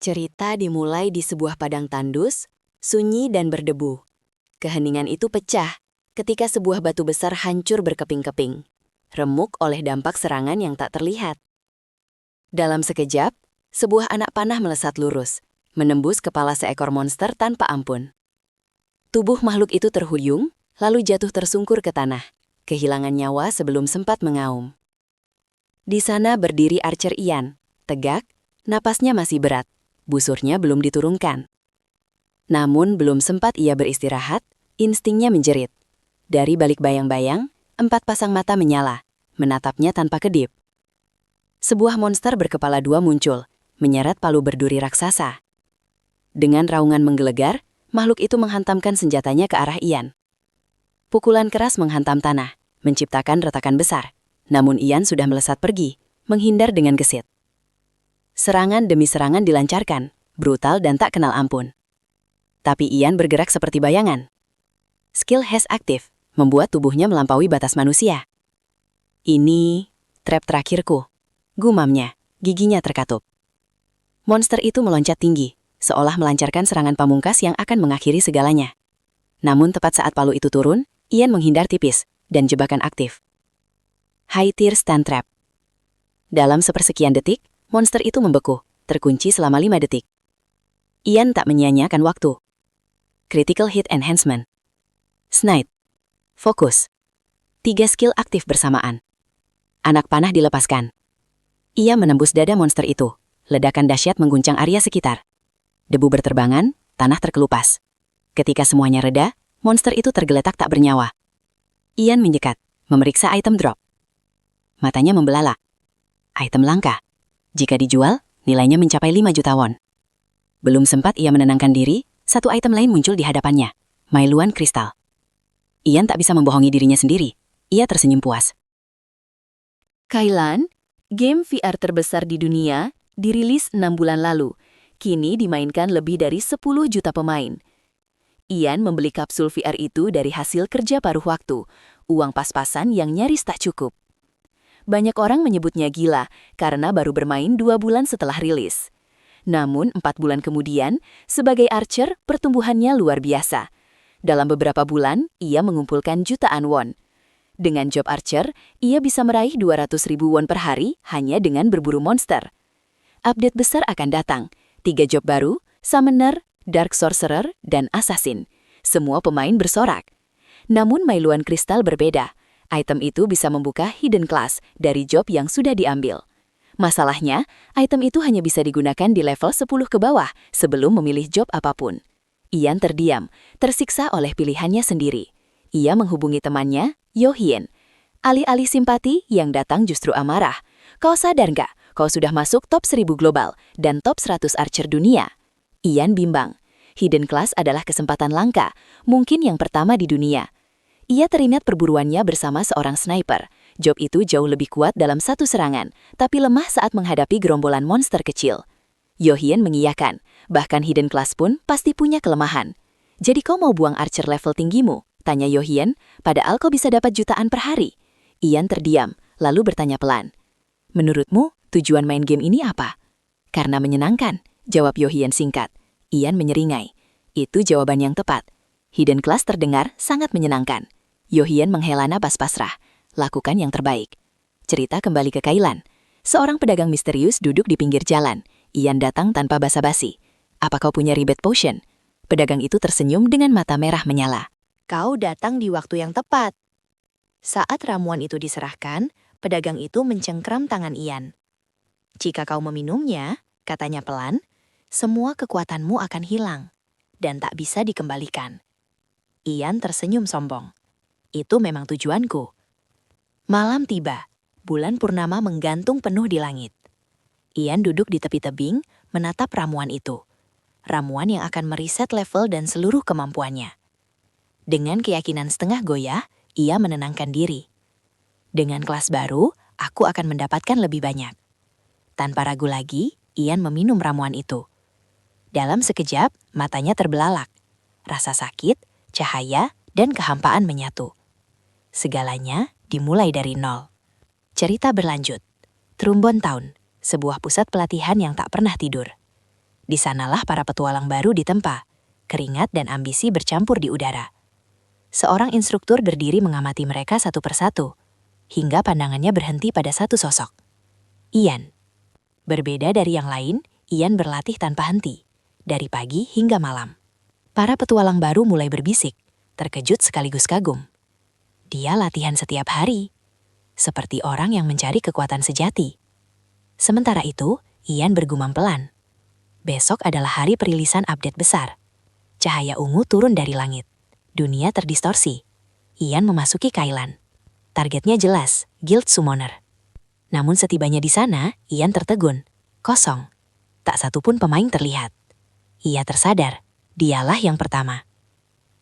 Cerita dimulai di sebuah padang tandus, sunyi dan berdebu. Keheningan itu pecah ketika sebuah batu besar hancur berkeping-keping, remuk oleh dampak serangan yang tak terlihat. Dalam sekejap, sebuah anak panah melesat lurus, menembus kepala seekor monster tanpa ampun. Tubuh makhluk itu terhuyung, lalu jatuh tersungkur ke tanah, kehilangan nyawa sebelum sempat mengaum. Di sana berdiri Archer Ian, tegak, napasnya masih berat. Busurnya belum diturunkan. Namun belum sempat ia beristirahat, instingnya menjerit. Dari balik bayang-bayang, 4 pasang mata menyala, menatapnya tanpa kedip. Sebuah monster berkepala 2 muncul, menyeret palu berduri raksasa. Dengan raungan menggelegar, makhluk itu menghantamkan senjatanya ke arah Ian. Pukulan keras menghantam tanah, menciptakan retakan besar. Namun Ian sudah melesat pergi, menghindar dengan gesit. Serangan demi serangan dilancarkan, brutal dan tak kenal ampun. Tapi Ian bergerak seperti bayangan. Skill haste aktif, membuat tubuhnya melampaui batas manusia. Ini trap terakhirku, gumamnya, giginya terkatup. Monster itu meloncat tinggi, seolah melancarkan serangan pamungkas yang akan mengakhiri segalanya. Namun tepat saat palu itu turun, Ian menghindar tipis, dan jebakan aktif. High tier stand trap. Dalam sepersekian detik, monster itu membeku, terkunci selama 5 detik. Ian tak menyia-nyiakan waktu. Critical Hit Enhancement. Snipe. Fokus. 3 skill aktif bersamaan. Anak panah dilepaskan. Ia menembus dada monster itu. Ledakan dahsyat mengguncang area sekitar. Debu berterbangan, tanah terkelupas. Ketika semuanya reda, monster itu tergeletak tak bernyawa. Ian mendekat, memeriksa item drop. Matanya membelalak. Item langka. Jika dijual, nilainya mencapai 5 juta won. Belum sempat ia menenangkan diri, satu item lain muncul di hadapannya. Mailuan kristal. Ian tak bisa membohongi dirinya sendiri. Ia tersenyum puas. Kailan, game VR terbesar di dunia, dirilis 6 bulan lalu. Kini dimainkan lebih dari 10 juta pemain. Ian membeli kapsul VR itu dari hasil kerja paruh waktu, uang pas-pasan yang nyaris tak cukup. Banyak orang menyebutnya gila karena baru bermain 2 bulan setelah rilis. Namun 4 bulan kemudian, sebagai Archer, pertumbuhannya luar biasa. Dalam beberapa bulan, ia mengumpulkan jutaan won. Dengan job Archer, ia bisa meraih 200.000 won per hari hanya dengan berburu monster. Update besar akan datang. 3 job baru, Summoner, Dark Sorcerer, dan Assassin. Semua pemain bersorak. Namun Mailuan Kristal berbeda. Item itu bisa membuka hidden class dari job yang sudah diambil. Masalahnya, item itu hanya bisa digunakan di level 10 ke bawah sebelum memilih job apapun. Ian terdiam, tersiksa oleh pilihannya sendiri. Ia menghubungi temannya, Yohien. Alih-alih simpati, yang datang justru amarah. Kau sadar nggak? Kau sudah masuk top 1000 global dan top 100 Archer dunia. Ian bimbang. Hidden class adalah kesempatan langka, mungkin yang pertama di dunia. Ia teringat perburuannya bersama seorang sniper. Job itu jauh lebih kuat dalam satu serangan, tapi lemah saat menghadapi gerombolan monster kecil. Yohien mengiyakan, bahkan hidden class pun pasti punya kelemahan. Jadi kau mau buang Archer level tinggimu? Tanya Yohien, padahal kau bisa dapat jutaan per hari. Ian terdiam, lalu bertanya pelan. Menurutmu, tujuan main game ini apa? Karena menyenangkan, jawab Yohien singkat. Ian menyeringai. Itu jawaban yang tepat. Hidden class terdengar sangat menyenangkan. Yohien menghela napas pasrah. Lakukan yang terbaik. Cerita kembali ke Kailan. Seorang pedagang misterius duduk di pinggir jalan. Ian datang tanpa basa-basi. Apa kau punya ribet potion? Pedagang itu tersenyum dengan mata merah menyala. Kau datang di waktu yang tepat. Saat ramuan itu diserahkan, pedagang itu mencengkram tangan Ian. Jika kau meminumnya, katanya pelan, semua kekuatanmu akan hilang dan tak bisa dikembalikan. Ian tersenyum sombong. Itu memang tujuanku. Malam tiba, bulan purnama menggantung penuh di langit. Ian duduk di tepi tebing, menatap ramuan itu. Ramuan yang akan mereset level dan seluruh kemampuannya. Dengan keyakinan setengah goyah, ia menenangkan diri. Dengan kelas baru, aku akan mendapatkan lebih banyak. Tanpa ragu lagi, Ian meminum ramuan itu. Dalam sekejap, matanya terbelalak. Rasa sakit, cahaya, dan kehampaan menyatu. Segalanya dimulai dari nol. Cerita berlanjut. Trumbon Town, sebuah pusat pelatihan yang tak pernah tidur. Di sanalah para petualang baru ditempa. Keringat dan ambisi bercampur di udara. Seorang instruktur berdiri mengamati mereka satu persatu, hingga pandangannya berhenti pada satu sosok. Ian. Berbeda dari yang lain, Ian berlatih tanpa henti, dari pagi hingga malam. Para petualang baru mulai berbisik, terkejut sekaligus kagum. Dia latihan setiap hari, seperti orang yang mencari kekuatan sejati. Sementara itu, Ian bergumam pelan. Besok adalah hari perilisan update besar. Cahaya ungu turun dari langit. Dunia terdistorsi. Ian memasuki Kailan. Targetnya jelas, Guild Summoner. Namun setibanya di sana, Ian tertegun. Kosong. Tak satu pun pemain terlihat. Ia tersadar, dialah yang pertama.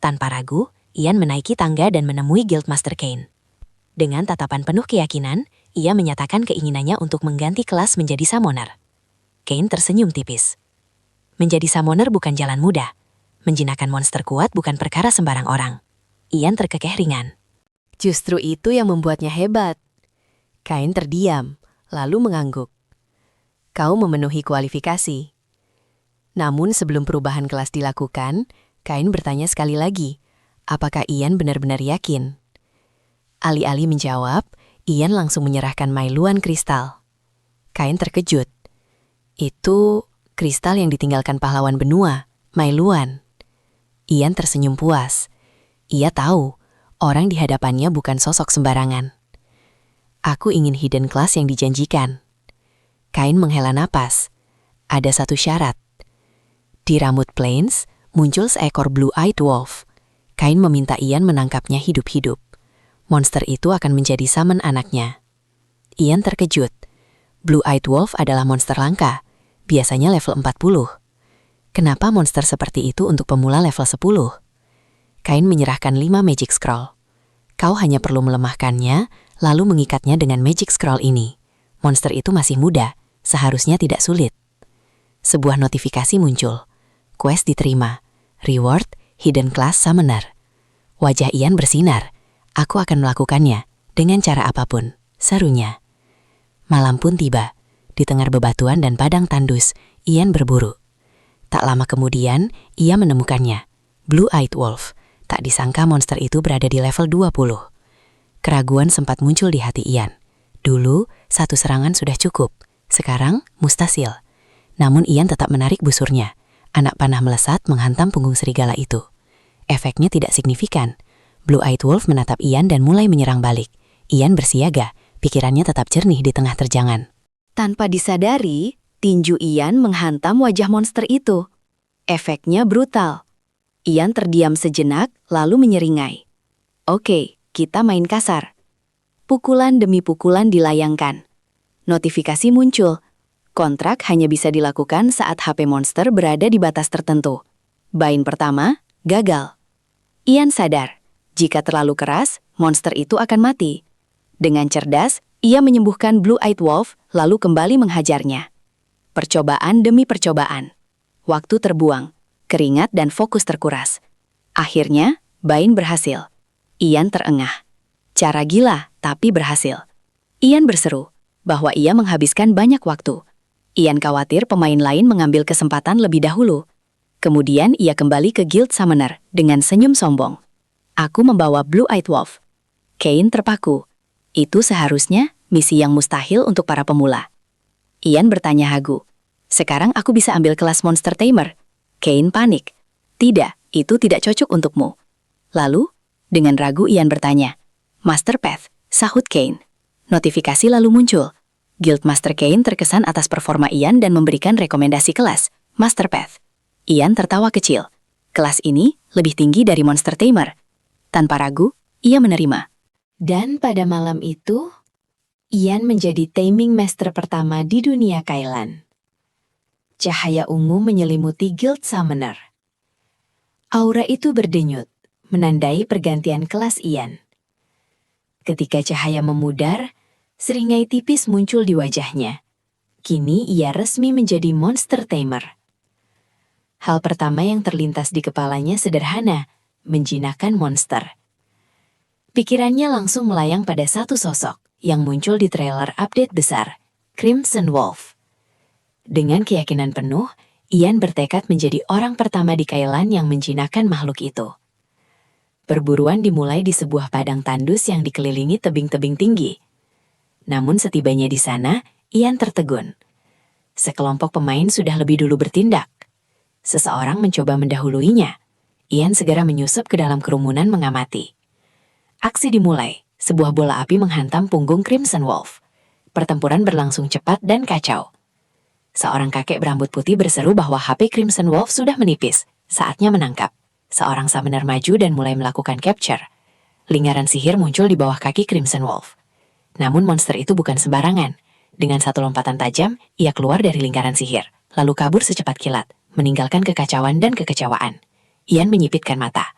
Tanpa ragu, Ian menaiki tangga dan menemui Guildmaster Kain. Dengan tatapan penuh keyakinan, ia menyatakan keinginannya untuk mengganti kelas menjadi Summoner. Kain tersenyum tipis. Menjadi Summoner bukan jalan mudah. Menjinakkan monster kuat bukan perkara sembarang orang. Ian terkekeh ringan. Justru itu yang membuatnya hebat. Kain terdiam, lalu mengangguk. Kau memenuhi kualifikasi. Namun sebelum perubahan kelas dilakukan, Kain bertanya sekali lagi, apakah Ian benar-benar yakin? Alih-alih menjawab, Ian langsung menyerahkan Mailuan kristal. Kain terkejut. Itu kristal yang ditinggalkan pahlawan benua, Mailuan. Ian tersenyum puas. Ia tahu, orang di hadapannya bukan sosok sembarangan. Aku ingin hidden class yang dijanjikan. Kain menghela napas. Ada satu syarat. Di Ramut Plains, muncul seekor blue-eyed wolf. Kain meminta Ian menangkapnya hidup-hidup. Monster itu akan menjadi summon anaknya. Ian terkejut. Blue-eyed wolf adalah monster langka, biasanya level 40. Kenapa monster seperti itu untuk pemula level 10? Kain menyerahkan 5 magic scroll. Kau hanya perlu melemahkannya, lalu mengikatnya dengan magic scroll ini. Monster itu masih muda, seharusnya tidak sulit. Sebuah notifikasi muncul. Quest diterima. Reward, Hidden Class Summoner. Wajah Ian bersinar. Aku akan melakukannya, dengan cara apapun, serunya. Malam pun tiba. Di tengah bebatuan dan padang tandus, Ian berburu. Tak lama kemudian, ia menemukannya. Blue-eyed wolf. Tak disangka monster itu berada di level 20. Keraguan sempat muncul di hati Ian. Dulu, satu serangan sudah cukup. Sekarang, mustahil. Namun Ian tetap menarik busurnya. Anak panah melesat menghantam punggung serigala itu. Efeknya tidak signifikan. Blue-eyed wolf menatap Ian dan mulai menyerang balik. Ian bersiaga, pikirannya tetap jernih di tengah terjangan. Tanpa disadari, tinju Ian menghantam wajah monster itu. Efeknya brutal. Ian terdiam sejenak, lalu menyeringai. Oke, kita main kasar. Pukulan demi pukulan dilayangkan. Notifikasi muncul. Kontrak hanya bisa dilakukan saat HP monster berada di batas tertentu. Bain pertama, gagal. Ian sadar, jika terlalu keras, monster itu akan mati. Dengan cerdas, ia menyembuhkan blue-eyed wolf, lalu kembali menghajarnya. Percobaan demi percobaan. Waktu terbuang, keringat dan fokus terkuras. Akhirnya, Bain berhasil. Ian terengah. Cara gila, tapi berhasil. Ian berseru bahwa ia menghabiskan banyak waktu. Ian khawatir pemain lain mengambil kesempatan lebih dahulu. Kemudian ia kembali ke Guild Summoner dengan senyum sombong. Aku membawa blue-eyed wolf. Kain terpaku. Itu seharusnya misi yang mustahil untuk para pemula. Ian bertanya hagu. Sekarang aku bisa ambil kelas Monster Tamer. Kain panik. Tidak, itu tidak cocok untukmu. Lalu, dengan ragu Ian bertanya. Master Path, sahut Kain. Notifikasi lalu muncul. Guildmaster Kain terkesan atas performa Ian dan memberikan rekomendasi kelas, Master Path. Ian tertawa kecil. Kelas ini lebih tinggi dari Monster Tamer. Tanpa ragu, ia menerima. Dan pada malam itu, Ian menjadi Taming Master pertama di dunia Kailan. Cahaya ungu menyelimuti Guild Summoner. Aura itu berdenyut, menandai pergantian kelas Ian. Ketika cahaya memudar, seringai tipis muncul di wajahnya. Kini ia resmi menjadi Monster Tamer. Hal pertama yang terlintas di kepalanya sederhana, menjinakkan monster. Pikirannya langsung melayang pada satu sosok yang muncul di trailer update besar, Crimson Wolf. Dengan keyakinan penuh, Ian bertekad menjadi orang pertama di Kailan yang menjinakkan makhluk itu. Perburuan dimulai di sebuah padang tandus yang dikelilingi tebing-tebing tinggi. Namun setibanya di sana, Ian tertegun. Sekelompok pemain sudah lebih dulu bertindak. Seseorang mencoba mendahuluinya. Ian segera menyusup ke dalam kerumunan mengamati. Aksi dimulai, sebuah bola api menghantam punggung Crimson Wolf. Pertempuran berlangsung cepat dan kacau. Seorang kakek berambut putih berseru bahwa HP Crimson Wolf sudah menipis, saatnya menangkap. Seorang summoner maju dan mulai melakukan capture. Lingkaran sihir muncul di bawah kaki Crimson Wolf. Namun monster itu bukan sembarangan. Dengan satu lompatan tajam, ia keluar dari lingkaran sihir, lalu kabur secepat kilat, meninggalkan kekacauan dan kekecewaan. Ian menyipitkan mata.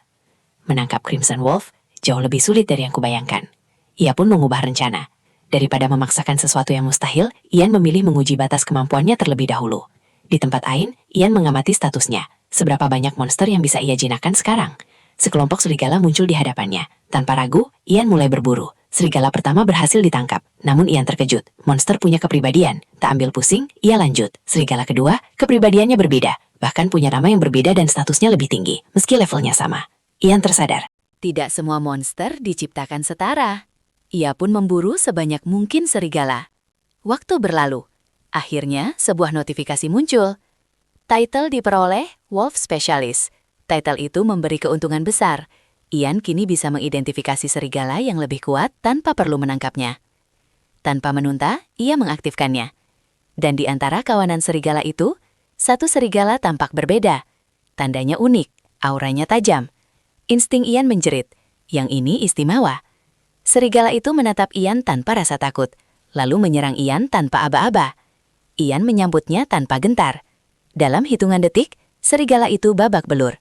Menangkap Crimson Wolf jauh lebih sulit dari yang kubayangkan. Ia pun mengubah rencana. Daripada memaksakan sesuatu yang mustahil, Ian memilih menguji batas kemampuannya terlebih dahulu. Di tempat lain, Ian mengamati statusnya. Seberapa banyak monster yang bisa ia jinakkan sekarang? Sekelompok serigala muncul di hadapannya. Tanpa ragu, Ian mulai berburu. Serigala pertama berhasil ditangkap, namun Ian terkejut. Monster punya kepribadian. Tak ambil pusing, ia lanjut. Serigala kedua, kepribadiannya berbeda. Bahkan punya nama yang berbeda dan statusnya lebih tinggi, meski levelnya sama. Ian tersadar. Tidak semua monster diciptakan setara. Ia pun memburu sebanyak mungkin serigala. Waktu berlalu. Akhirnya, sebuah notifikasi muncul. Title diperoleh Wolf Specialist. Title itu memberi keuntungan besar. Ian kini bisa mengidentifikasi serigala yang lebih kuat tanpa perlu menangkapnya. Tanpa menunta, ia mengaktifkannya. Dan di antara kawanan serigala itu, satu serigala tampak berbeda. Tandanya unik, auranya tajam. Insting Ian menjerit, yang ini istimewa. Serigala itu menatap Ian tanpa rasa takut, lalu menyerang Ian tanpa aba-aba. Ian menyambutnya tanpa gentar. Dalam hitungan detik, serigala itu babak belur.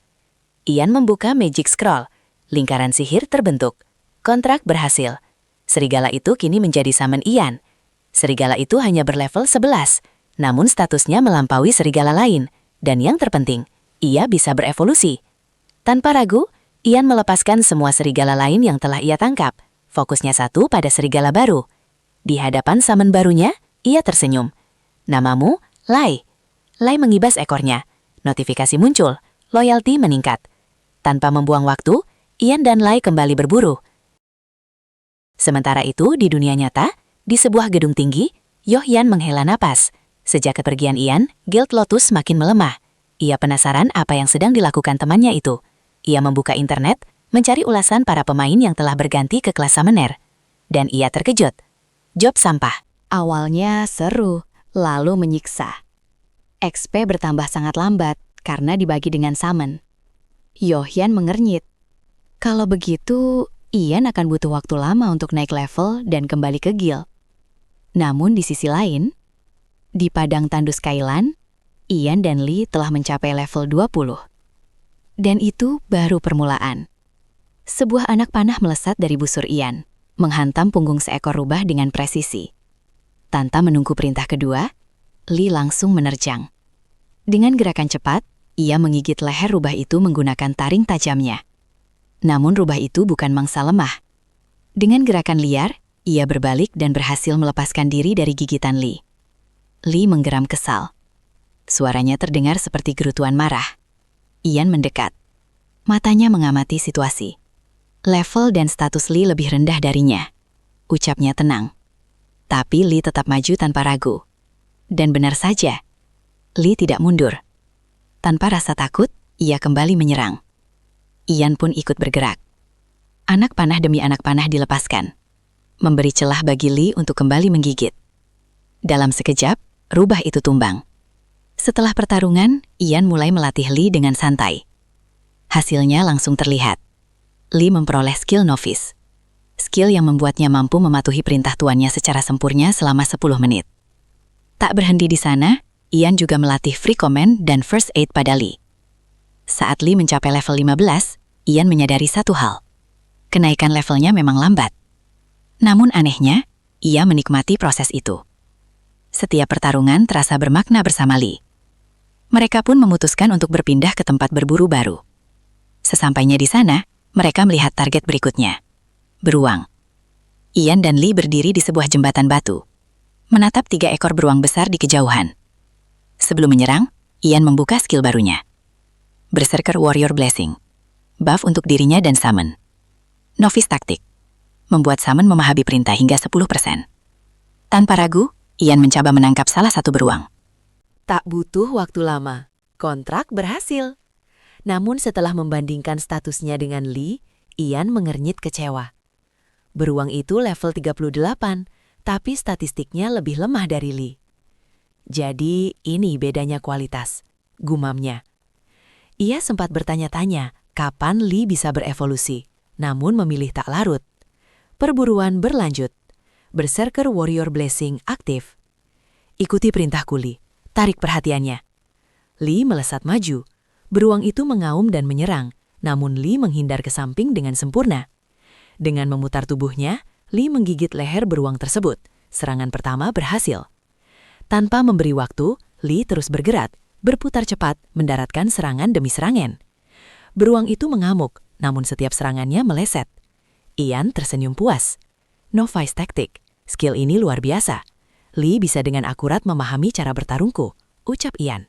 Ian membuka Magic Scroll. Lingkaran sihir terbentuk. Kontrak berhasil. Serigala itu kini menjadi summon Ian. Serigala itu hanya berlevel 11, namun statusnya melampaui serigala lain. Dan yang terpenting, ia bisa berevolusi. Tanpa ragu, Ian melepaskan semua serigala lain yang telah ia tangkap. Fokusnya satu pada serigala baru. Di hadapan summon barunya, ia tersenyum. Namamu, Lai. Lai mengibas ekornya. Notifikasi muncul, loyalty meningkat. Tanpa membuang waktu, Ian dan Lai kembali berburu. Sementara itu, di dunia nyata, di sebuah gedung tinggi, Yohyan menghela napas. Sejak kepergian Ian, Guild Lotus makin melemah. Ia penasaran apa yang sedang dilakukan temannya itu. Ia membuka internet, mencari ulasan para pemain yang telah berganti ke kelas summoner. Dan ia terkejut. Job sampah. Awalnya seru, lalu menyiksa. XP bertambah sangat lambat karena dibagi dengan summon. Yohyan mengernyit. Kalau begitu, Ian akan butuh waktu lama untuk naik level dan kembali ke guild. Namun di sisi lain, di padang tandus Kailan, Ian dan Lee telah mencapai level 20. Dan itu baru permulaan. Sebuah anak panah melesat dari busur Ian, menghantam punggung seekor rubah dengan presisi. Tanpa menunggu perintah kedua, Lee langsung menerjang. Dengan gerakan cepat, ia menggigit leher rubah itu menggunakan taring tajamnya. Namun rubah itu bukan mangsa lemah. Dengan gerakan liar, ia berbalik dan berhasil melepaskan diri dari gigitan Lee. Lee menggeram kesal. Suaranya terdengar seperti gerutuan marah. Ian mendekat. Matanya mengamati situasi. Level dan status Lee lebih rendah darinya. Ucapnya tenang. Tapi Lee tetap maju tanpa ragu. Dan benar saja, Lee tidak mundur. Tanpa rasa takut, ia kembali menyerang. Ian pun ikut bergerak. Anak panah demi anak panah dilepaskan, memberi celah bagi Lee untuk kembali menggigit. Dalam sekejap, rubah itu tumbang. Setelah pertarungan, Ian mulai melatih Lee dengan santai. Hasilnya langsung terlihat. Lee memperoleh skill novice. Skill yang membuatnya mampu mematuhi perintah tuannya secara sempurna selama 10 menit. Tak berhenti di sana, Ian juga melatih free command dan first aid pada Lee. Saat Lee mencapai level 15, Ian menyadari satu hal. Kenaikan levelnya memang lambat. Namun anehnya, ia menikmati proses itu. Setiap pertarungan terasa bermakna bersama Lee. Mereka pun memutuskan untuk berpindah ke tempat berburu baru. Sesampainya di sana, mereka melihat target berikutnya. Beruang. Ian dan Lee berdiri di sebuah jembatan batu, menatap 3 ekor beruang besar di kejauhan. Sebelum menyerang, Ian membuka skill barunya. Berserker Warrior Blessing. Buff untuk dirinya dan summon. Novice Taktik. Membuat summon memahami perintah hingga 10%. Tanpa ragu, Ian mencoba menangkap salah satu beruang. Tak butuh waktu lama, kontrak berhasil. Namun setelah membandingkan statusnya dengan Lee, Ian mengernyit kecewa. Beruang itu level 38, tapi statistiknya lebih lemah dari Lee. Jadi ini bedanya kualitas, gumamnya. Ia sempat bertanya-tanya kapan Lee bisa berevolusi, namun memilih tak larut. Perburuan berlanjut. Berserker Warrior Blessing aktif. Ikuti perintahku, Lee. Tarik perhatiannya. Lee melesat maju. Beruang itu mengaum dan menyerang, namun Lee menghindar ke samping dengan sempurna. Dengan memutar tubuhnya, Lee menggigit leher beruang tersebut. Serangan pertama berhasil. Tanpa memberi waktu, Lee terus bergerak, berputar cepat, mendaratkan serangan demi serangan. Beruang itu mengamuk, namun setiap serangannya meleset. Ian tersenyum puas. Novice Taktik, skill ini luar biasa. Lee bisa dengan akurat memahami cara bertarungku, ucap Ian.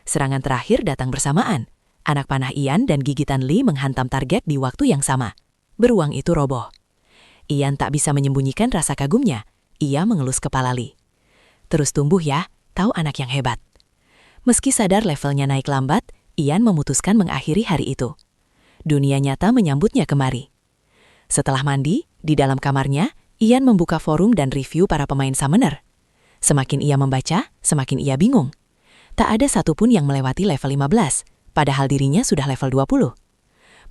Serangan terakhir datang bersamaan. Anak panah Ian dan gigitan Lee menghantam target di waktu yang sama. Beruang itu roboh. Ian tak bisa menyembunyikan rasa kagumnya. Ia mengelus kepala Lee. Terus tumbuh ya, tahu anak yang hebat. Meski sadar levelnya naik lambat, Ian memutuskan mengakhiri hari itu. Dunia nyata menyambutnya kemari. Setelah mandi, di dalam kamarnya, Ian membuka forum dan review para pemain summoner. Semakin ia membaca, semakin ia bingung. Tak ada satupun yang melewati level 15, padahal dirinya sudah level 20.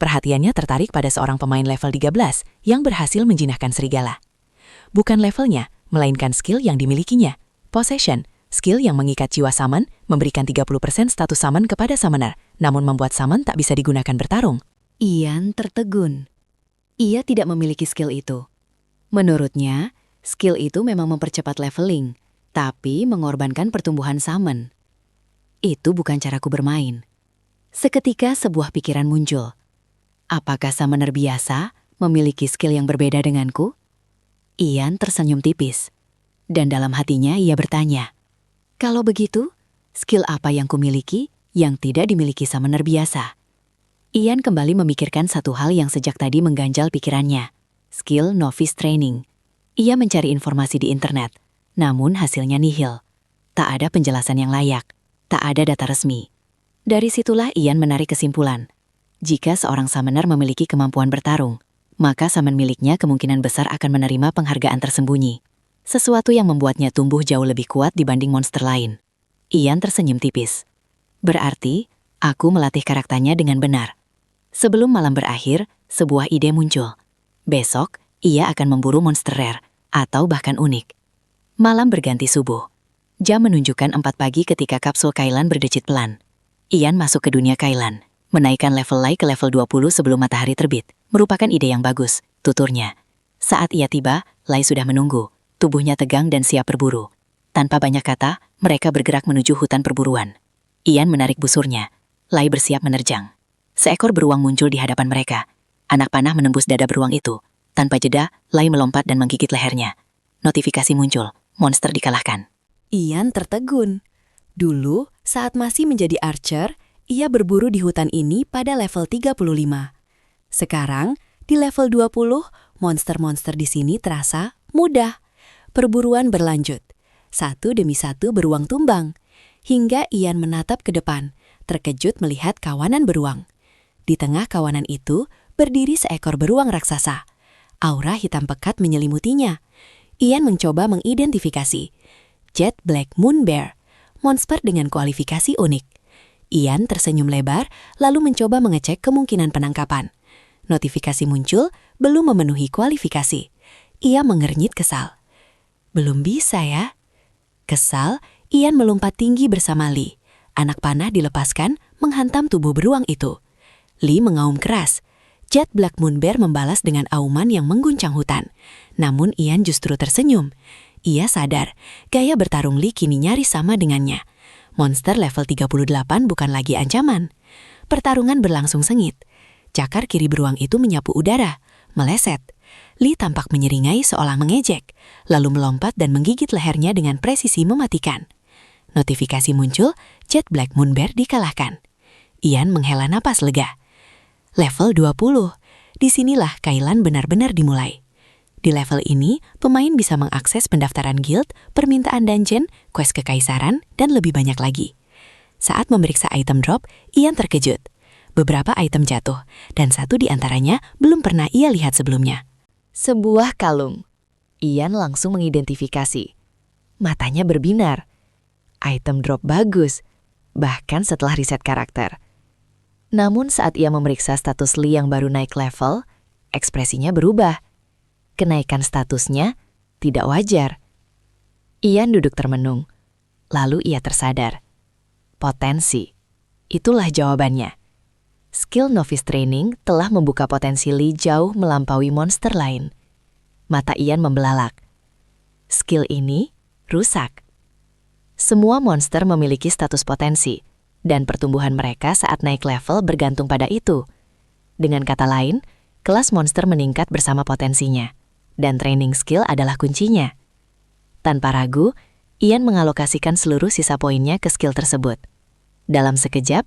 Perhatiannya tertarik pada seorang pemain level 13 yang berhasil menjinakkan serigala. Bukan levelnya, melainkan skill yang dimilikinya. Possession, skill yang mengikat jiwa summon, memberikan 30% status summon kepada summoner, namun membuat summon tak bisa digunakan bertarung. Ian tertegun. Ia tidak memiliki skill itu. Menurutnya, skill itu memang mempercepat leveling, tapi mengorbankan pertumbuhan summon. Itu bukan caraku bermain. Seketika sebuah pikiran muncul. Apakah summoner biasa memiliki skill yang berbeda denganku? Ian tersenyum tipis. Dan dalam hatinya ia bertanya, kalau begitu, skill apa yang kumiliki yang tidak dimiliki summoner biasa? Ian kembali memikirkan satu hal yang sejak tadi mengganjal pikirannya. Skill Novice Training. Ia mencari informasi di internet, namun hasilnya nihil. Tak ada penjelasan yang layak, tak ada data resmi. Dari situlah Ian menarik kesimpulan. Jika seorang summoner memiliki kemampuan bertarung, maka summon miliknya kemungkinan besar akan menerima penghargaan tersembunyi. Sesuatu yang membuatnya tumbuh jauh lebih kuat dibanding monster lain. Ian tersenyum tipis. Berarti, aku melatih karakternya dengan benar. Sebelum malam berakhir, sebuah ide muncul. Besok, ia akan memburu monster rare, atau bahkan unik. Malam berganti subuh. Jam menunjukkan 4 pagi ketika kapsul Kailan berdecit pelan. Ian masuk ke dunia Kailan. Menaikkan level Lai ke level 20 sebelum matahari terbit, merupakan ide yang bagus, tuturnya. Saat ia tiba, Lai sudah menunggu, tubuhnya tegang dan siap berburu. Tanpa banyak kata, mereka bergerak menuju hutan perburuan. Ian menarik busurnya. Lai bersiap menerjang. Seekor beruang muncul di hadapan mereka. Anak panah menembus dada beruang itu. Tanpa jeda, Lai melompat dan menggigit lehernya. Notifikasi muncul, monster dikalahkan. Ian tertegun. Dulu, saat masih menjadi archer, ia berburu di hutan ini pada level 35. Sekarang, di level 20, monster-monster di sini terasa mudah. Perburuan berlanjut. Satu demi satu beruang tumbang. Hingga Ian menatap ke depan, terkejut melihat kawanan beruang. Di tengah kawanan itu, berdiri seekor beruang raksasa. Aura hitam pekat menyelimutinya. Ian mencoba mengidentifikasi. Jet Black Moon Bear, monster dengan kualifikasi unik. Ian tersenyum lebar, lalu mencoba mengecek kemungkinan penangkapan. Notifikasi muncul, belum memenuhi kualifikasi. Ia mengernyit kesal. Belum bisa ya? Kesal, Ian melompat tinggi bersama Lee. Anak panah dilepaskan, menghantam tubuh beruang itu. Lee mengaum keras. Jet Black Moon Bear membalas dengan auman yang mengguncang hutan. Namun Ian justru tersenyum. Ia sadar, gaya bertarung Lee kini nyaris sama dengannya. Monster level 38 bukan lagi ancaman. Pertarungan berlangsung sengit. Cakar kiri beruang itu menyapu udara, meleset. Lee tampak menyeringai seolah mengejek, lalu melompat dan menggigit lehernya dengan presisi mematikan. notifikasi muncul, Jet Black Moon Bear dikalahkan. Ian menghela napas lega. Level 20. Disinilah Kailan benar-benar dimulai. Di level ini, pemain bisa mengakses pendaftaran guild, permintaan dungeon, quest kekaisaran, dan lebih banyak lagi. Saat memeriksa item drop, Ian terkejut. Beberapa item jatuh, dan satu di antaranya belum pernah ia lihat sebelumnya. Sebuah kalung. Ian langsung mengidentifikasi. Matanya berbinar. Item drop bagus, bahkan setelah riset karakter. Namun saat ia memeriksa status Lee yang baru naik level, ekspresinya berubah. Kenaikan statusnya tidak wajar. Ian duduk termenung. Lalu ia tersadar. Potensi. Itulah jawabannya. Skill Novice Training telah membuka potensi Lee jauh melampaui monster lain. Mata Ian membelalak. Skill ini rusak. Semua monster memiliki status potensi, dan pertumbuhan mereka saat naik level bergantung pada itu. Dengan kata lain, kelas monster meningkat bersama potensinya, dan training skill adalah kuncinya. Tanpa ragu, Ian mengalokasikan seluruh sisa poinnya ke skill tersebut. Dalam sekejap,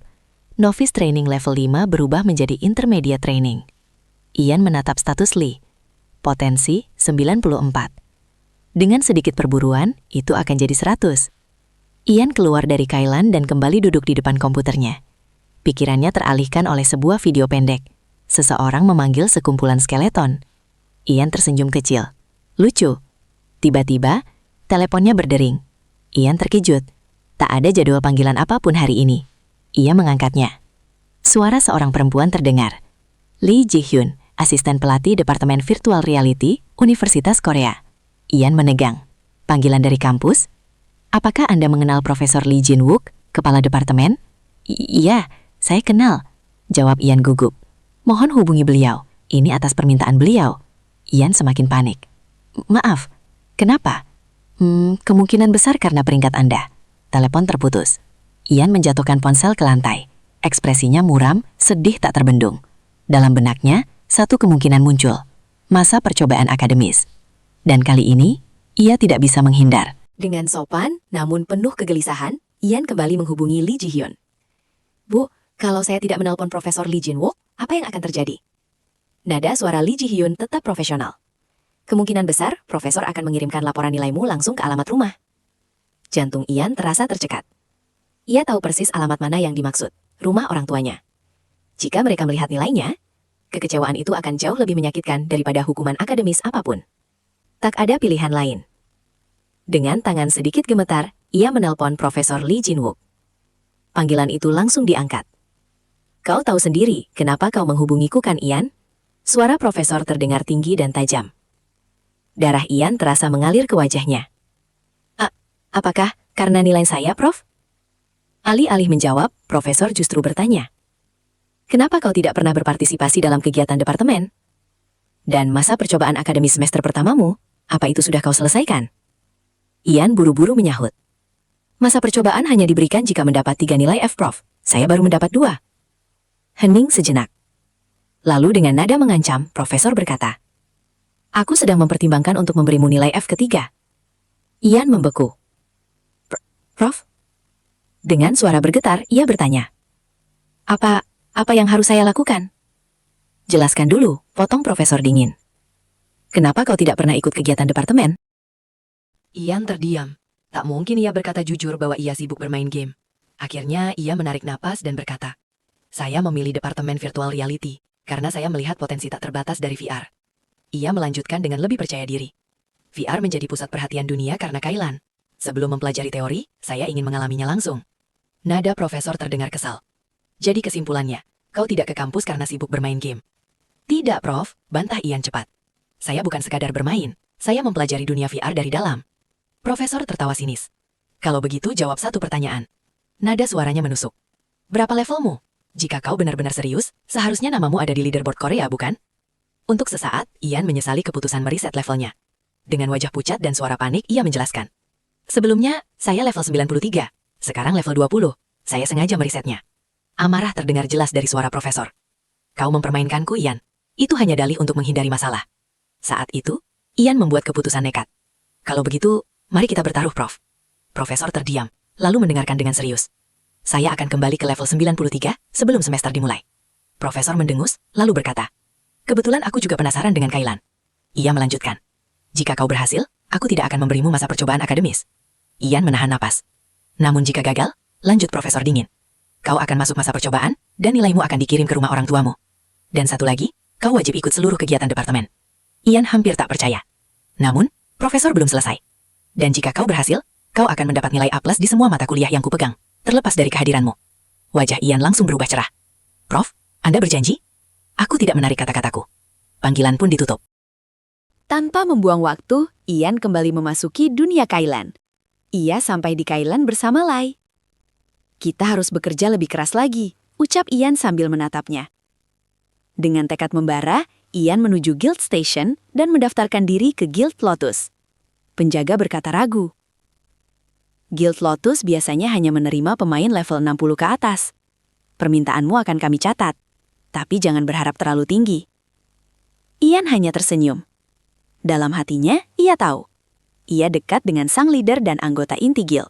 Novice Training level 5 berubah menjadi Intermediate Training. Ian menatap status Lee. Potensi 94. Dengan sedikit perburuan, itu akan jadi 100. Ian keluar dari Kailan dan kembali duduk di depan komputernya. Pikirannya teralihkan oleh sebuah video pendek. Seseorang memanggil sekumpulan skeleton. Ian tersenyum kecil. Lucu. Tiba-tiba, teleponnya berdering. Ian terkejut. Tak ada jadwal panggilan apapun hari ini. Ia mengangkatnya. Suara seorang perempuan terdengar. Lee Ji-hyun, asisten pelatih Departemen Virtual Reality, Universitas Korea. Ian menegang. Panggilan dari kampus? Apakah Anda mengenal Profesor Lee Jin-wook, kepala departemen? Iya, saya kenal, jawab Ian gugup. Mohon hubungi beliau, ini atas permintaan beliau. Ian semakin panik. Maaf, kenapa? Kemungkinan besar karena peringkat Anda. Telepon terputus. Ian menjatuhkan ponsel ke lantai. Ekspresinya muram, sedih tak terbendung. Dalam benaknya, satu kemungkinan muncul. Masa percobaan akademis. Dan kali ini, ia tidak bisa menghindar. Dengan sopan, namun penuh kegelisahan, Ian kembali menghubungi Lee Ji-hyun. Bu, kalau saya tidak menelpon Profesor Lee Jin-wook, apa yang akan terjadi? Nada suara Lee Ji-hyun tetap profesional. Kemungkinan besar, Profesor akan mengirimkan laporan nilaimu langsung ke alamat rumah. Jantung Ian terasa tercekat. Ia tahu persis alamat mana yang dimaksud, rumah orang tuanya. Jika mereka melihat nilainya, kekecewaan itu akan jauh lebih menyakitkan daripada hukuman akademis apapun. Tak ada pilihan lain. Dengan tangan sedikit gemetar, ia menelpon Profesor Lee Jin-wook. Panggilan itu langsung diangkat. Kau tahu sendiri kenapa kau menghubungiku kan, Ian? Suara Profesor terdengar tinggi dan tajam. Darah Ian terasa mengalir ke wajahnya. Apakah karena nilai saya, Prof? Alih-alih menjawab, Profesor justru bertanya. Kenapa kau tidak pernah berpartisipasi dalam kegiatan departemen? Dan masa percobaan akademis semester pertamamu, apa itu sudah kau selesaikan? Ian buru-buru menyahut. Masa percobaan hanya diberikan jika mendapat 3 nilai F, Prof. Saya baru mendapat 2. Hening sejenak. Lalu dengan nada mengancam, Profesor berkata, Aku sedang mempertimbangkan untuk memberimu nilai F ketiga. Ian membeku. Prof? Dengan suara bergetar, ia bertanya. Apa yang harus saya lakukan? Jelaskan dulu, potong Profesor dingin. Kenapa kau tidak pernah ikut kegiatan departemen? Ian terdiam. Tak mungkin ia berkata jujur bahwa ia sibuk bermain game. Akhirnya ia menarik napas dan berkata, Saya memilih Departemen Virtual Reality karena saya melihat potensi tak terbatas dari VR. Ia melanjutkan dengan lebih percaya diri. VR menjadi pusat perhatian dunia karena Kailan. Sebelum mempelajari teori, saya ingin mengalaminya langsung. Nada Profesor terdengar kesal. Jadi kesimpulannya, kau tidak ke kampus karena sibuk bermain game. Tidak, Prof, bantah Ian cepat. Saya bukan sekadar bermain, saya mempelajari dunia VR dari dalam. Profesor tertawa sinis. Kalau begitu jawab satu pertanyaan. Nada suaranya menusuk. Berapa levelmu? Jika kau benar-benar serius, seharusnya namamu ada di leaderboard Korea, bukan? Untuk sesaat, Ian menyesali keputusan meriset levelnya. Dengan wajah pucat dan suara panik, ia menjelaskan. Sebelumnya, saya level 93, sekarang level 20. Saya sengaja merisetnya. Amarah terdengar jelas dari suara Profesor. Kau mempermainkanku, Ian. Itu hanya dalih untuk menghindari masalah. Saat itu, Ian membuat keputusan nekat. Kalau begitu, mari kita bertaruh, Prof. Profesor terdiam, lalu mendengarkan dengan serius. Saya akan kembali ke level 93 sebelum semester dimulai. Profesor mendengus, lalu berkata, kebetulan aku juga penasaran dengan Kailan. Ia melanjutkan, jika kau berhasil, aku tidak akan memberimu masa percobaan akademis. Ian menahan napas. Namun jika gagal, lanjut Profesor dingin. Kau akan masuk masa percobaan, dan nilaimu akan dikirim ke rumah orang tuamu. Dan satu lagi, kau wajib ikut seluruh kegiatan departemen. Ian hampir tak percaya. Namun, Profesor belum selesai. Dan jika kau berhasil, kau akan mendapat nilai A+ di semua mata kuliah yang kupegang, terlepas dari kehadiranmu. Wajah Ian langsung berubah cerah. Prof, Anda berjanji? Aku tidak menarik kata-kataku. Panggilan pun ditutup. Tanpa membuang waktu, Ian kembali memasuki dunia Kailan. Ia sampai di Kailan bersama Lai. Kita harus bekerja lebih keras lagi, ucap Ian sambil menatapnya. Dengan tekad membara, Ian menuju Guild Station dan mendaftarkan diri ke Guild Lotus. Penjaga berkata ragu. Guild Lotus biasanya hanya menerima pemain level 60 ke atas. Permintaanmu akan kami catat, tapi jangan berharap terlalu tinggi. Ian hanya tersenyum. Dalam hatinya, ia tahu. Ia dekat dengan sang leader dan anggota inti guild.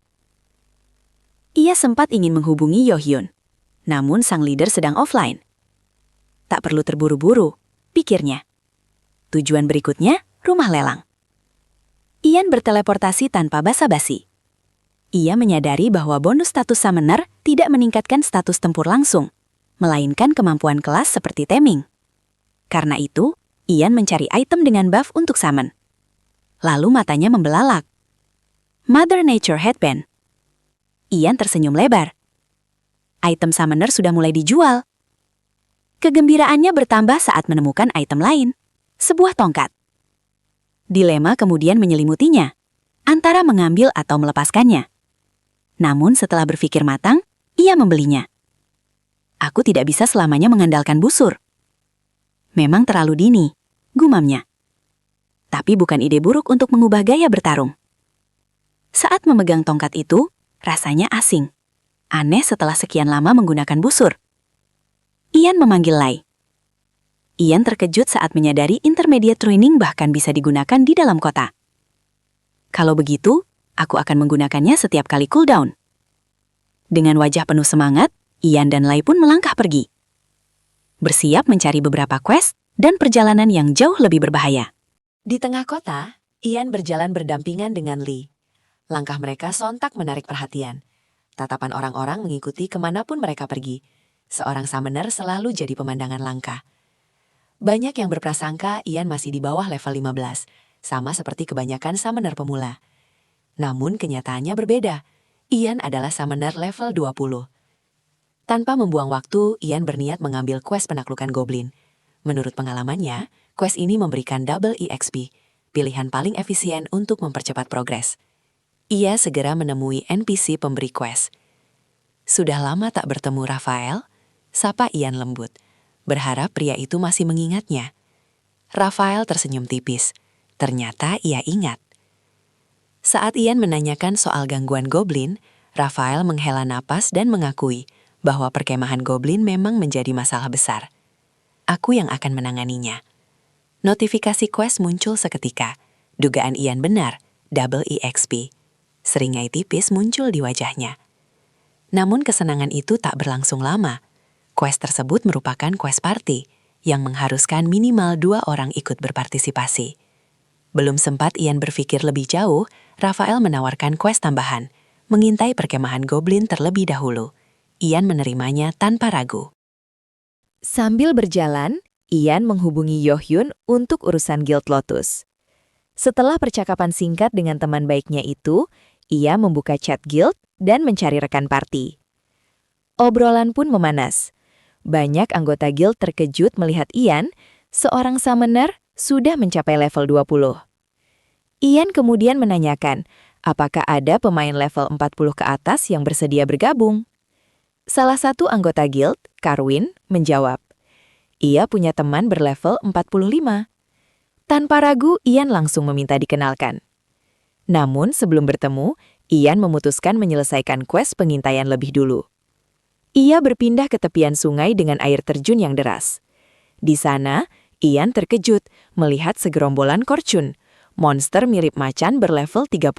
Ia sempat ingin menghubungi Yohyun, namun sang leader sedang offline. Tak perlu terburu-buru, pikirnya. Tujuan berikutnya, rumah lelang. Ian berteleportasi tanpa basa-basi. Ia menyadari bahwa bonus status summoner tidak meningkatkan status tempur langsung, melainkan kemampuan kelas seperti taming. Karena itu, Ian mencari item dengan buff untuk summon. Lalu matanya membelalak. Mother Nature Headband. Ian tersenyum lebar. Item summoner sudah mulai dijual. Kegembiraannya bertambah saat menemukan item lain, sebuah tongkat. Dilema kemudian menyelimutinya, antara mengambil atau melepaskannya. Namun setelah berpikir matang, ia membelinya. Aku tidak bisa selamanya mengandalkan busur. Memang terlalu dini, gumamnya. Tapi bukan ide buruk untuk mengubah gaya bertarung. Saat memegang tongkat itu, rasanya asing. Aneh setelah sekian lama menggunakan busur. Ian memanggil Lai. Ian terkejut saat menyadari intermediate training bahkan bisa digunakan di dalam kota. Kalau begitu, aku akan menggunakannya setiap kali cooldown. Dengan wajah penuh semangat, Ian dan Lai pun melangkah pergi. Bersiap mencari beberapa quest dan perjalanan yang jauh lebih berbahaya. Di tengah kota, Ian berjalan berdampingan dengan Lee. Langkah mereka sontak menarik perhatian. Tatapan orang-orang mengikuti kemanapun mereka pergi. Seorang summoner selalu jadi pemandangan langka. Banyak yang berprasangka Ian masih di bawah level 15, sama seperti kebanyakan summoner pemula. Namun kenyataannya berbeda. Ian adalah summoner level 20. Tanpa membuang waktu, Ian berniat mengambil quest penaklukan goblin. Menurut pengalamannya, quest ini memberikan double EXP, pilihan paling efisien untuk mempercepat progres. Ia segera menemui NPC pemberi quest. Sudah lama tak bertemu Rafael, sapa Ian lembut. Berharap pria itu masih mengingatnya. Rafael tersenyum tipis. Ternyata ia ingat. Saat Ian menanyakan soal gangguan goblin, Rafael menghela napas dan mengakui bahwa perkemahan goblin memang menjadi masalah besar. Aku yang akan menanganinya. Notifikasi quest muncul seketika. Dugaan Ian benar, double EXP. Seringai tipis muncul di wajahnya. Namun kesenangan itu tak berlangsung lama. Quest tersebut merupakan quest party yang mengharuskan minimal 2 orang ikut berpartisipasi. Belum sempat Ian berpikir lebih jauh, Rafael menawarkan quest tambahan, mengintai perkemahan goblin terlebih dahulu. Ian menerimanya tanpa ragu. Sambil berjalan, Ian menghubungi Yohyun untuk urusan Guild Lotus. Setelah percakapan singkat dengan teman baiknya itu, ia membuka chat guild dan mencari rekan party. Obrolan pun memanas. Banyak anggota guild terkejut melihat Ian, seorang summoner, sudah mencapai level 20. Ian kemudian menanyakan, apakah ada pemain level 40 ke atas yang bersedia bergabung? Salah satu anggota guild, Karwin, menjawab. Ia punya teman berlevel 45. Tanpa ragu, Ian langsung meminta dikenalkan. Namun sebelum bertemu, Ian memutuskan menyelesaikan quest pengintaian lebih dulu. Ia berpindah ke tepian sungai dengan air terjun yang deras. Di sana, Ian terkejut melihat segerombolan korcun, monster mirip macan berlevel 30.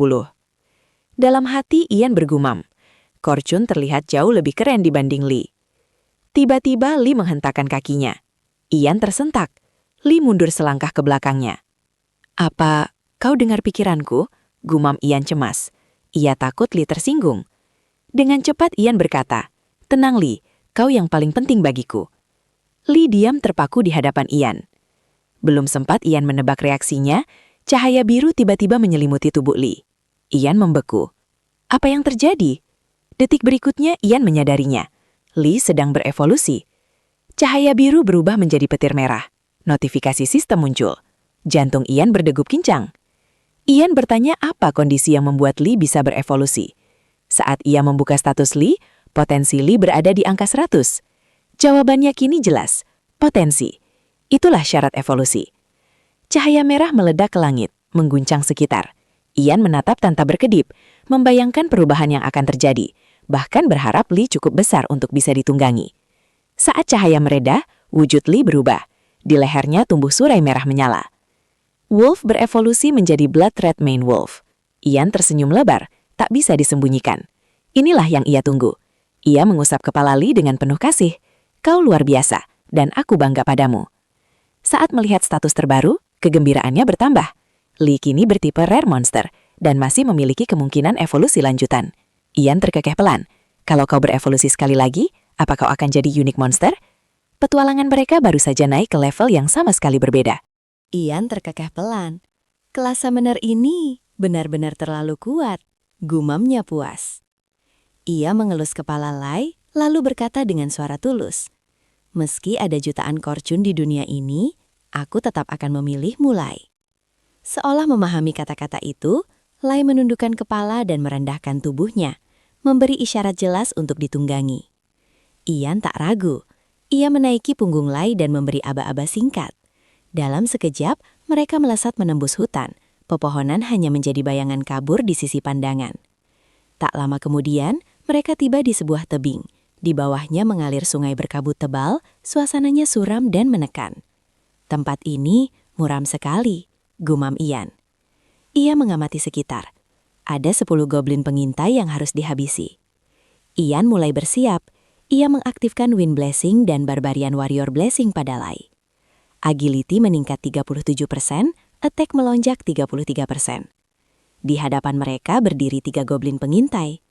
Dalam hati Ian bergumam, Korchun terlihat jauh lebih keren dibanding Lee. Tiba-tiba Lee menghentakkan kakinya. Ian tersentak. Lee mundur selangkah ke belakangnya. "Apa kau dengar pikiranku?" gumam Ian cemas. Ia takut Lee tersinggung. Dengan cepat Ian berkata, "Tenang Lee, kau yang paling penting bagiku." Lee diam terpaku di hadapan Ian. Belum sempat Ian menebak reaksinya, cahaya biru tiba-tiba menyelimuti tubuh Lee. Ian membeku. Apa yang terjadi? Detik berikutnya Ian menyadarinya. Lee sedang berevolusi. Cahaya biru berubah menjadi petir merah. Notifikasi sistem muncul. Jantung Ian berdegup kencang. Ian bertanya apa kondisi yang membuat Lee bisa berevolusi. Saat ia membuka status Lee, potensi Lee berada di angka 100. Jawabannya kini jelas. Potensi. Itulah syarat evolusi. Cahaya merah meledak ke langit, mengguncang sekitar. Ian menatap tanpa berkedip, membayangkan perubahan yang akan terjadi, bahkan berharap Lee cukup besar untuk bisa ditunggangi. Saat cahaya mereda, wujud Lee berubah. Di lehernya tumbuh surai merah menyala. Wolf berevolusi menjadi Blood Red Mane Wolf. Ian tersenyum lebar, tak bisa disembunyikan. Inilah yang ia tunggu. Ia mengusap kepala Lee dengan penuh kasih. "Kau luar biasa, dan aku bangga padamu." Saat melihat status terbaru, kegembiraannya bertambah. Lee kini bertipe Rare Monster, dan masih memiliki kemungkinan evolusi lanjutan. Ian terkekeh pelan. "Kalau kau berevolusi sekali lagi, apa kau akan jadi Unique Monster?" Petualangan mereka baru saja naik ke level yang sama sekali berbeda. Ian terkekeh pelan. Kelas Summoner ini benar-benar terlalu kuat, gumamnya puas. Ia mengelus kepala Lai, lalu berkata dengan suara tulus, "Meski ada jutaan Korchun di dunia ini, aku tetap akan memilihmu, Lai." Seolah memahami kata-kata itu, Lai menundukkan kepala dan merendahkan tubuhnya, memberi isyarat jelas untuk ditunggangi. Ian tak ragu. Ia menaiki punggung Lai dan memberi aba-aba singkat. Dalam sekejap, mereka melesat menembus hutan. Pepohonan hanya menjadi bayangan kabur di sisi pandangan. Tak lama kemudian, mereka tiba di sebuah tebing. Di bawahnya mengalir sungai berkabut tebal, suasananya suram dan menekan. "Tempat ini muram sekali," gumam Ian. Ia mengamati sekitar. Ada 10 goblin pengintai yang harus dihabisi. Ian mulai bersiap. Ia mengaktifkan Wind Blessing dan Barbarian Warrior Blessing pada Lai. Agility meningkat 37%, attack melonjak 33%. Di hadapan mereka berdiri 3 goblin pengintai.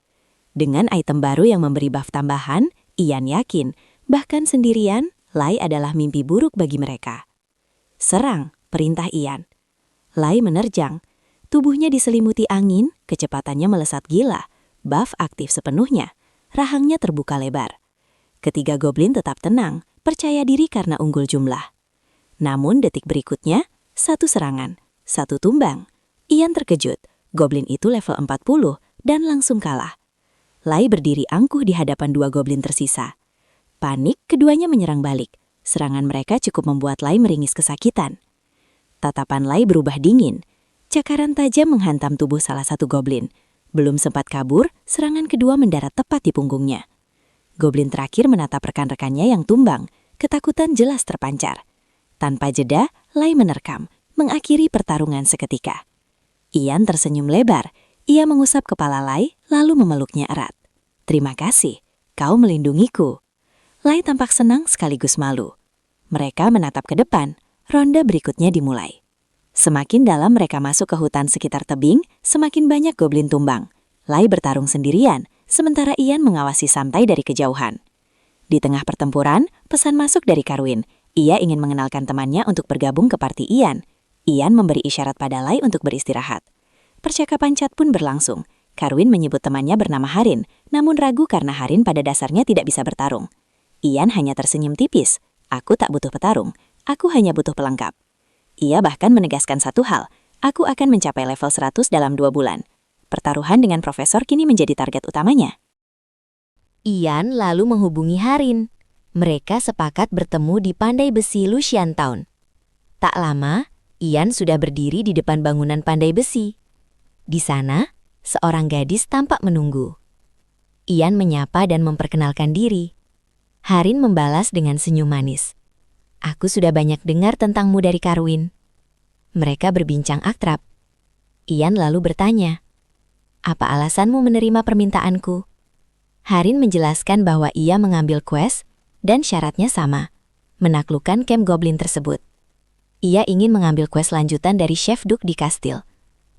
Dengan item baru yang memberi buff tambahan, Ian yakin, bahkan sendirian, Lai adalah mimpi buruk bagi mereka. "Serang," perintah Ian. Lai menerjang. Tubuhnya diselimuti angin, kecepatannya melesat gila, buff aktif sepenuhnya, rahangnya terbuka lebar. Ketiga goblin tetap tenang, percaya diri karena unggul jumlah. Namun detik berikutnya, 1 serangan, 1 tumbang. Ian terkejut, goblin itu level 40 dan langsung kalah. Lai berdiri angkuh di hadapan 2 goblin tersisa. Panik, keduanya menyerang balik. Serangan mereka cukup membuat Lai meringis kesakitan. Tatapan Lai berubah dingin. Cakaran tajam menghantam tubuh salah satu goblin. Belum sempat kabur, serangan kedua mendarat tepat di punggungnya. Goblin terakhir menatap rekan-rekannya yang tumbang, ketakutan jelas terpancar. Tanpa jeda, Lai menerkam, mengakhiri pertarungan seketika. Ian tersenyum lebar, ia mengusap kepala Lai lalu memeluknya erat. "Terima kasih, kau melindungiku." Lai tampak senang sekaligus malu. Mereka menatap ke depan, ronde berikutnya dimulai. Semakin dalam mereka masuk ke hutan sekitar tebing, semakin banyak goblin tumbang. Lai bertarung sendirian, sementara Ian mengawasi santai dari kejauhan. Di tengah pertempuran, pesan masuk dari Karwin. Ia ingin mengenalkan temannya untuk bergabung ke party Ian. Ian memberi isyarat pada Lai untuk beristirahat. Percakapan chat pun berlangsung. Karwin menyebut temannya bernama Harin, namun ragu karena Harin pada dasarnya tidak bisa bertarung. Ian hanya tersenyum tipis. "Aku tak butuh petarung, aku hanya butuh pelengkap." Ia bahkan menegaskan satu hal, "Aku akan mencapai level 100 dalam 2 bulan." Pertaruhan dengan profesor kini menjadi target utamanya. Ian lalu menghubungi Harin. Mereka sepakat bertemu di Pandai Besi Lucian Town. Tak lama, Ian sudah berdiri di depan bangunan Pandai Besi. Di sana, seorang gadis tampak menunggu. Ian menyapa dan memperkenalkan diri. Harin membalas dengan senyum manis. "Aku sudah banyak dengar tentangmu dari Karwin." Mereka berbincang akrab. Ian lalu bertanya, "Apa alasanmu menerima permintaanku?" Harin menjelaskan bahwa ia mengambil quest dan syaratnya sama, menaklukkan camp goblin tersebut. Ia ingin mengambil quest lanjutan dari Chef Duke di kastil.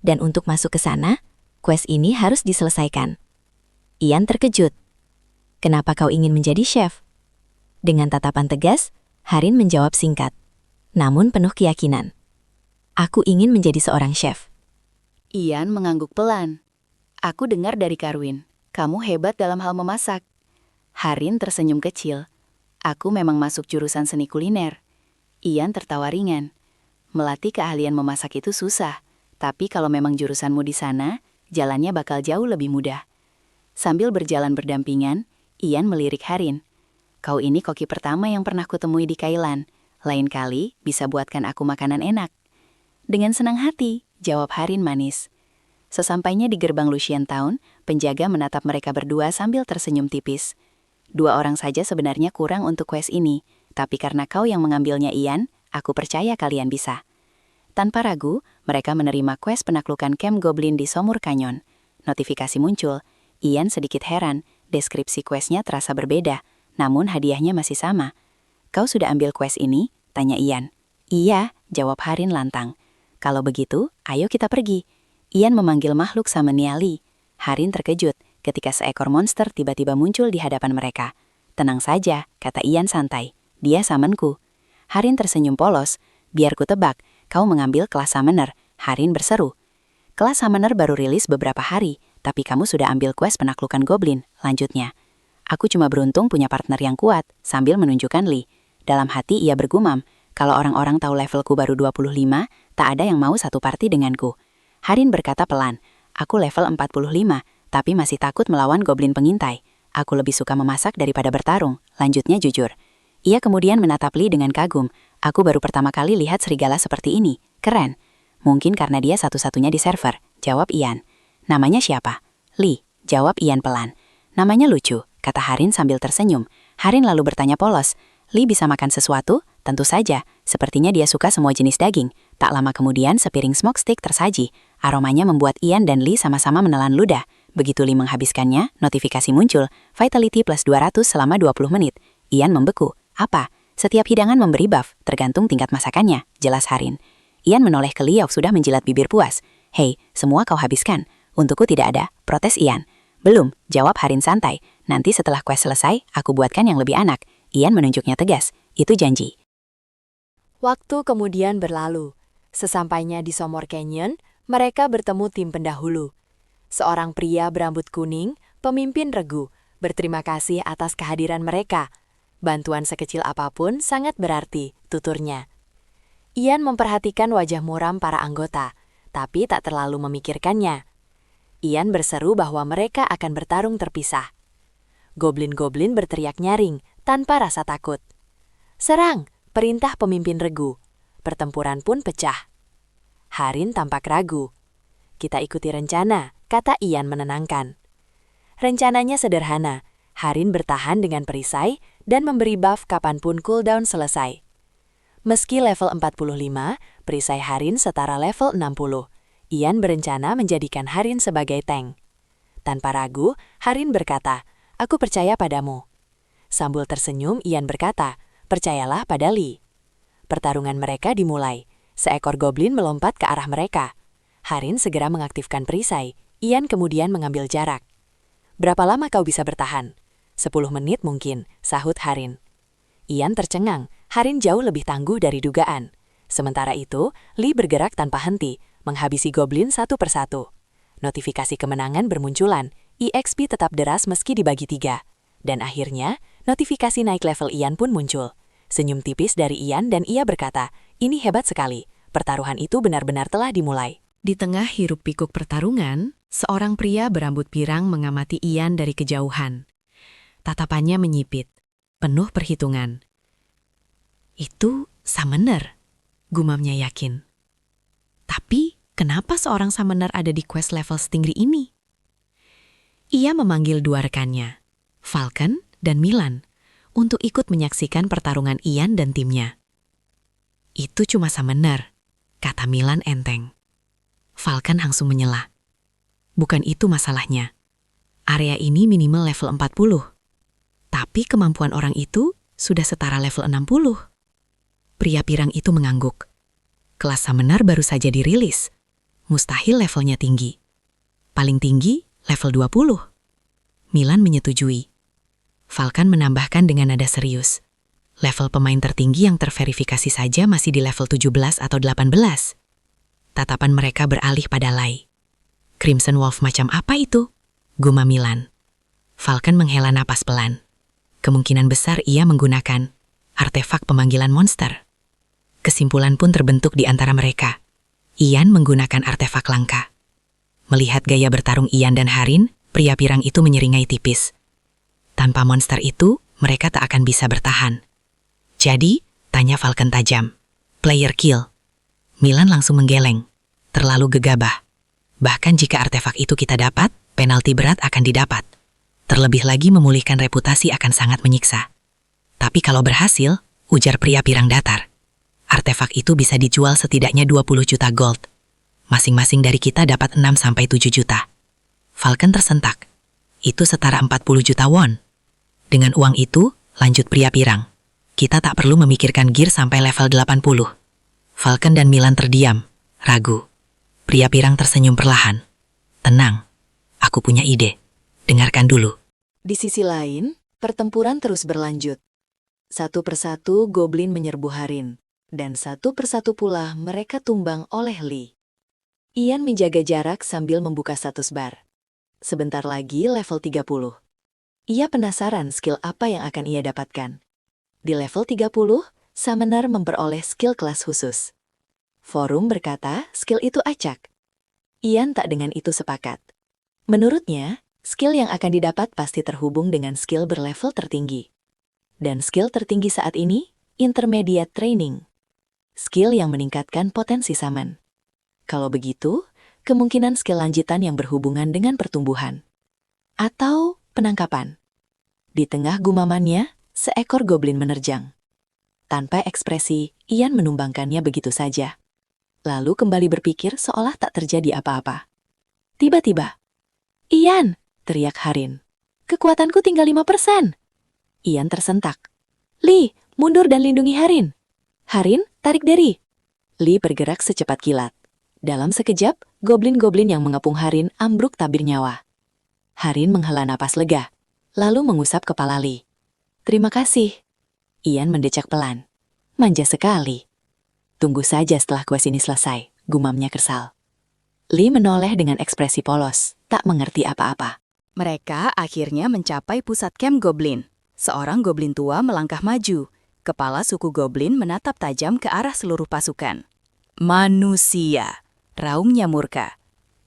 Dan untuk masuk ke sana, quest ini harus diselesaikan. Ian terkejut. Kenapa kau ingin menjadi chef? Dengan tatapan tegas, Harin menjawab singkat, namun penuh keyakinan. Aku ingin menjadi seorang chef. Ian mengangguk pelan. Aku dengar dari Karwin, kamu hebat dalam hal memasak. Harin tersenyum kecil. Aku memang masuk jurusan seni kuliner. Ian tertawa ringan. Melatih keahlian memasak itu susah, tapi kalau memang jurusanmu di sana, jalannya bakal jauh lebih mudah. Sambil berjalan berdampingan, Ian melirik Harin. Kau ini koki pertama yang pernah kutemui di Kailan. Lain kali bisa buatkan aku makanan enak. Dengan senang hati, jawab Harin manis. Sesampainya di gerbang Lucian Town, penjaga menatap mereka berdua sambil tersenyum tipis. 2 orang saja sebenarnya kurang untuk quest ini, tapi karena kau yang mengambilnya Ian, aku percaya kalian bisa. Tanpa ragu, mereka menerima quest penaklukan camp goblin di Somur Canyon. Notifikasi muncul. Ian sedikit heran, deskripsi questnya terasa berbeda, namun hadiahnya masih sama. Kau sudah ambil quest ini? Tanya Ian. Iya, jawab Harin lantang. Kalau begitu, ayo kita pergi. Ian memanggil makhluk Sameniali. Harin terkejut ketika seekor monster tiba-tiba muncul di hadapan mereka. Tenang saja, kata Ian santai. Dia samenku. Harin tersenyum polos. Biar ku tebak, kau mengambil kelas summoner. Harin berseru. Kelas summoner baru rilis beberapa hari, tapi kamu sudah ambil quest penaklukan goblin, lanjutnya. Aku cuma beruntung punya partner yang kuat, sambil menunjukkan Lee. Dalam hati ia bergumam, kalau orang-orang tahu levelku baru 25, tak ada yang mau satu party denganku. Harin berkata pelan, aku level 45, tapi masih takut melawan goblin pengintai. Aku lebih suka memasak daripada bertarung, lanjutnya jujur. Ia kemudian menatap Lee dengan kagum, aku baru pertama kali lihat serigala seperti ini, keren. Mungkin karena dia satu-satunya di server, jawab Ian. Namanya siapa? Lee, jawab Ian pelan. Namanya lucu, kata Harin sambil tersenyum. Harin lalu bertanya polos, Lee bisa makan sesuatu? Tentu saja, sepertinya dia suka semua jenis daging. Tak lama kemudian sepiring smoke stick tersaji. Aromanya membuat Ian dan Lee sama-sama menelan ludah. Begitu Lee menghabiskannya, notifikasi muncul, Vitality plus 200 selama 20 menit. Ian membeku. Apa? Setiap hidangan memberi buff, tergantung tingkat masakannya, jelas Harin. Ian menoleh ke Lee yang sudah menjilat bibir puas. Hei, semua kau habiskan. Untukku tidak ada, protes Ian. Belum, jawab Harin santai. Nanti setelah quest selesai, aku buatkan yang lebih anak. Ian menunjuknya tegas. Itu janji. Waktu kemudian berlalu. Sesampainya di Somor Canyon, mereka bertemu tim pendahulu. Seorang pria berambut kuning, pemimpin regu, berterima kasih atas kehadiran mereka. Bantuan sekecil apapun sangat berarti, tuturnya. Ian memperhatikan wajah muram para anggota, tapi tak terlalu memikirkannya. Ian berseru bahwa mereka akan bertarung terpisah. Goblin-goblin berteriak nyaring, tanpa rasa takut. Serang, perintah pemimpin regu. Pertempuran pun pecah. Harin tampak ragu. Kita ikuti rencana, kata Ian menenangkan. Rencananya sederhana, Harin bertahan dengan perisai dan memberi buff kapanpun cooldown selesai. Meski level 45, perisai Harin setara level 60. Ian berencana menjadikan Harin sebagai tank. Tanpa ragu, Harin berkata, aku percaya padamu. Sambil tersenyum, Ian berkata, percayalah pada Lee. Pertarungan mereka dimulai. Seekor goblin melompat ke arah mereka. Harin segera mengaktifkan perisai. Ian kemudian mengambil jarak. Berapa lama kau bisa bertahan? 10 menit mungkin, sahut Harin. Ian tercengang. Harin jauh lebih tangguh dari dugaan. Sementara itu, Lee bergerak tanpa henti, menghabisi goblin satu persatu. Notifikasi kemenangan bermunculan, EXP tetap deras meski dibagi 3. Dan akhirnya, notifikasi naik level Ian pun muncul. Senyum tipis dari Ian dan ia berkata, ini hebat sekali, pertaruhan itu benar-benar telah dimulai. Di tengah hiruk-pikuk pertarungan, seorang pria berambut pirang mengamati Ian dari kejauhan. Tatapannya menyipit, penuh perhitungan. Itu summoner, gumamnya yakin. Tapi, kenapa seorang summoner ada di quest level setinggi ini? Ia memanggil 2 rekannya, Falcon dan Milan, untuk ikut menyaksikan pertarungan Ian dan timnya. Itu cuma summoner, kata Milan enteng. Falcon langsung menyela. Bukan itu masalahnya. Area ini minimal level 40. Tapi kemampuan orang itu sudah setara level 60. Pria pirang itu mengangguk. Kelas Summoner baru saja dirilis. Mustahil levelnya tinggi. Paling tinggi level 20. Milan menyetujui. Falcon menambahkan dengan nada serius. Level pemain tertinggi yang terverifikasi saja masih di level 17 atau 18. Tatapan mereka beralih pada Lai. Crimson Wolf macam apa itu? Gumam Milan. Falcon menghela napas pelan. Kemungkinan besar ia menggunakan artefak pemanggilan monster. Kesimpulan pun terbentuk di antara mereka. Ian menggunakan artefak langka. Melihat gaya bertarung Ian dan Harin, pria pirang itu menyeringai tipis. Tanpa monster itu, mereka tak akan bisa bertahan. Jadi, tanya Falcon tajam. Player kill. Milan langsung menggeleng. Terlalu gegabah. Bahkan jika artefak itu kita dapat, penalti berat akan didapat. Terlebih lagi memulihkan reputasi akan sangat menyiksa. Tapi kalau berhasil, ujar pria pirang datar. Artefak itu bisa dijual setidaknya 20 juta gold. Masing-masing dari kita dapat 6-7 juta. Falcon tersentak. Itu setara 40 juta won. Dengan uang itu, lanjut pria pirang. Kita tak perlu memikirkan gear sampai level 80. Falcon dan Milan terdiam, ragu. Pria pirang tersenyum perlahan. Tenang, aku punya ide. Dengarkan dulu. Di sisi lain, pertempuran terus berlanjut. Satu persatu goblin menyerbu Harin, dan satu persatu pula mereka tumbang oleh Lee. Ian menjaga jarak sambil membuka status bar. Sebentar lagi level 30. Ia penasaran skill apa yang akan ia dapatkan. Di level 30, Summoner memperoleh skill kelas khusus. Forum berkata skill itu acak. Ian tak dengan itu sepakat. Menurutnya, skill yang akan didapat pasti terhubung dengan skill berlevel tertinggi. Dan skill tertinggi saat ini, Intermediate Training. Skill yang meningkatkan potensi summon. Kalau begitu, kemungkinan skill lanjutan yang berhubungan dengan pertumbuhan. Atau penangkapan. Di tengah gumamannya, seekor goblin menerjang. Tanpa ekspresi, Ian menumbangkannya begitu saja. Lalu kembali berpikir seolah tak terjadi apa-apa. Tiba-tiba, Ian! Teriak Harin. Kekuatanku tinggal 5%. Ian tersentak. Lee, mundur dan lindungi Harin. Harin, tarik diri. Lee bergerak secepat kilat. Dalam sekejap, goblin-goblin yang mengepung Harin ambruk tabir nyawa. Harin menghela napas lega, lalu mengusap kepala Lee. Terima kasih. Ian mendecak pelan. Manja sekali. Tunggu saja setelah kues ini selesai, gumamnya kesal. Lee menoleh dengan ekspresi polos, tak mengerti apa-apa. Mereka akhirnya mencapai pusat camp goblin. Seorang goblin tua melangkah maju. Kepala suku goblin menatap tajam ke arah seluruh pasukan. Manusia, raungnya murka.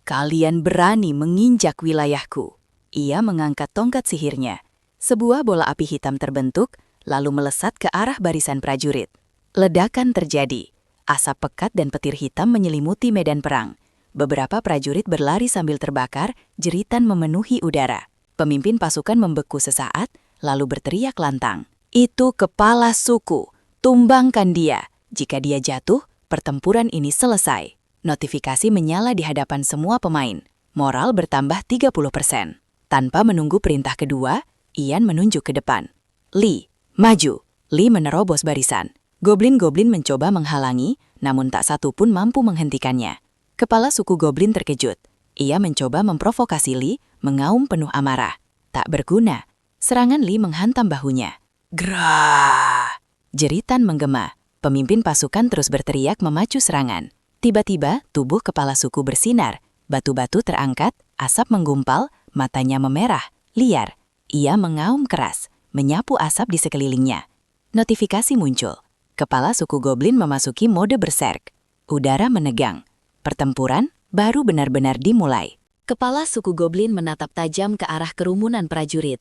Kalian berani menginjak wilayahku. Ia mengangkat tongkat sihirnya. Sebuah bola api hitam terbentuk, lalu melesat ke arah barisan prajurit. Ledakan terjadi. Asap pekat dan petir hitam menyelimuti medan perang. Beberapa prajurit berlari sambil terbakar, jeritan memenuhi udara. Pemimpin pasukan membeku sesaat, lalu berteriak lantang. Itu kepala suku, tumbangkan dia. Jika dia jatuh, pertempuran ini selesai. Notifikasi menyala di hadapan semua pemain. Moral bertambah 30%. Tanpa menunggu perintah kedua, Ian menunjuk ke depan. Lee, maju. Lee menerobos barisan. Goblin-goblin mencoba menghalangi, namun tak satu pun mampu menghentikannya. Kepala suku goblin terkejut. Ia mencoba memprovokasi Lee, mengaum penuh amarah. Tak berguna. Serangan Lee menghantam bahunya. Grah! Jeritan menggema. Pemimpin pasukan terus berteriak memacu serangan. Tiba-tiba, tubuh kepala suku bersinar. Batu-batu terangkat, asap menggumpal, matanya memerah, liar. Ia mengaum keras, menyapu asap di sekelilingnya. Notifikasi muncul. Kepala suku goblin memasuki mode berserk. Udara menegang. Pertempuran baru benar-benar dimulai. Kepala suku goblin menatap tajam ke arah kerumunan prajurit.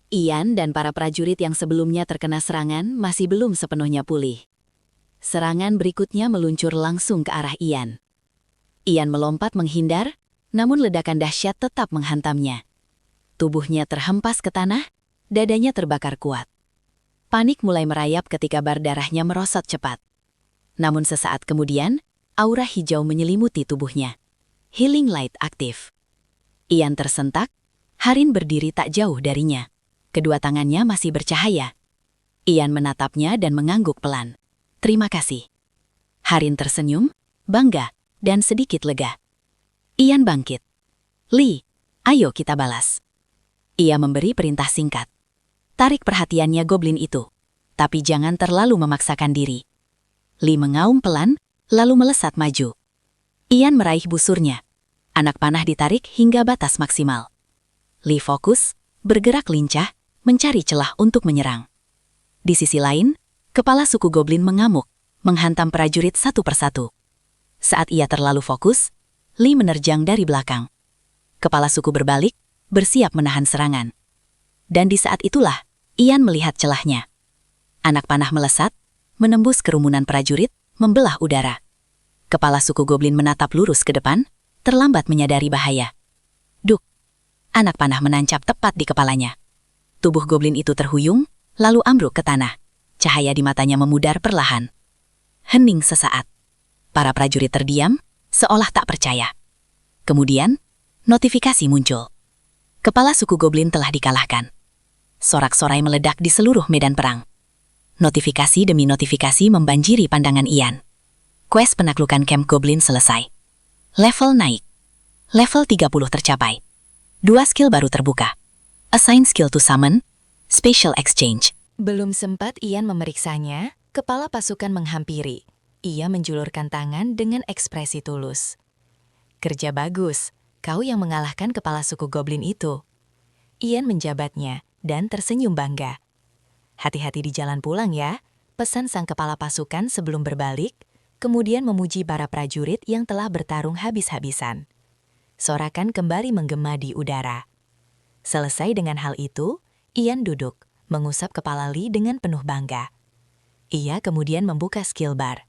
Ian dan para prajurit yang sebelumnya terkena serangan masih belum sepenuhnya pulih. Serangan berikutnya meluncur langsung ke arah Ian. Ian melompat menghindar, namun ledakan dahsyat tetap menghantamnya. Tubuhnya terhempas ke tanah, dadanya terbakar kuat. Panik mulai merayap ketika bar darahnya merosot cepat. Namun sesaat kemudian, aura hijau menyelimuti tubuhnya. Healing Light aktif. Ian tersentak, Harin berdiri tak jauh darinya. Kedua tangannya masih bercahaya. Ian menatapnya dan mengangguk pelan. Terima kasih. Harin tersenyum, bangga, dan sedikit lega. Ian bangkit. Lee, ayo kita balas. Ia memberi perintah singkat. Tarik perhatiannya goblin itu. Tapi jangan terlalu memaksakan diri. Lee mengaum pelan, lalu melesat maju. Ian meraih busurnya. Anak panah ditarik hingga batas maksimal. Lee fokus, bergerak lincah, mencari celah untuk menyerang. Di sisi lain, kepala suku goblin mengamuk, menghantam prajurit satu persatu. Saat ia terlalu fokus, Lee menerjang dari belakang. Kepala suku berbalik, bersiap menahan serangan. Dan di saat itulah, Ian melihat celahnya. Anak panah melesat, menembus kerumunan prajurit, membelah udara. Kepala suku goblin menatap lurus ke depan, terlambat menyadari bahaya. Duk! Anak panah menancap tepat di kepalanya. Tubuh goblin itu terhuyung, lalu ambruk ke tanah. Cahaya di matanya memudar perlahan. Hening sesaat. Para prajurit terdiam, seolah tak percaya. Kemudian, notifikasi muncul. Kepala suku goblin telah dikalahkan. Sorak-sorai meledak di seluruh medan perang. Notifikasi demi notifikasi membanjiri pandangan Ian. Quest penaklukan camp goblin selesai. Level naik. Level 30 tercapai. 2 skill baru terbuka. Assign skill to summon, Spatial Exchange. Belum sempat Ian memeriksanya, kepala pasukan menghampiri. Ia menjulurkan tangan dengan ekspresi tulus. Kerja bagus, kau yang mengalahkan kepala suku goblin itu. Ian menjabatnya dan tersenyum bangga. Hati-hati di jalan pulang ya, pesan sang kepala pasukan sebelum berbalik, kemudian memuji para prajurit yang telah bertarung habis-habisan. Sorakan kembali menggema di udara. Selesai dengan hal itu, Ian duduk, mengusap kepala Lee dengan penuh bangga. Ia kemudian membuka skill bar.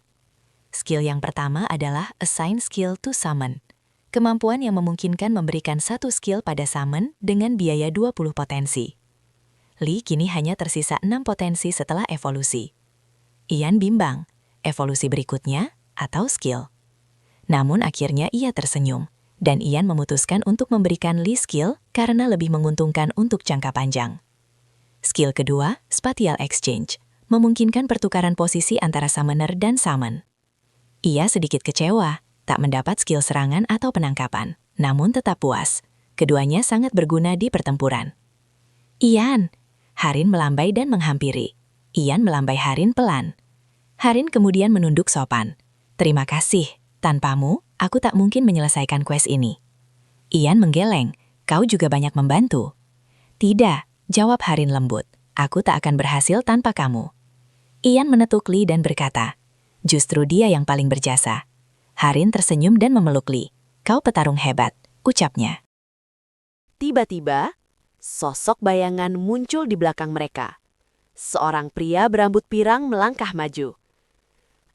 Skill yang pertama adalah Assign Skill to Summon. Kemampuan yang memungkinkan memberikan satu skill pada summon dengan biaya 20 potensi. Lee kini hanya tersisa 6 potensi setelah evolusi. Ian bimbang, evolusi berikutnya atau skill. Namun akhirnya ia tersenyum. Dan Ian memutuskan untuk memberikan Lee skill karena lebih menguntungkan untuk jangka panjang. Skill kedua, Spatial Exchange, memungkinkan pertukaran posisi antara summoner dan summon. Ia sedikit kecewa, tak mendapat skill serangan atau penangkapan, namun tetap puas. Keduanya sangat berguna di pertempuran. Ian, Harin melambai dan menghampiri. Ian melambai Harin pelan. Harin kemudian menunduk sopan. Terima kasih, tanpamu, aku tak mungkin menyelesaikan quest ini. Ian menggeleng, kau juga banyak membantu. Tidak, jawab Harin lembut. Aku tak akan berhasil tanpa kamu. Ian menetuk Lee dan berkata, justru dia yang paling berjasa. Harin tersenyum dan memeluk Lee. Kau petarung hebat, ucapnya. Tiba-tiba, sosok bayangan muncul di belakang mereka. Seorang pria berambut pirang melangkah maju.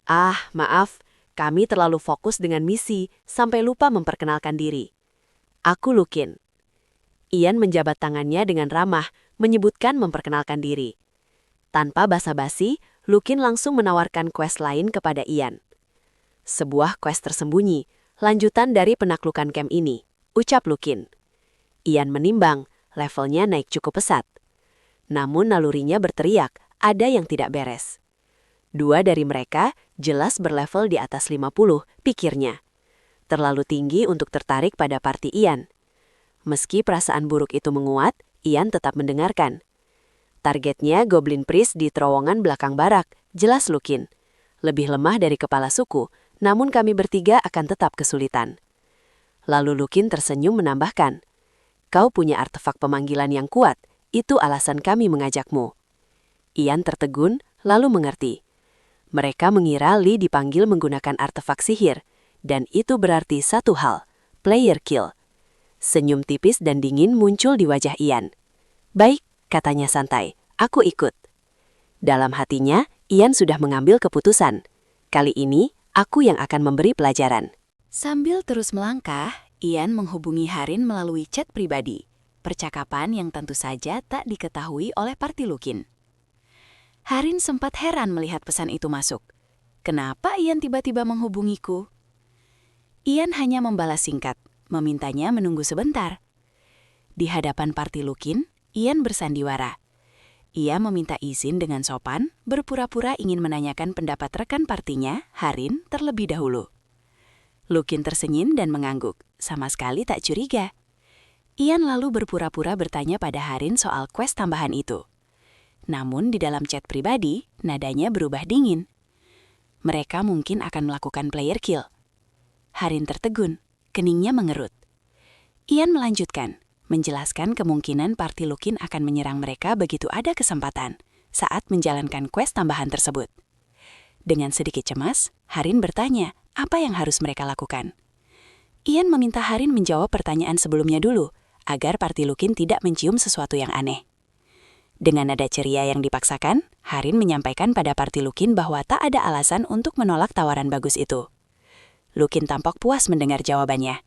Ah, maaf, kami terlalu fokus dengan misi sampai lupa memperkenalkan diri. Aku Lukin. Ian menjabat tangannya dengan ramah, menyebutkan memperkenalkan diri. Tanpa basa-basi, Lukin langsung menawarkan quest lain kepada Ian. Sebuah quest tersembunyi, lanjutan dari penaklukan camp ini, ucap Lukin. Ian menimbang, levelnya naik cukup pesat. Namun nalurinya berteriak, ada yang tidak beres. 2 dari mereka jelas berlevel di atas 50, pikirnya. Terlalu tinggi untuk tertarik pada party Ian. Meski perasaan buruk itu menguat, Ian tetap mendengarkan. Targetnya Goblin Priest di terowongan belakang barak, jelas Lukin. Lebih lemah dari kepala suku, namun kami bertiga akan tetap kesulitan. Lalu Lukin tersenyum menambahkan, kau punya artefak pemanggilan yang kuat, itu alasan kami mengajakmu. Ian tertegun, lalu mengerti. Mereka mengira Lee dipanggil menggunakan artefak sihir, dan itu berarti satu hal, player kill. Senyum tipis dan dingin muncul di wajah Ian. Baik, katanya santai, aku ikut. Dalam hatinya, Ian sudah mengambil keputusan. Kali ini, aku yang akan memberi pelajaran. Sambil terus melangkah, Ian menghubungi Harin melalui chat pribadi. Percakapan yang tentu saja tak diketahui oleh party Lukin. Harin sempat heran melihat pesan itu masuk. Kenapa Ian tiba-tiba menghubungiku? Ian hanya membalas singkat, memintanya menunggu sebentar. Di hadapan party Lukin, Ian bersandiwara. Ia meminta izin dengan sopan, berpura-pura ingin menanyakan pendapat rekan partinya, Harin, terlebih dahulu. Lukin tersenyum dan mengangguk, sama sekali tak curiga. Ian lalu berpura-pura bertanya pada Harin soal quest tambahan itu. Namun di dalam chat pribadi, nadanya berubah dingin. Mereka mungkin akan melakukan player kill. Harin tertegun, keningnya mengerut. Ian melanjutkan, menjelaskan kemungkinan party Lukin akan menyerang mereka begitu ada kesempatan saat menjalankan quest tambahan tersebut. Dengan sedikit cemas, Harin bertanya apa yang harus mereka lakukan. Ian meminta Harin menjawab pertanyaan sebelumnya dulu, agar party Lukin tidak mencium sesuatu yang aneh. Dengan nada ceria yang dipaksakan, Harin menyampaikan pada party Lukin bahwa tak ada alasan untuk menolak tawaran bagus itu. Lukin tampak puas mendengar jawabannya.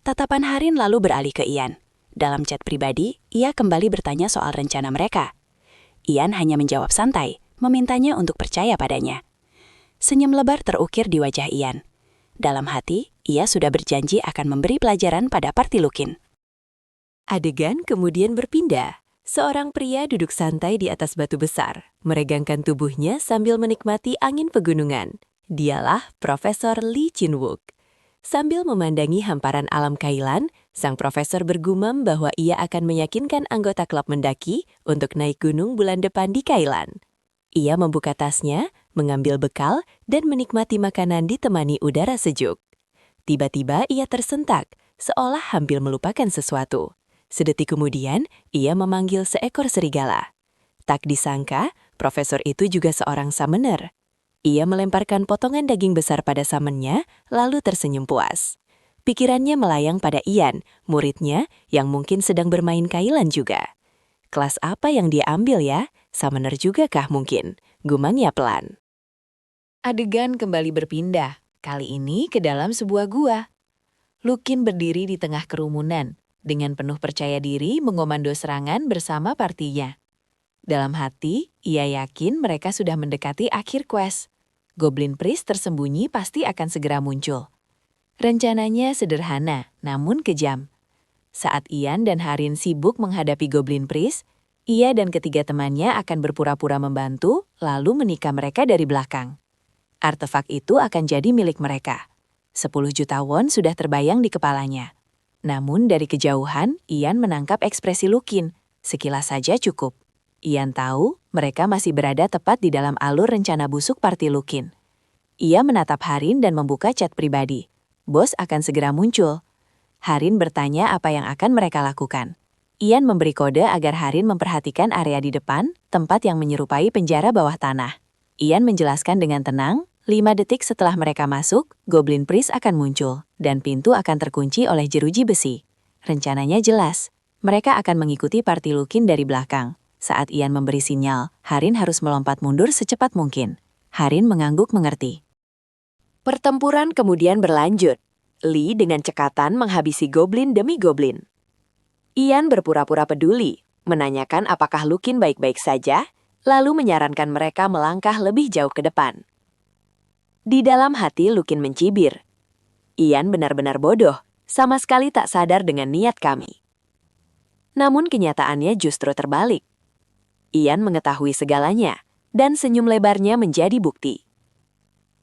Tatapan Harin lalu beralih ke Ian. Dalam chat pribadi, ia kembali bertanya soal rencana mereka. Ian hanya menjawab santai, memintanya untuk percaya padanya. Senyum lebar terukir di wajah Ian. Dalam hati, ia sudah berjanji akan memberi pelajaran pada party Lukin. Adegan kemudian berpindah. Seorang pria duduk santai di atas batu besar, meregangkan tubuhnya sambil menikmati angin pegunungan. Dialah Profesor Lee Chin-wook. Sambil memandangi hamparan alam Kailan, sang profesor bergumam bahwa ia akan meyakinkan anggota klub mendaki untuk naik gunung bulan depan di Kailan. Ia membuka tasnya, mengambil bekal, dan menikmati makanan ditemani udara sejuk. Tiba-tiba ia tersentak, seolah hampir melupakan sesuatu. Sedetik kemudian, ia memanggil seekor serigala. Tak disangka, profesor itu juga seorang summoner. Ia melemparkan potongan daging besar pada summonnya, lalu tersenyum puas. Pikirannya melayang pada Ian, muridnya yang mungkin sedang bermain Kailan juga. Kelas apa yang dia ambil ya? Summoner juga kah mungkin? Gumamnya pelan. Adegan kembali berpindah, kali ini ke dalam sebuah gua. Lukin berdiri di tengah kerumunan, dengan penuh percaya diri mengomando serangan bersama partinya. Dalam hati, ia yakin mereka sudah mendekati akhir quest. Goblin Priest tersembunyi pasti akan segera muncul. Rencananya sederhana, namun kejam. Saat Ian dan Harin sibuk menghadapi Goblin Priest, ia dan ketiga temannya akan berpura-pura membantu, lalu menikah mereka dari belakang. Artefak itu akan jadi milik mereka. 10 juta won sudah terbayang di kepalanya. Namun dari kejauhan, Ian menangkap ekspresi Lukin. Sekilas saja cukup. Ian tahu mereka masih berada tepat di dalam alur rencana busuk party Lukin. Ia menatap Harin dan membuka chat pribadi. Bos akan segera muncul. Harin bertanya apa yang akan mereka lakukan. Ian memberi kode agar Harin memperhatikan area di depan, tempat yang menyerupai penjara bawah tanah. Ian menjelaskan dengan tenang, 5 detik setelah mereka masuk, Goblin Priest akan muncul, dan pintu akan terkunci oleh jeruji besi. Rencananya jelas, mereka akan mengikuti party Lukin dari belakang. Saat Ian memberi sinyal, Harin harus melompat mundur secepat mungkin. Harin mengangguk mengerti. Pertempuran kemudian berlanjut. Lee dengan cekatan menghabisi goblin demi goblin. Ian berpura-pura peduli, menanyakan apakah Lukin baik-baik saja, lalu menyarankan mereka melangkah lebih jauh ke depan. Di dalam hati Lukin mencibir. Ian benar-benar bodoh, sama sekali tak sadar dengan niat kami. Namun kenyataannya justru terbalik. Ian mengetahui segalanya, dan senyum lebarnya menjadi bukti.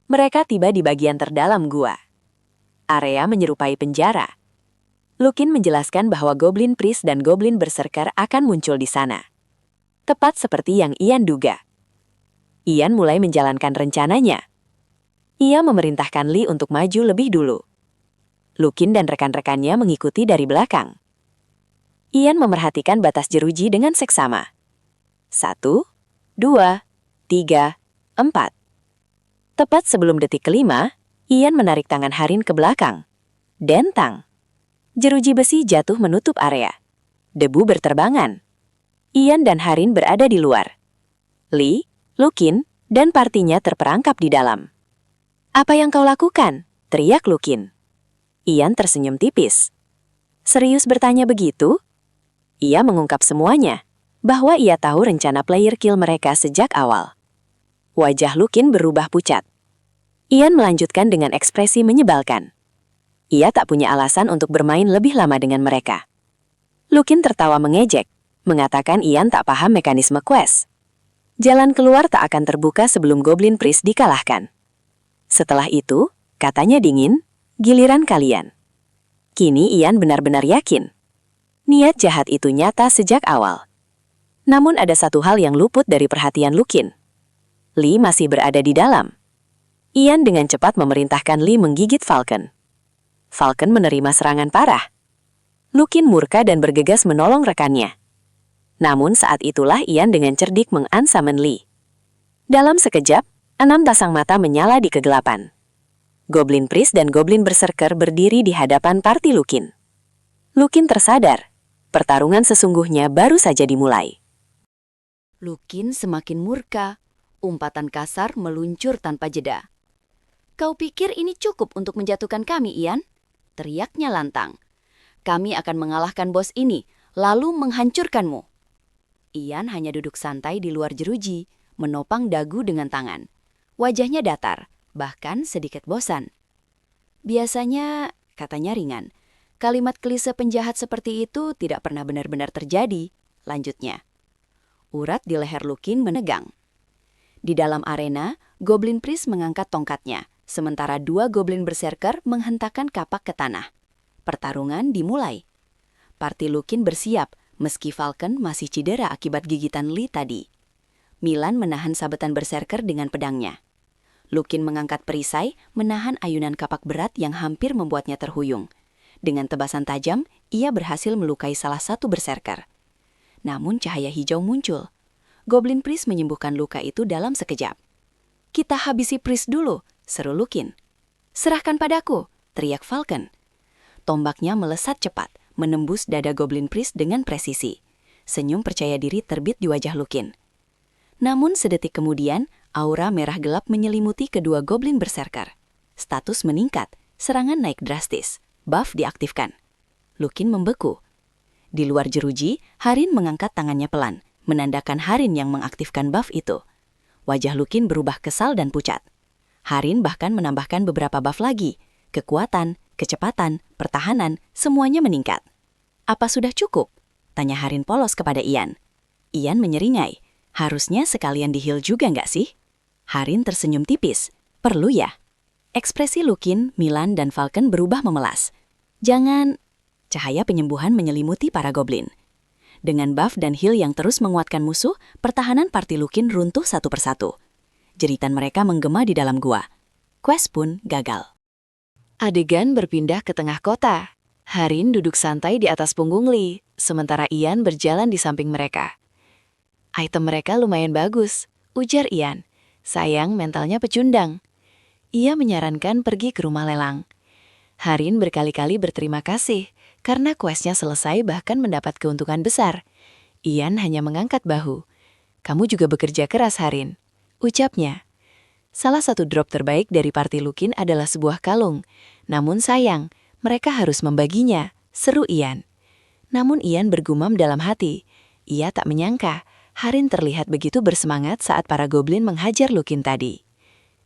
Mereka tiba di bagian terdalam gua. Area menyerupai penjara. Lukin menjelaskan bahwa Goblin Priest dan Goblin Berserker akan muncul di sana. Tepat seperti yang Ian duga. Ian mulai menjalankan rencananya. Ia memerintahkan Lee untuk maju lebih dulu. Lukin dan rekan-rekannya mengikuti dari belakang. Ian memerhatikan batas jeruji dengan seksama. 1, 2, 3, 4. Tepat sebelum detik kelima, Ian menarik tangan Harin ke belakang. Dentang. Jeruji besi jatuh menutup area. Debu berterbangan. Ian dan Harin berada di luar. Lee, Lukin, dan partinya terperangkap di dalam. "Apa yang kau lakukan?" teriak Lukin. Ian tersenyum tipis. "Serius bertanya begitu?" Ia mengungkap semuanya, bahwa ia tahu rencana player kill mereka sejak awal. Wajah Lukin berubah pucat. Ian melanjutkan dengan ekspresi menyebalkan. Ia tak punya alasan untuk bermain lebih lama dengan mereka. Lukin tertawa mengejek, mengatakan Ian tak paham mekanisme quest. Jalan keluar tak akan terbuka sebelum Goblin Priest dikalahkan. Setelah itu, katanya dingin, giliran kalian. Kini Ian benar-benar yakin. Niat jahat itu nyata sejak awal. Namun ada satu hal yang luput dari perhatian Lukin. Lee masih berada di dalam. Ian dengan cepat memerintahkan Lee menggigit Falcon. Falcon menerima serangan parah. Lukin murka dan bergegas menolong rekannya. Namun saat itulah Ian dengan cerdik meng-unsummon Lee. Dalam sekejap, 6 pasang mata menyala di kegelapan. Goblin Priest dan Goblin Berserker berdiri di hadapan parti Lukin. Lukin tersadar, pertarungan sesungguhnya baru saja dimulai. Lukin semakin murka, umpatan kasar meluncur tanpa jeda. "Kau pikir ini cukup untuk menjatuhkan kami, Ian?" teriaknya lantang. "Kami akan mengalahkan bos ini, lalu menghancurkanmu." Ian hanya duduk santai di luar jeruji, menopang dagu dengan tangan. Wajahnya datar, bahkan sedikit bosan. "Biasanya," katanya ringan, "kalimat klise penjahat seperti itu tidak pernah benar-benar terjadi," lanjutnya. Urat di leher Lukin menegang. Di dalam arena, Goblin Priest mengangkat tongkatnya, sementara 2 Goblin Berserker menghentakkan kapak ke tanah. Pertarungan dimulai. Parti Lukin bersiap, meski Falcon masih cedera akibat gigitan Lee tadi. Milan menahan sabetan Berserker dengan pedangnya. Lukin mengangkat perisai, menahan ayunan kapak berat yang hampir membuatnya terhuyung. Dengan tebasan tajam, ia berhasil melukai salah satu Berserker. Namun cahaya hijau muncul. Goblin Priest menyembuhkan luka itu dalam sekejap. "Kita habisi Priest dulu," seru Lukin. "Serahkan padaku," teriak Falcon. Tombaknya melesat cepat, menembus dada Goblin Priest dengan presisi. Senyum percaya diri terbit di wajah Lukin. Namun sedetik kemudian, aura merah gelap menyelimuti kedua Goblin Berserker. Status meningkat, serangan naik drastis, buff diaktifkan. Lukin membeku. Di luar jeruji, Harin mengangkat tangannya pelan, menandakan Harin yang mengaktifkan buff itu. Wajah Lukin berubah kesal dan pucat. Harin bahkan menambahkan beberapa buff lagi. Kekuatan, kecepatan, pertahanan, semuanya meningkat. "Apa sudah cukup?" tanya Harin polos kepada Ian. Ian menyeringai. "Harusnya sekalian di-heal juga nggak sih?" Harin tersenyum tipis. "Perlu ya?" Ekspresi Lukin, Milan, dan Falcon berubah memelas. "Jangan..." Cahaya penyembuhan menyelimuti para goblin. Dengan buff dan heal yang terus menguatkan musuh, pertahanan parti Lukin runtuh satu persatu. Jeritan mereka menggema di dalam gua. Quest pun gagal. Adegan berpindah ke tengah kota. Harin duduk santai di atas punggung Lee, sementara Ian berjalan di samping mereka. "Item mereka lumayan bagus," ujar Ian. "Sayang mentalnya pecundang." Ia menyarankan pergi ke rumah lelang. Harin berkali-kali berterima kasih, karena questnya selesai bahkan mendapat keuntungan besar. Ian hanya mengangkat bahu. "Kamu juga bekerja keras, Harin," ucapnya. Salah satu drop terbaik dari parti Lukin adalah sebuah kalung. Namun sayang, mereka harus membaginya, seru Ian. Namun Ian bergumam dalam hati. Ia tak menyangka, Harin terlihat begitu bersemangat saat para goblin menghajar Lukin tadi.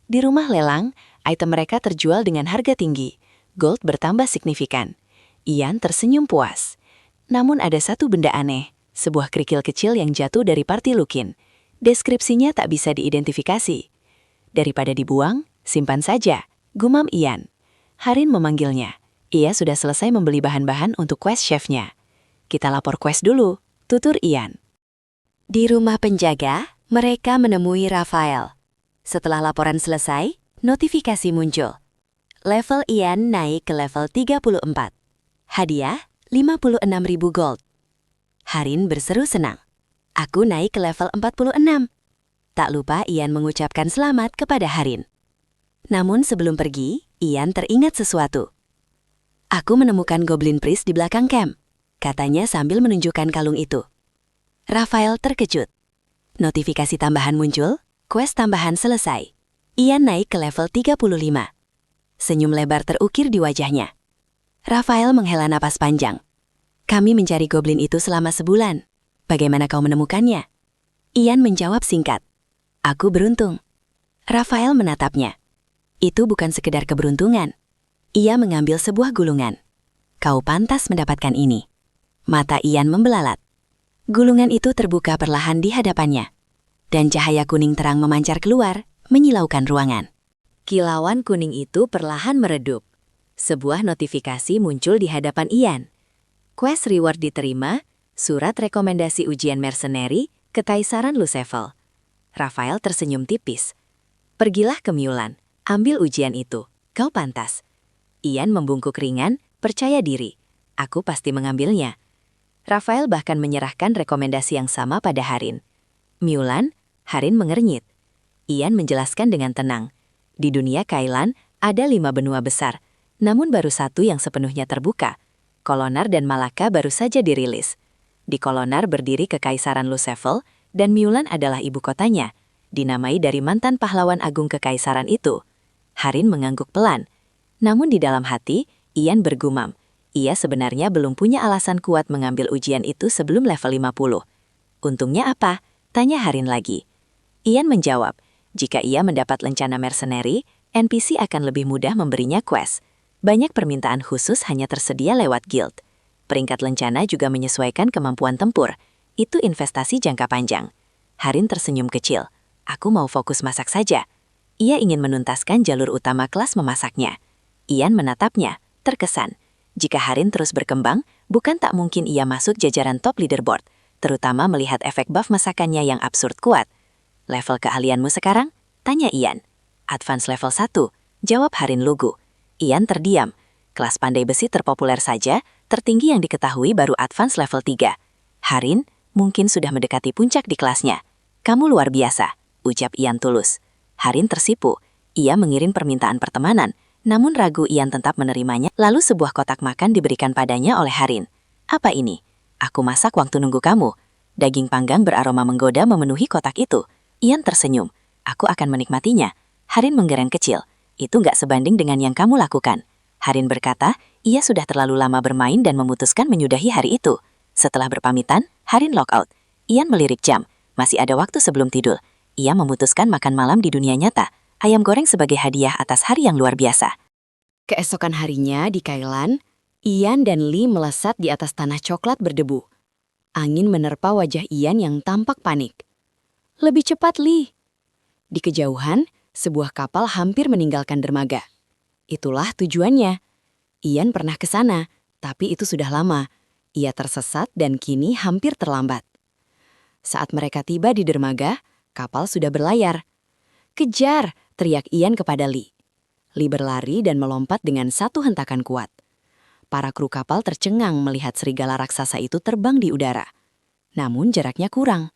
Di rumah lelang, item mereka terjual dengan harga tinggi. Gold bertambah signifikan. Ian tersenyum puas. Namun ada satu benda aneh, sebuah kerikil kecil yang jatuh dari parti Lukin. Deskripsinya tak bisa diidentifikasi. "Daripada dibuang, simpan saja," gumam Ian. Harin memanggilnya. Ia sudah selesai membeli bahan-bahan untuk quest chefnya. "Kita lapor quest dulu," tutur Ian. Di rumah penjaga, mereka menemui Raphael. Setelah laporan selesai, notifikasi muncul. Level Ian naik ke level 34. Hadiah, 56.000 gold. Harin berseru senang. "Aku naik ke level 46. Tak lupa Ian mengucapkan selamat kepada Harin. Namun sebelum pergi, Ian teringat sesuatu. "Aku menemukan Goblin Priest di belakang camp," katanya sambil menunjukkan kalung itu. Raphael terkejut. Notifikasi tambahan muncul, quest tambahan selesai. Ian naik ke level 35. Senyum lebar terukir di wajahnya. Raphael menghela napas panjang. "Kami mencari goblin itu selama sebulan. Bagaimana kau menemukannya?" Ian menjawab singkat. "Aku beruntung." Raphael menatapnya. "Itu bukan sekedar keberuntungan." Ia mengambil sebuah gulungan. "Kau pantas mendapatkan ini." Mata Ian membelalak. Gulungan itu terbuka perlahan di hadapannya, dan cahaya kuning terang memancar keluar, menyilaukan ruangan. Kilauan kuning itu perlahan meredup. Sebuah notifikasi muncul di hadapan Ian. Quest reward diterima, surat rekomendasi ujian mercenary, Kekaisaran Lucevel. Raphael tersenyum tipis. Pergilah ke Mulan, ambil ujian itu, kau pantas. Ian membungkuk ringan, percaya diri. Aku pasti mengambilnya. Raphael bahkan menyerahkan rekomendasi yang sama pada Harin. Mulan, Harin mengernyit. Ian menjelaskan dengan tenang. Di dunia Kailan ada 5 benua besar, namun baru satu yang sepenuhnya terbuka. Kolonar dan Malaka baru saja dirilis. Di Kolonar berdiri Kekaisaran Lucevel, dan Mulan adalah ibu kotanya, dinamai dari mantan pahlawan agung kekaisaran itu. Harin mengangguk pelan. Namun di dalam hati, Ian bergumam. Ia sebenarnya belum punya alasan kuat mengambil ujian itu sebelum level 50. Untungnya apa? Tanya Harin lagi. Ian menjawab, jika ia mendapat lencana mercenary, NPC akan lebih mudah memberinya quest. Banyak permintaan khusus hanya tersedia lewat guild. Peringkat lencana juga menyesuaikan kemampuan tempur. Itu investasi jangka panjang. Harin tersenyum kecil. Aku mau fokus masak saja. Ia ingin menuntaskan jalur utama kelas memasaknya. Ian menatapnya, terkesan. Jika Harin terus berkembang, bukan tak mungkin ia masuk jajaran top leaderboard, terutama melihat efek buff masakannya yang absurd kuat. Level keahlianmu sekarang? Tanya Ian. Advance level 1, jawab Harin lugu. Ian terdiam. Kelas pandai besi terpopuler saja, tertinggi yang diketahui baru advance level 3. Harin mungkin sudah mendekati puncak di kelasnya. Kamu luar biasa, ucap Ian tulus. Harin tersipu. Ia mengirim permintaan pertemanan, namun ragu Ian tetap menerimanya. Lalu sebuah kotak makan diberikan padanya oleh Harin. Apa ini? Aku masak waktu nunggu kamu. Daging panggang beraroma menggoda memenuhi kotak itu. Ian tersenyum. Aku akan menikmatinya. Harin menggereng kecil. Itu nggak sebanding dengan yang kamu lakukan. Harin berkata, ia sudah terlalu lama bermain dan memutuskan menyudahi hari itu. Setelah berpamitan, Harin lockout. Ian melirik jam. Masih ada waktu sebelum tidur. Ia memutuskan makan malam di dunia nyata. Ayam goreng sebagai hadiah atas hari yang luar biasa. Keesokan harinya di Kailan, Ian dan Lee melesat di atas tanah coklat berdebu. Angin menerpa wajah Ian yang tampak panik. Lebih cepat, Lee. Di kejauhan, sebuah kapal hampir meninggalkan dermaga. Itulah tujuannya. Ian pernah ke sana, tapi itu sudah lama. Ia tersesat dan kini hampir terlambat. Saat mereka tiba di dermaga, kapal sudah berlayar. Kejar, teriak Ian kepada Lee. Lee berlari dan melompat dengan satu hentakan kuat. Para kru kapal tercengang melihat serigala raksasa itu terbang di udara. Namun jaraknya kurang.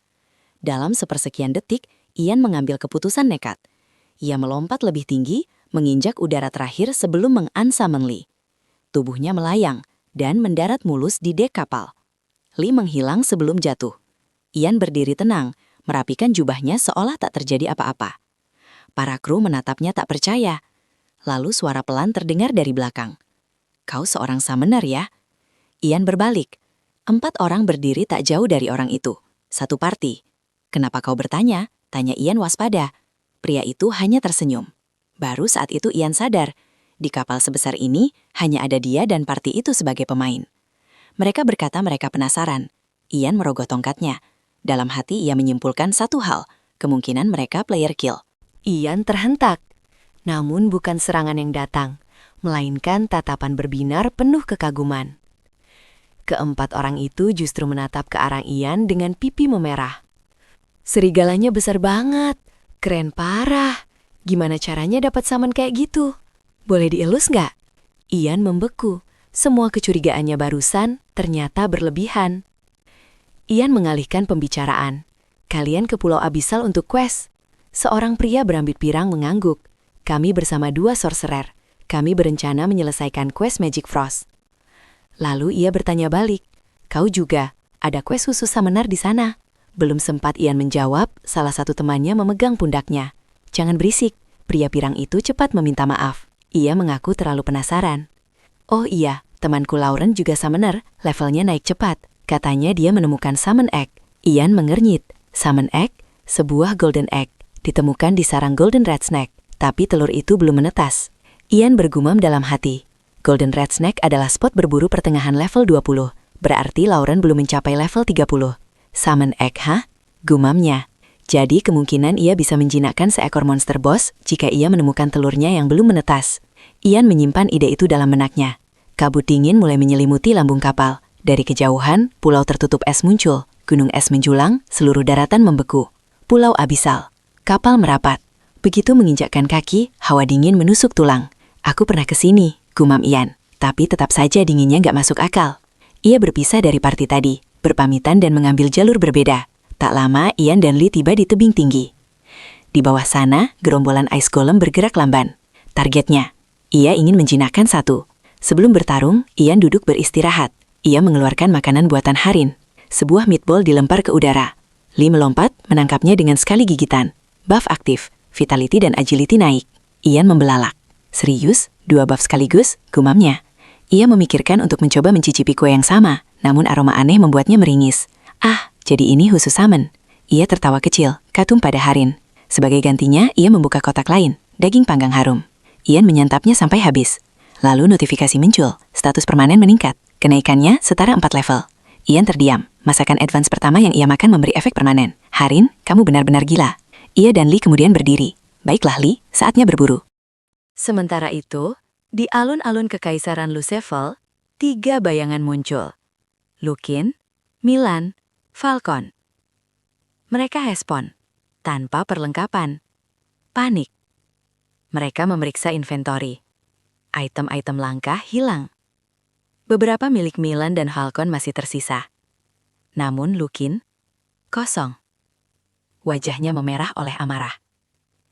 Dalam sepersekian detik, Ian mengambil keputusan nekat. Ia melompat lebih tinggi, menginjak udara terakhir sebelum mengansamen Lee. Tubuhnya melayang dan mendarat mulus di dek kapal. Lee menghilang sebelum jatuh. Ian berdiri tenang, merapikan jubahnya seolah tak terjadi apa-apa. Para kru menatapnya tak percaya. Lalu suara pelan terdengar dari belakang. Kau seorang summoner ya? Ian berbalik. 4 orang berdiri tak jauh dari orang itu. Satu party. Kenapa kau bertanya? Tanya Ian waspada. Pria itu hanya tersenyum. Baru saat itu Ian sadar, di kapal sebesar ini hanya ada dia dan party itu sebagai pemain. Mereka berkata mereka penasaran. Ian merogoh tongkatnya. Dalam hati ia menyimpulkan satu hal, kemungkinan mereka player kill. Ian terhentak. Namun bukan serangan yang datang, melainkan tatapan berbinar penuh kekaguman. Keempat orang itu justru menatap ke arah Ian dengan pipi memerah. Serigalanya besar banget, keren parah. Gimana caranya dapat summon kayak gitu? Boleh dielus nggak? Ian membeku. Semua kecurigaannya barusan ternyata berlebihan. Ian mengalihkan pembicaraan. Kalian ke Pulau Abyssal untuk quest. Seorang pria berambut pirang mengangguk. Kami bersama 2 sorcerer. Kami berencana menyelesaikan quest Magic Frost. Lalu ia bertanya balik. Kau juga, ada quest khusus summoner di sana. Belum sempat Ian menjawab, salah satu temannya memegang pundaknya. Jangan berisik, pria pirang itu cepat meminta maaf. Ia mengaku terlalu penasaran. Oh iya, temanku Lauren juga summoner, levelnya naik cepat. Katanya dia menemukan summon egg. Ian mengernyit. Summon egg, sebuah golden egg, ditemukan di sarang golden red snake, tapi telur itu belum menetas. Ian bergumam dalam hati. Golden red snake adalah spot berburu pertengahan level 20. Berarti Lauren belum mencapai level 30. Summon egg, Gumamnya. Jadi kemungkinan ia bisa menjinakkan seekor monster boss jika ia menemukan telurnya yang belum menetas. Ian menyimpan ide itu dalam benaknya. Kabut dingin mulai menyelimuti lambung kapal. Dari kejauhan, pulau tertutup es muncul. Gunung es menjulang, seluruh daratan membeku. Pulau abisal. Kapal merapat. Begitu menginjakkan kaki, hawa dingin menusuk tulang. Aku pernah ke sini, gumam Ian. Tapi tetap saja dinginnya nggak masuk akal. Ia berpisah dari party tadi, berpamitan dan mengambil jalur berbeda. Tak lama, Ian dan Lee tiba di tebing tinggi. Di bawah sana, gerombolan ice golem bergerak lamban. Targetnya, ia ingin menjinakkan satu. Sebelum bertarung, Ian duduk beristirahat. Ia mengeluarkan makanan buatan Harin. Sebuah meatball dilempar ke udara. Lee melompat, menangkapnya dengan sekali gigitan. Buff aktif, vitality dan agility naik. Ian membelalak. Serius? 2 buff sekaligus? Gumamnya. Ia memikirkan untuk mencoba mencicipi kue yang sama, namun aroma aneh membuatnya meringis. Jadi ini khusus summon. Ia tertawa kecil, kagum pada Harin. Sebagai gantinya, ia membuka kotak lain, daging panggang harum. Ian menyantapnya sampai habis. Lalu notifikasi muncul, status permanen meningkat. Kenaikannya setara 4 level. Ian terdiam. Masakan advance pertama yang ia makan memberi efek permanen. Harin, kamu benar-benar gila. Ia dan Lee kemudian berdiri. Baiklah Lee, saatnya berburu. Sementara itu, di alun-alun Kekaisaran Lucevel, 3 bayangan muncul. Lukin, Milan, Falcon. Mereka respon, tanpa perlengkapan. Panik. Mereka memeriksa inventory. Item-item langka hilang. Beberapa milik Milan dan Falcon masih tersisa. Namun Lukin, kosong. Wajahnya memerah oleh amarah.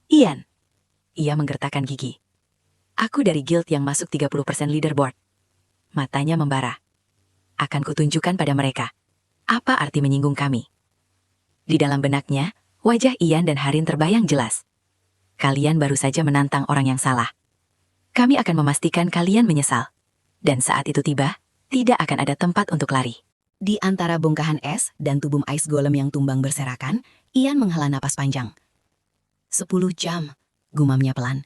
Ian. Ia menggertakkan gigi. Aku dari guild yang masuk 30% leaderboard. Matanya membara. Akan kutunjukkan pada mereka. Apa arti menyinggung kami? Di dalam benaknya, wajah Ian dan Harin terbayang jelas. Kalian baru saja menantang orang yang salah. Kami akan memastikan kalian menyesal. Dan saat itu tiba, tidak akan ada tempat untuk lari. Di antara bongkahan es dan tubuh ice golem yang tumbang berserakan, Ian menghela napas panjang. 10 jam, gumamnya pelan.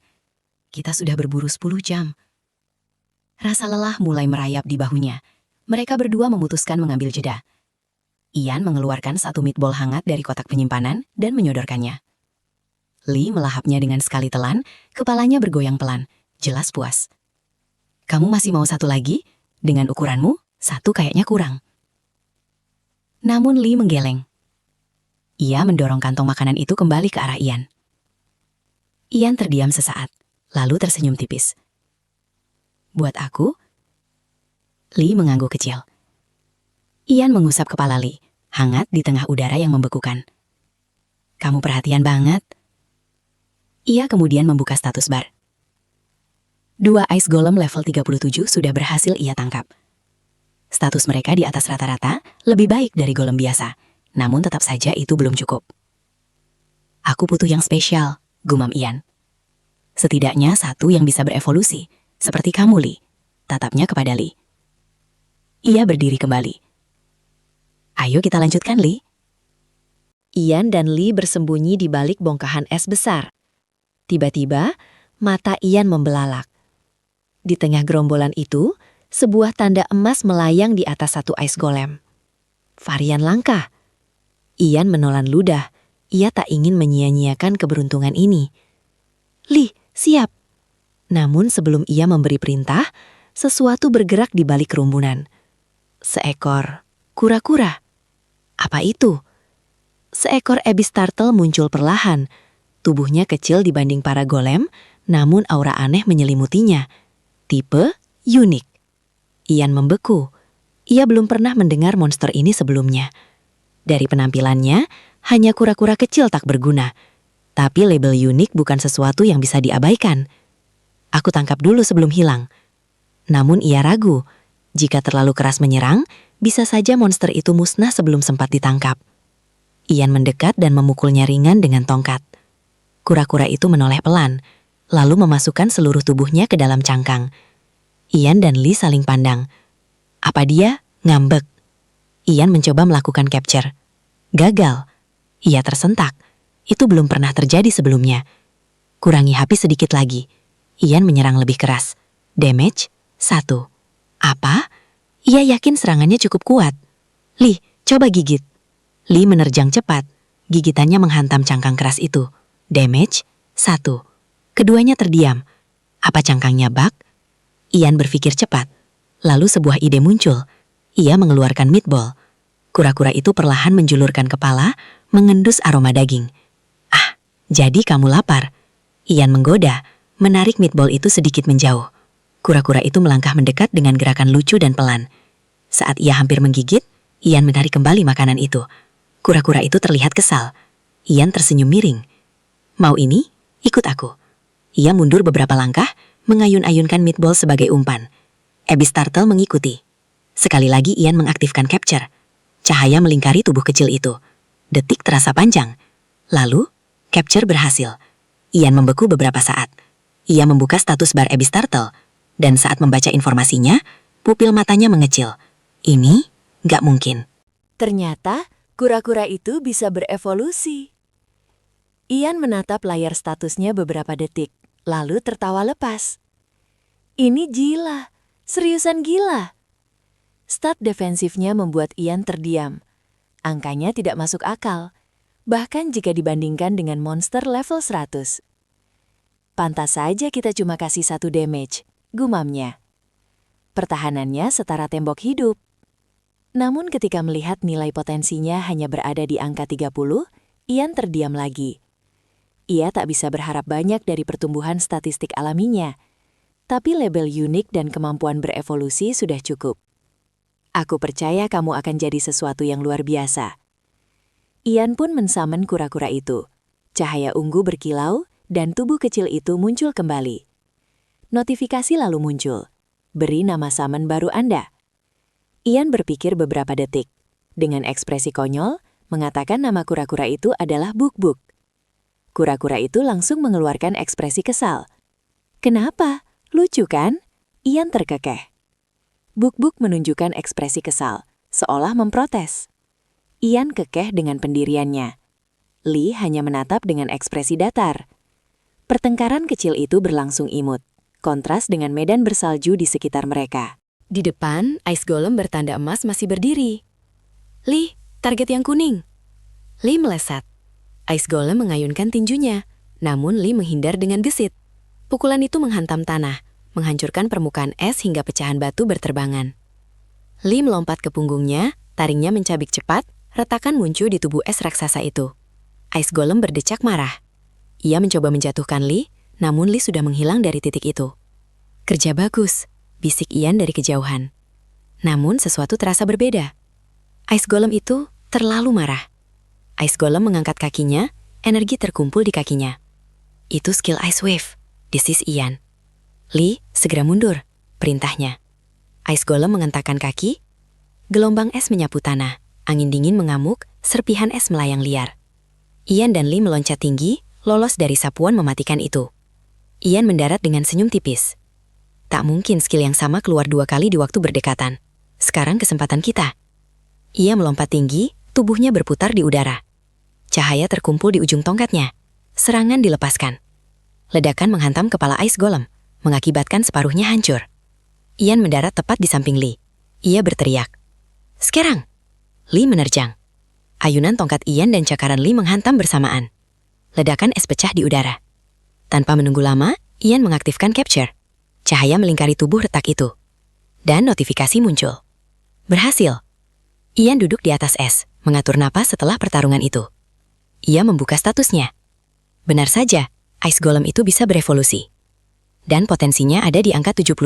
Kita sudah berburu 10 jam. Rasa lelah mulai merayap di bahunya. Mereka berdua memutuskan mengambil jeda. Ian mengeluarkan 1 meatball hangat dari kotak penyimpanan dan menyodorkannya. Lee melahapnya dengan sekali telan, kepalanya bergoyang pelan, jelas puas. Kamu masih mau 1 lagi? Dengan ukuranmu, 1 kayaknya kurang. Namun Lee menggeleng. Ia mendorong kantong makanan itu kembali ke arah Ian. Ian terdiam sesaat, lalu tersenyum tipis. Buat aku? Lee mengangguk kecil. Ian mengusap kepala Lee, hangat di tengah udara yang membekukan. Kamu perhatian banget. Ia kemudian membuka status bar. 2 ice golem level 37 sudah berhasil ia tangkap. Status mereka di atas rata-rata, lebih baik dari golem biasa. Namun tetap saja itu belum cukup. Aku butuh yang spesial, gumam Ian. Setidaknya 1 yang bisa berevolusi, seperti kamu, Lee. Tatapnya kepada Lee. Ia berdiri kembali. Ayo kita lanjutkan, Lee. Ian dan Lee bersembunyi di balik bongkahan es besar. Tiba-tiba, mata Ian membelalak. Di tengah gerombolan itu, sebuah tanda emas melayang di atas 1 ice golem. Varian langka. Ian menelan ludah. Ia tak ingin menyia-nyiakan keberuntungan ini. Lee, siap. Namun sebelum ia memberi perintah, sesuatu bergerak di balik kerumunan. Seekor kura-kura. Apa itu? Seekor abyss turtle muncul perlahan. Tubuhnya kecil dibanding para golem, namun aura aneh menyelimutinya. Tipe unik. Ian membeku. Ia belum pernah mendengar monster ini sebelumnya. Dari penampilannya, hanya kura-kura kecil tak berguna. Tapi label unik bukan sesuatu yang bisa diabaikan. Aku tangkap dulu sebelum hilang. Namun ia ragu. Jika terlalu keras menyerang, bisa saja monster itu musnah sebelum sempat ditangkap. Ian mendekat dan memukulnya ringan dengan tongkat. Kura-kura itu menoleh pelan, lalu memasukkan seluruh tubuhnya ke dalam cangkang. Ian dan Lee saling pandang. Apa dia? Ngambek. Ian mencoba melakukan capture. Gagal. Ia tersentak. Itu belum pernah terjadi sebelumnya. Kurangi HP sedikit lagi. Ian menyerang lebih keras. Damage 1. Apa? Ia yakin serangannya cukup kuat. Lee, coba gigit. Lee menerjang cepat. Gigitannya menghantam cangkang keras itu. Damage 1. Keduanya terdiam. Apa cangkangnya bug? Ian berpikir cepat. Lalu sebuah ide muncul. Ia mengeluarkan meatball. Kura-kura itu perlahan menjulurkan kepala, mengendus aroma daging. Ah, jadi kamu lapar. Ian menggoda, menarik meatball itu sedikit menjauh. Kura-kura itu melangkah mendekat dengan gerakan lucu dan pelan. Saat ia hampir menggigit, Ian menarik kembali makanan itu. Kura-kura itu terlihat kesal. Ian tersenyum miring. Mau ini? Ikut aku. Ia mundur beberapa langkah, mengayun-ayunkan meatball sebagai umpan. Abyss Turtle mengikuti. Sekali lagi Ian mengaktifkan capture. Cahaya melingkari tubuh kecil itu. Detik terasa panjang. Lalu, capture berhasil. Ian membeku beberapa saat. Ia membuka status bar Abyss Turtle. Dan saat membaca informasinya, pupil matanya mengecil. Ini nggak mungkin. Ternyata, kura-kura itu bisa berevolusi. Ian menatap layar statusnya beberapa detik, lalu tertawa lepas. Ini gila, seriusan gila. Stat defensifnya membuat Ian terdiam. Angkanya tidak masuk akal, bahkan jika dibandingkan dengan monster level 100. Pantas saja kita cuma kasih 1 damage, gumamnya. Pertahanannya setara tembok hidup. Namun ketika melihat nilai potensinya hanya berada di angka 30, Ian terdiam lagi. Ia tak bisa berharap banyak dari pertumbuhan statistik alaminya, tapi label unik dan kemampuan berevolusi sudah cukup. Aku percaya kamu akan jadi sesuatu yang luar biasa. Ian pun mensamen kura-kura itu. Cahaya ungu berkilau, dan tubuh kecil itu muncul kembali. Notifikasi lalu muncul. Beri nama summon baru Anda. Ian berpikir beberapa detik. Dengan ekspresi konyol, mengatakan nama kura-kura itu adalah Buk-Buk. Kura-kura itu langsung mengeluarkan ekspresi kesal. Kenapa? Lucu kan? Ian terkekeh. Buk-Buk menunjukkan ekspresi kesal, seolah memprotes. Ian kekeh dengan pendiriannya. Lee hanya menatap dengan ekspresi datar. Pertengkaran kecil itu berlangsung imut, kontras dengan medan bersalju di sekitar mereka. Di depan, Ice Golem bertanda emas masih berdiri. Lee, target yang kuning. Lee melesat. Ice Golem mengayunkan tinjunya, namun Lee menghindar dengan gesit. Pukulan itu menghantam tanah, menghancurkan permukaan es hingga pecahan batu berterbangan. Lee melompat ke punggungnya, taringnya mencabik cepat, retakan muncul di tubuh es raksasa itu. Ice Golem berdecak marah. Ia mencoba menjatuhkan Lee, namun Lee sudah menghilang dari titik itu. Kerja bagus, bisik Ian dari kejauhan. Namun sesuatu terasa berbeda. Ice Golem itu terlalu marah. Ice Golem mengangkat kakinya, energi terkumpul di kakinya. Itu skill Ice Wave, disis Ian. Lee, segera mundur, perintahnya. Ice Golem mengentakkan kaki. Gelombang es menyapu tanah, angin dingin mengamuk, serpihan es melayang liar. Ian dan Lee meloncat tinggi, lolos dari sapuan mematikan itu. Ian mendarat dengan senyum tipis. Tak mungkin skill yang sama keluar 2 kali di waktu berdekatan. Sekarang kesempatan kita. Ia melompat tinggi, tubuhnya berputar di udara. Cahaya terkumpul di ujung tongkatnya. Serangan dilepaskan. Ledakan menghantam kepala Ice Golem, mengakibatkan separuhnya hancur. Ian mendarat tepat di samping Lee. Ia berteriak. Sekarang! Lee menerjang. Ayunan tongkat Ian dan cakaran Lee menghantam bersamaan. Ledakan es pecah di udara. Tanpa menunggu lama, Ian mengaktifkan capture. Cahaya melingkari tubuh retak itu. Dan notifikasi muncul. Berhasil. Ian duduk di atas es, mengatur napas setelah pertarungan itu. Ia membuka statusnya. Benar saja, Ice Golem itu bisa berevolusi. Dan potensinya ada di angka 75.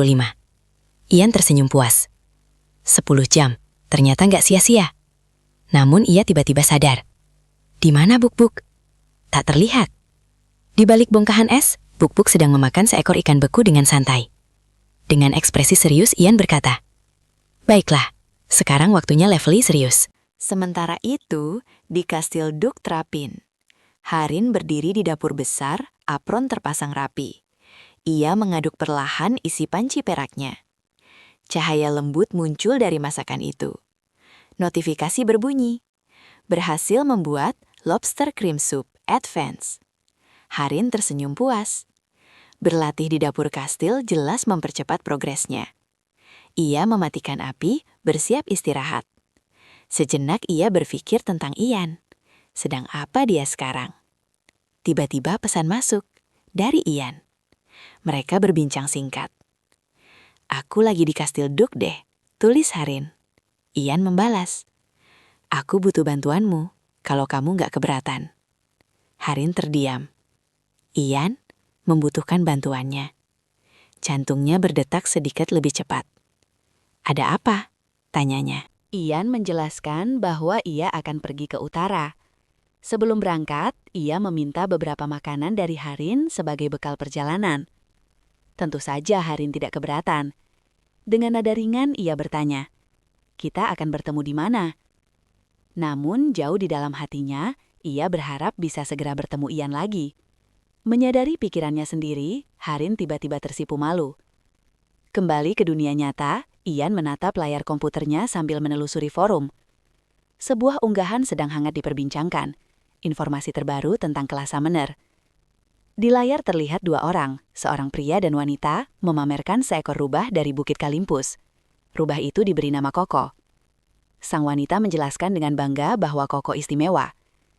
Ian tersenyum puas. 10 jam, ternyata nggak sia-sia. Namun ia tiba-tiba sadar. Di mana Buk-Buk? Tak terlihat. Di balik bongkahan es, Buk-Buk sedang memakan seekor ikan beku dengan santai. Dengan ekspresi serius, Ian berkata, "Baiklah, sekarang waktunya Lively serius." Sementara itu, di Kastil Duk Trapin, Harin berdiri di dapur besar, apron terpasang rapi. Ia mengaduk perlahan isi panci peraknya. Cahaya lembut muncul dari masakan itu. Notifikasi berbunyi. Berhasil membuat lobster cream soup advance. Harin tersenyum puas. Berlatih di dapur kastil jelas mempercepat progresnya. Ia mematikan api, bersiap istirahat. Sejenak ia berpikir tentang Ian. Sedang apa dia sekarang? Tiba-tiba pesan masuk dari Ian. Mereka berbincang singkat. "Aku lagi di Kastil Duk deh," tulis Harin. Ian membalas. "Aku butuh bantuanmu, kalau kamu nggak keberatan." Harin terdiam. Ian membutuhkan bantuannya. Jantungnya berdetak sedikit lebih cepat. "Ada apa?" tanyanya. Ian menjelaskan bahwa ia akan pergi ke utara. Sebelum berangkat, ia meminta beberapa makanan dari Harin sebagai bekal perjalanan. Tentu saja Harin tidak keberatan. Dengan nada ringan ia bertanya, "Kita akan bertemu di mana?" Namun jauh di dalam hatinya, ia berharap bisa segera bertemu Ian lagi. Menyadari pikirannya sendiri, Harin tiba-tiba tersipu malu. Kembali ke dunia nyata, Ian menatap layar komputernya sambil menelusuri forum. Sebuah unggahan sedang hangat diperbincangkan. Informasi terbaru tentang kelas summoner. Di layar terlihat dua orang, seorang pria dan wanita, memamerkan seekor rubah dari Bukit Kalimpus. Rubah itu diberi nama Koko. Sang wanita menjelaskan dengan bangga bahwa Koko istimewa.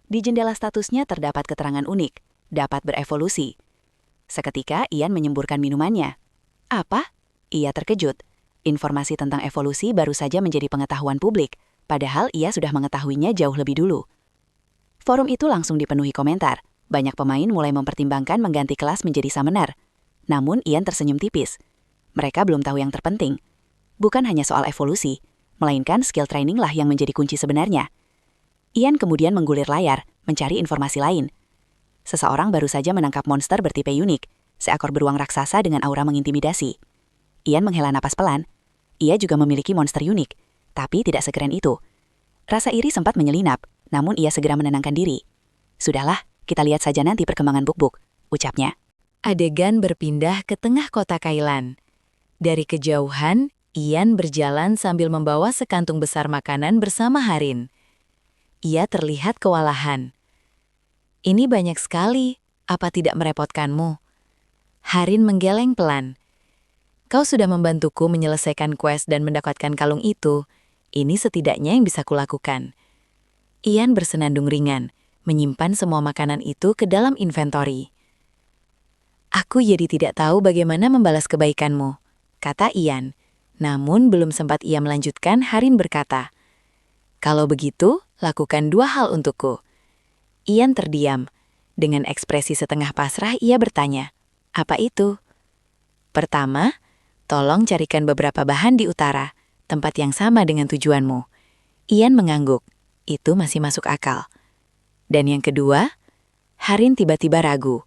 Di jendela statusnya terdapat keterangan unik, dapat berevolusi. Seketika Ian menyemburkan minumannya. "Apa?" Ia terkejut. Informasi tentang evolusi baru saja menjadi pengetahuan publik, padahal ia sudah mengetahuinya jauh lebih dulu. Forum itu langsung dipenuhi komentar. Banyak pemain mulai mempertimbangkan mengganti kelas menjadi summoner. Namun Ian tersenyum tipis. Mereka belum tahu yang terpenting. Bukan hanya soal evolusi, melainkan skill training lah yang menjadi kunci sebenarnya. Ian kemudian menggulir layar, mencari informasi lain. Seseorang baru saja menangkap monster bertipe unik, seekor beruang raksasa dengan aura mengintimidasi. Ian menghela napas pelan. Ia juga memiliki monster unik, tapi tidak sekeren itu. Rasa iri sempat menyelinap, namun ia segera menenangkan diri. "Sudahlah, kita lihat saja nanti perkembangan Buk-Buk," ucapnya. Adegan berpindah ke tengah kota Kailan. Dari kejauhan, Ian berjalan sambil membawa sekantung besar makanan bersama Harin. Ia terlihat kewalahan. "Ini banyak sekali, apa tidak merepotkanmu?" Harin menggeleng pelan. "Kau sudah membantuku menyelesaikan quest dan mendapatkan kalung itu. Ini setidaknya yang bisa kulakukan." Ian bersenandung ringan, menyimpan semua makanan itu ke dalam inventory. "Aku jadi tidak tahu bagaimana membalas kebaikanmu," kata Ian. Namun belum sempat ia melanjutkan, Harin berkata, "Kalau begitu, lakukan dua hal untukku." Ian terdiam. Dengan ekspresi setengah pasrah ia bertanya, "Apa itu?" "Pertama, tolong carikan beberapa bahan di utara, tempat yang sama dengan tujuanmu." Ian mengangguk. Itu masih masuk akal. Dan yang kedua, Harin tiba-tiba ragu.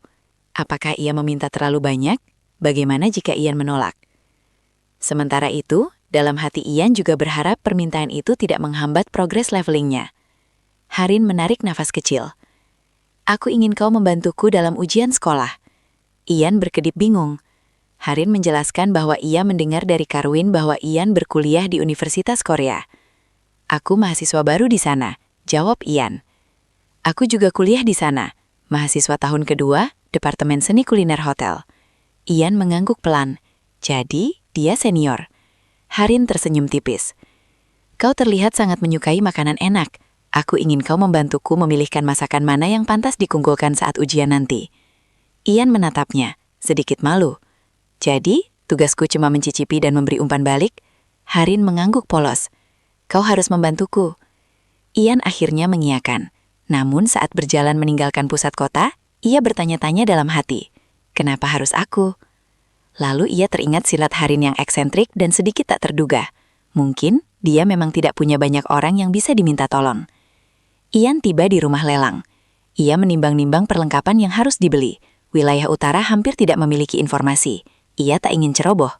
Apakah ia meminta terlalu banyak? Bagaimana jika Ian menolak? Sementara itu, dalam hati Ian juga berharap permintaan itu tidak menghambat progres levelingnya. Harin menarik nafas kecil. "Aku ingin kau membantuku dalam ujian sekolah." Ian berkedip bingung. Harin menjelaskan bahwa ia mendengar dari Karwin bahwa Ian berkuliah di Universitas Korea. "Aku mahasiswa baru di sana," jawab Ian. "Aku juga kuliah di sana, mahasiswa tahun kedua, Departemen Seni Kuliner Hotel." Ian mengangguk pelan. "Jadi, dia senior." Harin tersenyum tipis. "Kau terlihat sangat menyukai makanan enak. Aku ingin kau membantuku memilihkan masakan mana yang pantas dikumpulkan saat ujian nanti." Ian menatapnya, sedikit malu. "Jadi, tugasku cuma mencicipi dan memberi umpan balik?" Harin mengangguk polos. "Kau harus membantuku." Ian akhirnya mengiyakan. Namun saat berjalan meninggalkan pusat kota, ia bertanya-tanya dalam hati, "Kenapa harus aku?" Lalu ia teringat silat Harin yang eksentrik dan sedikit tak terduga. Mungkin dia memang tidak punya banyak orang yang bisa diminta tolong. Ian tiba di rumah lelang. Ia menimbang-nimbang perlengkapan yang harus dibeli. Wilayah utara hampir tidak memiliki informasi. Ia tak ingin ceroboh.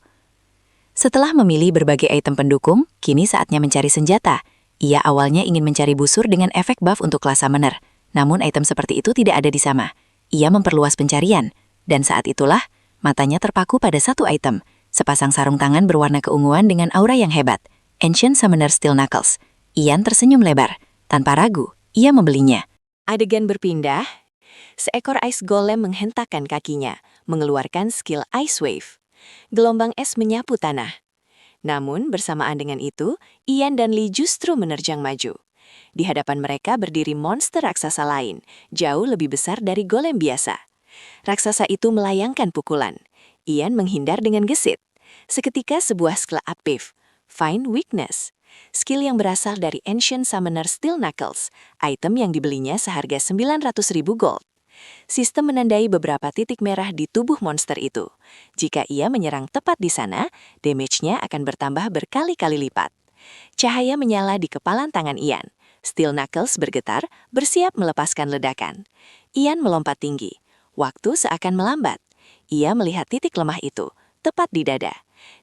Setelah memilih berbagai item pendukung, kini saatnya mencari senjata. Ia awalnya ingin mencari busur dengan efek buff untuk kelas summoner. Namun item seperti itu tidak ada di sana. Ia memperluas pencarian. Dan saat itulah, matanya terpaku pada satu item. Sepasang sarung tangan berwarna keunguan dengan aura yang hebat. Ancient Summoner Steel Knuckles. Ian tersenyum lebar. Tanpa ragu, ia membelinya. Adegan berpindah. Seekor ice golem menghentakkan kakinya, mengeluarkan skill Ice Wave. Gelombang es menyapu tanah. Namun bersamaan dengan itu, Ian dan Lee justru menerjang maju. Di hadapan mereka berdiri monster raksasa lain, jauh lebih besar dari golem biasa. Raksasa itu melayangkan pukulan. Ian menghindar dengan gesit. Seketika sebuah skill aktif, Find Weakness. Skill yang berasal dari Ancient Summoner Steel Knuckles, item yang dibelinya seharga 900.000 gold. Sistem menandai beberapa titik merah di tubuh monster itu. Jika ia menyerang tepat di sana, damage-nya akan bertambah berkali-kali lipat. Cahaya menyala di kepalan tangan Ian. Steel Knuckles bergetar, bersiap melepaskan ledakan. Ian melompat tinggi. Waktu seakan melambat. Ia melihat titik lemah itu, tepat di dada.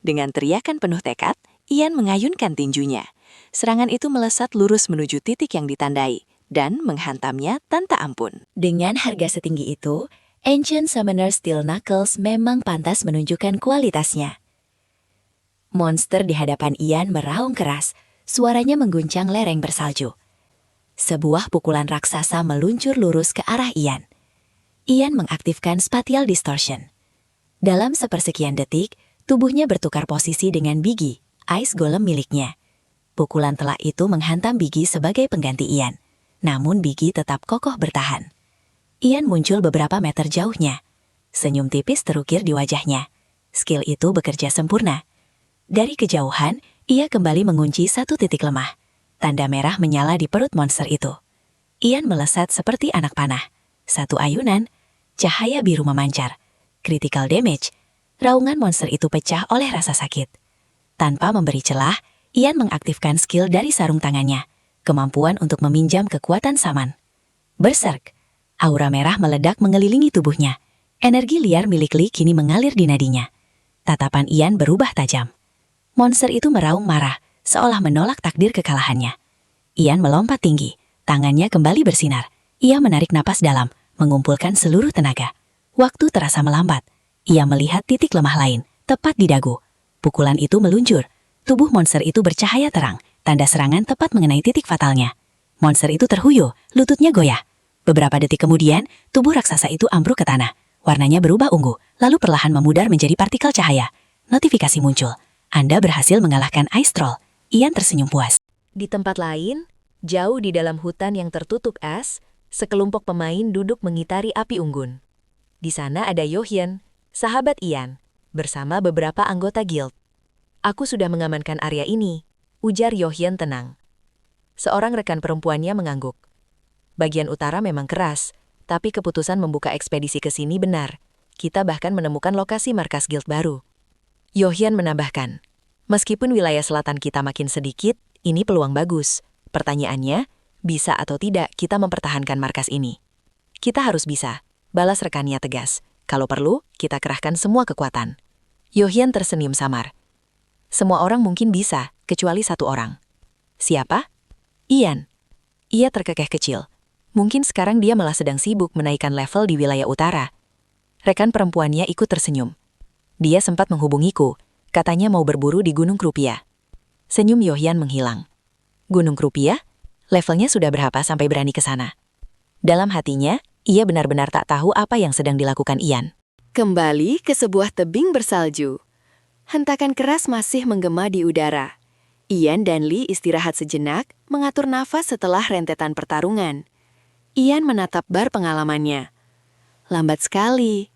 Dengan teriakan penuh tekad, Ian mengayunkan tinjunya. Serangan itu melesat lurus menuju titik yang ditandai dan menghantamnya tanpa ampun. Dengan harga setinggi itu, Ancient Summoner Steel Knuckles memang pantas menunjukkan kualitasnya. Monster di hadapan Ian meraung keras, suaranya mengguncang lereng bersalju. Sebuah pukulan raksasa meluncur lurus ke arah Ian. Ian mengaktifkan Spatial Distortion. Dalam sepersekian detik, tubuhnya bertukar posisi dengan Biggie, Ice Golem miliknya. Pukulan telak itu menghantam Biggie sebagai pengganti Ian. Namun Biggie tetap kokoh bertahan. Ian muncul beberapa meter jauhnya. Senyum tipis terukir di wajahnya. Skill itu bekerja sempurna. Dari kejauhan, ia kembali mengunci satu titik lemah. Tanda merah menyala di perut monster itu. Ian melesat seperti anak panah. Satu ayunan, cahaya biru memancar. Critical damage. Raungan monster itu pecah oleh rasa sakit. Tanpa memberi celah, Ian mengaktifkan skill dari sarung tangannya. Kemampuan untuk meminjam kekuatan saman. Berserk. Aura merah meledak mengelilingi tubuhnya. Energi liar milik Lee kini mengalir di nadinya. Tatapan Ian berubah tajam. Monster itu meraung marah, seolah menolak takdir kekalahannya. Ian melompat tinggi, tangannya kembali bersinar. Ia menarik napas dalam, mengumpulkan seluruh tenaga. Waktu terasa melambat. Ia melihat titik lemah lain, tepat di dagu. Pukulan itu meluncur. Tubuh monster itu bercahaya terang. Tanda serangan tepat mengenai titik fatalnya. Monster itu terhuyuh, lututnya goyah. Beberapa detik kemudian, tubuh raksasa itu ambruk ke tanah. Warnanya berubah ungu, lalu perlahan memudar menjadi partikel cahaya. Notifikasi muncul. Anda berhasil mengalahkan Ice Troll. Ian tersenyum puas. Di tempat lain, jauh di dalam hutan yang tertutup es, sekelompok pemain duduk mengitari api unggun. Di sana ada Yohyun, sahabat Ian, bersama beberapa anggota guild. Aku sudah mengamankan area ini, ujar Yohyun tenang. Seorang rekan perempuannya mengangguk. Bagian utara memang keras, tapi keputusan membuka ekspedisi ke sini benar. Kita bahkan menemukan lokasi markas guild baru. Yohyun menambahkan, meskipun wilayah selatan kita makin sedikit, ini peluang bagus. Pertanyaannya, bisa atau tidak kita mempertahankan markas ini? Kita harus bisa, balas rekannya tegas. Kalau perlu, kita kerahkan semua kekuatan. Yohyun tersenyum samar. Semua orang mungkin bisa, kecuali satu orang. Siapa? Ian. Ia terkekeh kecil. Mungkin sekarang dia malah sedang sibuk menaikkan level di wilayah utara. Rekan perempuannya ikut tersenyum. Dia sempat menghubungiku, katanya mau berburu di Gunung Krupia. Senyum Yohyun menghilang. Gunung Krupia? Levelnya sudah berapa sampai berani ke sana? Dalam hatinya, ia benar-benar tak tahu apa yang sedang dilakukan Ian. Kembali ke sebuah tebing bersalju. Hentakan keras masih menggema di udara. Ian dan Lee istirahat sejenak, mengatur nafas setelah rentetan pertarungan. Ian menatap bar pengalamannya. Lambat sekali.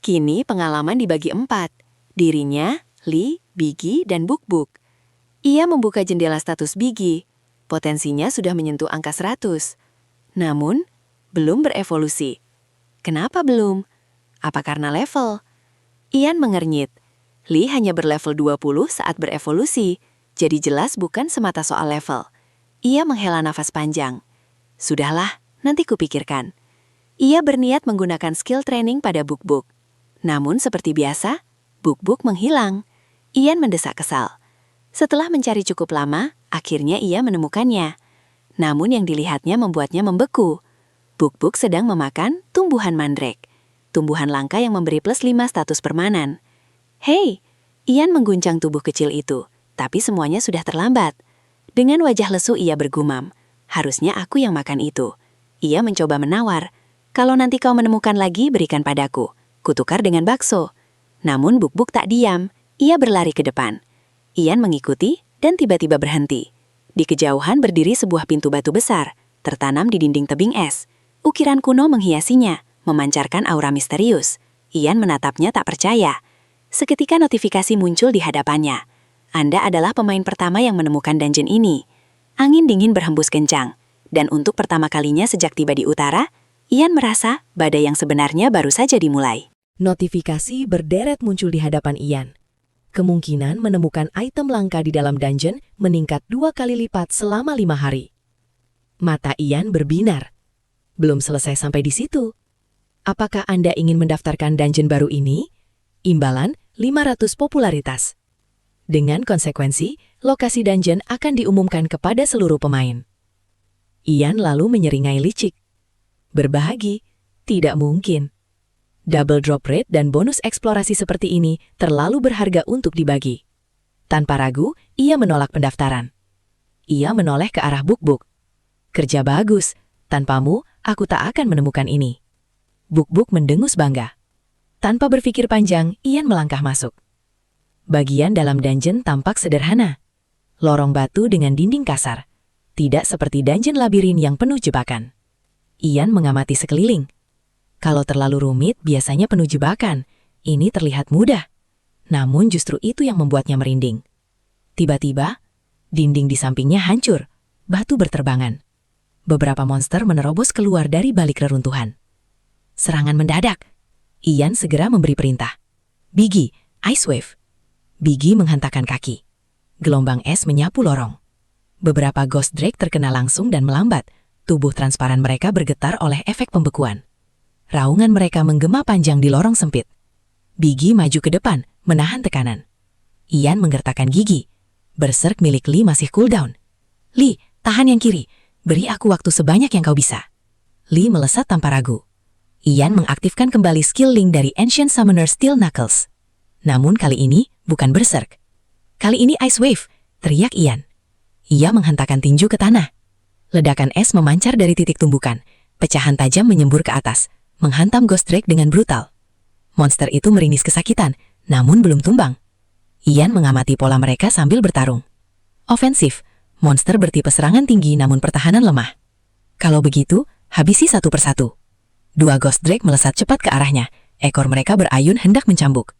Kini pengalaman dibagi 4. Dirinya, Lee, Biggie, dan Buk-Buk. Ia membuka jendela status Biggie. Potensinya sudah menyentuh angka 100. Namun, belum berevolusi. Kenapa belum? Apa karena level? Ian mengernyit. Lee hanya berlevel 20 saat berevolusi, jadi jelas bukan semata soal level. Ia menghela nafas panjang. Sudahlah, nanti kupikirkan. Ia berniat menggunakan skill training pada Buk-Buk. Namun seperti biasa, Buk-Buk menghilang. Ian mendesak kesal. Setelah mencari cukup lama, akhirnya ia menemukannya. Namun yang dilihatnya membuatnya membeku. Buk-Buk sedang memakan tumbuhan mandrake. Tumbuhan langka yang memberi plus 5 status permanen. Hei, Ian mengguncang tubuh kecil itu, tapi semuanya sudah terlambat. Dengan wajah lesu ia bergumam, harusnya aku yang makan itu. Ia mencoba menawar, kalau nanti kau menemukan lagi berikan padaku, kutukar dengan bakso. Namun Buk-Buk tak diam, ia berlari ke depan. Ian mengikuti dan tiba-tiba berhenti. Di kejauhan berdiri sebuah pintu batu besar, tertanam di dinding tebing es. Ukiran kuno menghiasinya, memancarkan aura misterius. Ian menatapnya tak percaya. Seketika notifikasi muncul di hadapannya. Anda adalah pemain pertama yang menemukan dungeon ini. Angin dingin berhembus kencang, dan untuk pertama kalinya sejak tiba di utara, Ian merasa badai yang sebenarnya baru saja dimulai. Notifikasi berderet muncul di hadapan Ian. Kemungkinan menemukan item langka di dalam dungeon meningkat 2 kali lipat selama 5 hari. Mata Ian berbinar. Belum selesai sampai di situ. Apakah Anda ingin mendaftarkan dungeon baru ini? Imbalan 500 popularitas. Dengan konsekuensi, lokasi dungeon akan diumumkan kepada seluruh pemain. Ian lalu menyeringai licik. Berbahagi? Tidak mungkin. Double drop rate dan bonus eksplorasi seperti ini terlalu berharga untuk dibagi. Tanpa ragu, ia menolak pendaftaran. Ia menoleh ke arah Buk-Buk. Kerja bagus, tanpamu aku tak akan menemukan ini. Buk-Buk mendengus bangga. Tanpa berpikir panjang, Ian melangkah masuk. Bagian dalam dungeon tampak sederhana. Lorong batu dengan dinding kasar. Tidak seperti dungeon labirin yang penuh jebakan. Ian mengamati sekeliling. Kalau terlalu rumit, biasanya penuh jebakan. Ini terlihat mudah. Namun justru itu yang membuatnya merinding. Tiba-tiba, dinding di sampingnya hancur. Batu berterbangan. Beberapa monster menerobos keluar dari balik reruntuhan. Serangan mendadak. Ian segera memberi perintah. Biggie, Ice Wave. Biggie menghentakkan kaki. Gelombang es menyapu lorong. Beberapa Ghost Drake terkena langsung dan melambat. Tubuh transparan mereka bergetar oleh efek pembekuan. Raungan mereka menggema panjang di lorong sempit. Biggie maju ke depan, menahan tekanan. Ian menggertakkan gigi. Berserk milik Lee masih cooldown. Lee, tahan yang kiri. Beri aku waktu sebanyak yang kau bisa. Lee melesat tanpa ragu. Ian mengaktifkan kembali skill Link dari Ancient Summoner Steel Knuckles. Namun kali ini bukan berserk. Kali ini Ice Wave, teriak Ian. Ia menghentakkan tinju ke tanah. Ledakan es memancar dari titik tumbukan. Pecahan tajam menyembur ke atas, menghantam Ghost Drake dengan brutal. Monster itu meringis kesakitan, namun belum tumbang. Ian mengamati pola mereka sambil bertarung. Ofensif, monster bertipe serangan tinggi namun pertahanan lemah. Kalau begitu, habisi satu persatu. 2 Ghost Drake melesat cepat ke arahnya, ekor mereka berayun hendak mencambuk.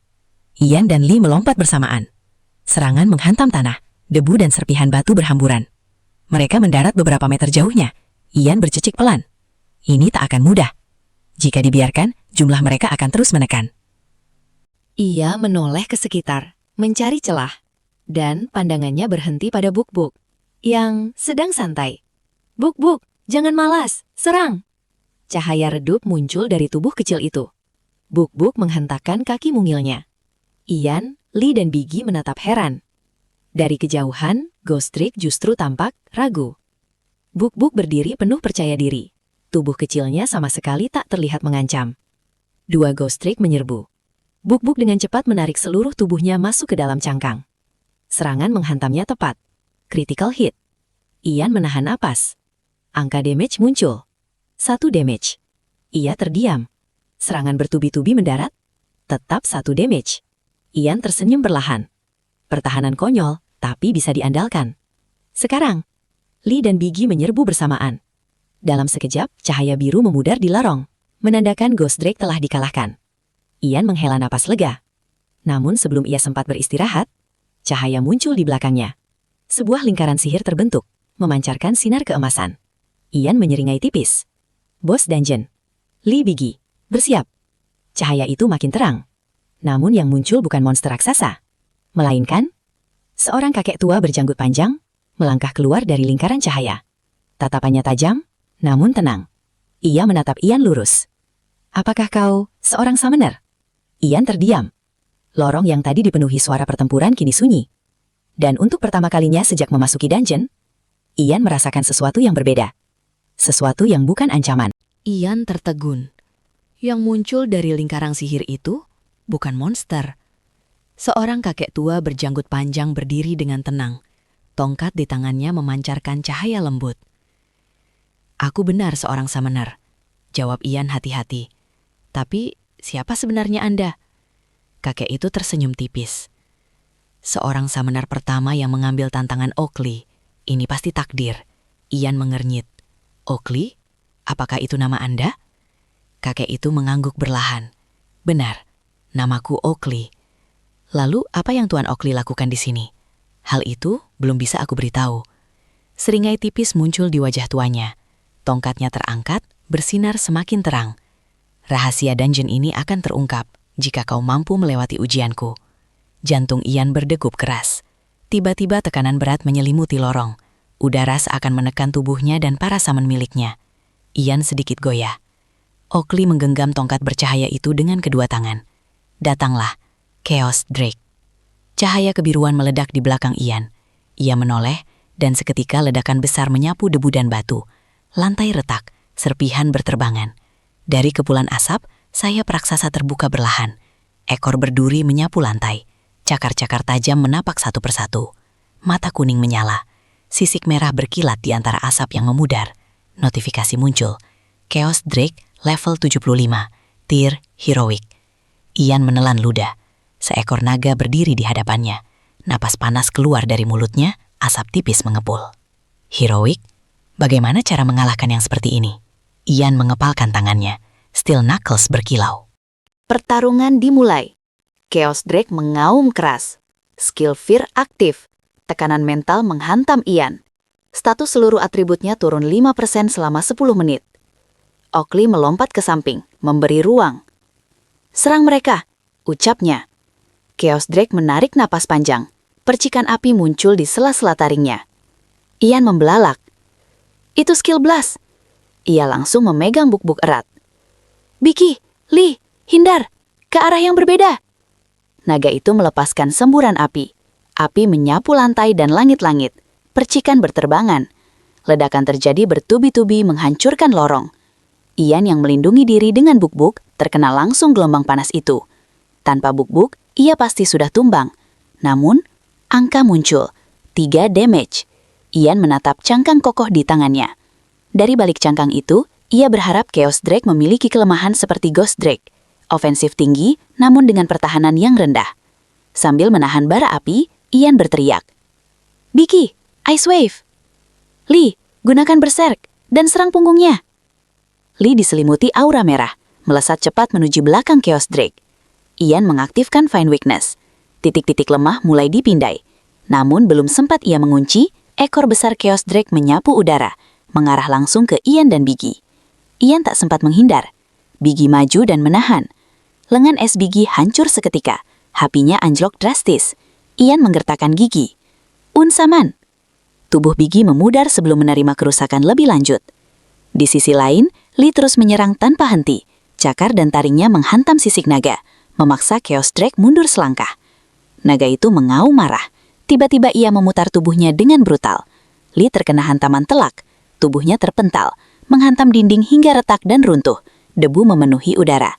Ian dan Lee melompat bersamaan. Serangan menghantam tanah, debu dan serpihan batu berhamburan. Mereka mendarat beberapa meter jauhnya. Ian bercecik pelan. Ini tak akan mudah. Jika dibiarkan, jumlah mereka akan terus menekan. Ia menoleh ke sekitar, mencari celah. Dan pandangannya berhenti pada Buk-Buk, yang sedang santai. Buk-Buk, jangan malas, serang! Cahaya redup muncul dari tubuh kecil itu. Buk-Buk menghentakkan kaki mungilnya. Ian, Lee dan Biggie menatap heran. Dari kejauhan, Ghost Drake justru tampak ragu. Buk-Buk berdiri penuh percaya diri. Tubuh kecilnya sama sekali tak terlihat mengancam. 2 Ghost Drake menyerbu. Buk-Buk dengan cepat menarik seluruh tubuhnya masuk ke dalam cangkang. Serangan menghantamnya tepat. Critical hit. Ian menahan napas. Angka damage muncul. 1 damage. Ia terdiam. Serangan bertubi-tubi mendarat. Tetap 1 damage. Ian tersenyum perlahan. Pertahanan konyol, tapi bisa diandalkan. Sekarang, Lee dan Biggie menyerbu bersamaan. Dalam sekejap, cahaya biru memudar di lorong, menandakan Ghost Drake telah dikalahkan. Ian menghela napas lega. Namun sebelum ia sempat beristirahat, cahaya muncul di belakangnya. Sebuah lingkaran sihir terbentuk, memancarkan sinar keemasan. Ian menyeringai tipis. Bos dungeon. Lee, Biggie, bersiap. Cahaya itu makin terang. Namun yang muncul bukan monster raksasa, melainkan seorang kakek tua berjanggut panjang, melangkah keluar dari lingkaran cahaya. Tatapannya tajam, namun tenang. Ia menatap Ian lurus. Apakah kau seorang summoner? Ian terdiam. Lorong yang tadi dipenuhi suara pertempuran kini sunyi. Dan untuk pertama kalinya sejak memasuki dungeon, Ian merasakan sesuatu yang berbeda. Sesuatu yang bukan ancaman. Ian tertegun. Yang muncul dari lingkaran sihir itu bukan monster. Seorang kakek tua berjanggut panjang berdiri dengan tenang. Tongkat di tangannya memancarkan cahaya lembut. Aku benar seorang summoner, jawab Ian hati-hati. Tapi siapa sebenarnya Anda? Kakek itu tersenyum tipis. Seorang summoner pertama yang mengambil tantangan Oakley. Ini pasti takdir. Ian mengernyit. Oakley? Apakah itu nama Anda? Kakek itu mengangguk berlahan. Benar, namaku Oakley. Lalu apa yang Tuan Oakley lakukan di sini? Hal itu belum bisa aku beritahu. Seringai tipis muncul di wajah tuanya. Tongkatnya terangkat, bersinar semakin terang. Rahasia dungeon ini akan terungkap jika kau mampu melewati ujianku. Jantung Ian berdegup keras. Tiba-tiba tekanan berat menyelimuti lorong. Udara seakan menekan tubuhnya dan para summon miliknya. Ian sedikit goyah. Oakley menggenggam tongkat bercahaya itu dengan kedua tangan. Datanglah, Chaos Drake. Cahaya kebiruan meledak di belakang Ian. Ia menoleh, dan seketika ledakan besar menyapu debu dan batu. Lantai retak, serpihan berterbangan. Dari kepulan asap, sayap raksasa terbuka berlahan. Ekor berduri menyapu lantai. Cakar-cakar tajam menapak satu persatu. Mata kuning menyala. Sisik merah berkilat di antara asap yang memudar. Notifikasi muncul. Chaos Drake level 75. Tier Heroic. Ian menelan ludah. Seekor naga berdiri di hadapannya. Napas panas keluar dari mulutnya, asap tipis mengepul. Heroic? Bagaimana cara mengalahkan yang seperti ini? Ian mengepalkan tangannya. Steel knuckles berkilau. Pertarungan dimulai. Chaos Drake mengaum keras. Skill Fear aktif. Tekanan mental menghantam Ian. Status seluruh atributnya turun 5% selama 10 menit. Oakley melompat ke samping, memberi ruang. Serang mereka, ucapnya. Chaos Drake menarik napas panjang. Percikan api muncul di sela-sela taringnya. Ian membelalak. Itu skill blast. Ia langsung memegang buk-buk erat. Biki, Lee, hindar, ke arah yang berbeda. Naga itu melepaskan semburan api. Api menyapu lantai dan langit-langit. Percikan berterbangan. Ledakan terjadi bertubi-tubi menghancurkan lorong. Ian yang melindungi diri dengan buk-buk terkena langsung gelombang panas itu. Tanpa buk-buk, ia pasti sudah tumbang. Namun, angka muncul. 3 damage. Ian menatap cangkang kokoh di tangannya. Dari balik cangkang itu, ia berharap Chaos Drake memiliki kelemahan seperti Ghost Drake. Ofensif tinggi, namun dengan pertahanan yang rendah. Sambil menahan bara api, Ian berteriak. Biki, Ice Wave. Lee, gunakan Berserk dan serang punggungnya. Lee diselimuti aura merah, melesat cepat menuju belakang Chaos Drake. Ian mengaktifkan Find Weakness. Titik-titik lemah mulai dipindai. Namun belum sempat ia mengunci, ekor besar Chaos Drake menyapu udara, mengarah langsung ke Ian dan Biggie. Ian tak sempat menghindar. Biggie maju dan menahan. Lengan es Biggie hancur seketika. Hatinya anjlok drastis. Ian menggertakkan gigi. Unsaman. Tubuh Biggie memudar sebelum menerima kerusakan lebih lanjut. Di sisi lain, Lee terus menyerang tanpa henti. Cakar dan taringnya menghantam sisik naga, memaksa Chaos Drake mundur selangkah. Naga itu mengaum marah. Tiba-tiba ia memutar tubuhnya dengan brutal. Lee terkena hantaman telak. Tubuhnya terpental, menghantam dinding hingga retak dan runtuh. Debu memenuhi udara.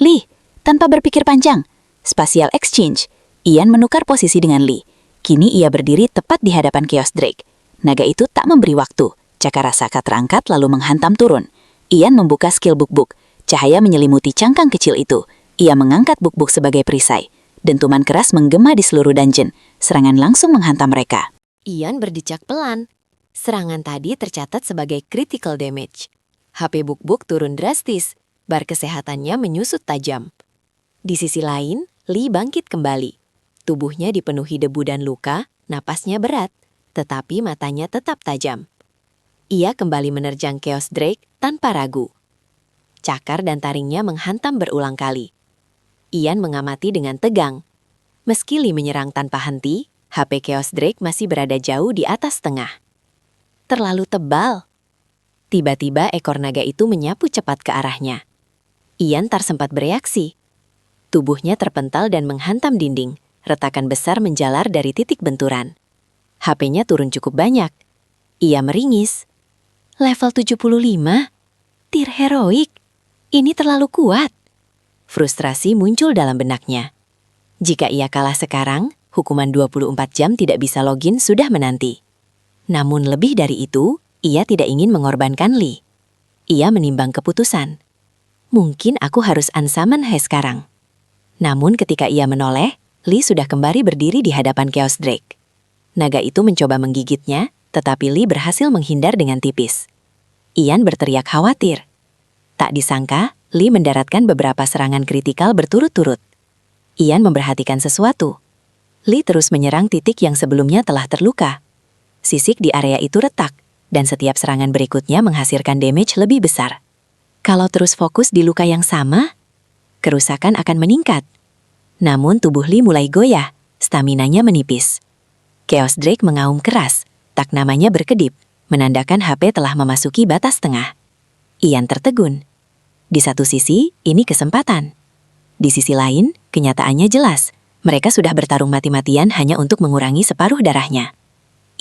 Lee, tanpa berpikir panjang. Spatial Exchange. Ian menukar posisi dengan Lee. Kini ia berdiri tepat di hadapan Chaos Drake. Naga itu tak memberi waktu. Cakar Rasaka terangkat lalu menghantam turun. Ian membuka skill buk-buk. Cahaya menyelimuti cangkang kecil itu. Ia mengangkat buk-buk sebagai perisai. Dentuman keras menggema di seluruh dungeon. Serangan langsung menghantam mereka. Ian berdecak pelan. Serangan tadi tercatat sebagai critical damage. HP buk-buk turun drastis. Bar kesehatannya menyusut tajam. Di sisi lain, Lee bangkit kembali. Tubuhnya dipenuhi debu dan luka, napasnya berat, tetapi matanya tetap tajam. Ia kembali menerjang Chaos Drake tanpa ragu. Cakar dan taringnya menghantam berulang kali. Ian mengamati dengan tegang. Meski Lee menyerang tanpa henti, HP Chaos Drake masih berada jauh di atas tengah. Terlalu tebal. Tiba-tiba ekor naga itu menyapu cepat ke arahnya. Ian tak sempat bereaksi. Tubuhnya terpental dan menghantam dinding. Retakan besar menjalar dari titik benturan. HP-nya turun cukup banyak. Ia meringis. Level 75? Tier heroik? Ini terlalu kuat. Frustrasi muncul dalam benaknya. Jika ia kalah sekarang, hukuman 24 jam tidak bisa login sudah menanti. Namun lebih dari itu, ia tidak ingin mengorbankan Lee. Ia menimbang keputusan. Mungkin aku harus unsummon He sekarang. Namun ketika ia menoleh, Lee sudah kembali berdiri di hadapan Chaos Drake. Naga itu mencoba menggigitnya, tetapi Lee berhasil menghindar dengan tipis. Ian berteriak khawatir. Tak disangka, Lee mendaratkan beberapa serangan kritikal berturut-turut. Ian memperhatikan sesuatu. Lee terus menyerang titik yang sebelumnya telah terluka. Sisik di area itu retak, dan setiap serangan berikutnya menghasilkan damage lebih besar. Kalau terus fokus di luka yang sama, kerusakan akan meningkat. Namun tubuh Lee mulai goyah, staminanya menipis. Chaos Drake mengaum keras, tak namanya berkedip, menandakan HP telah memasuki batas tengah. Ian tertegun. Di satu sisi, ini kesempatan. Di sisi lain, kenyataannya jelas. Mereka sudah bertarung mati-matian hanya untuk mengurangi separuh darahnya.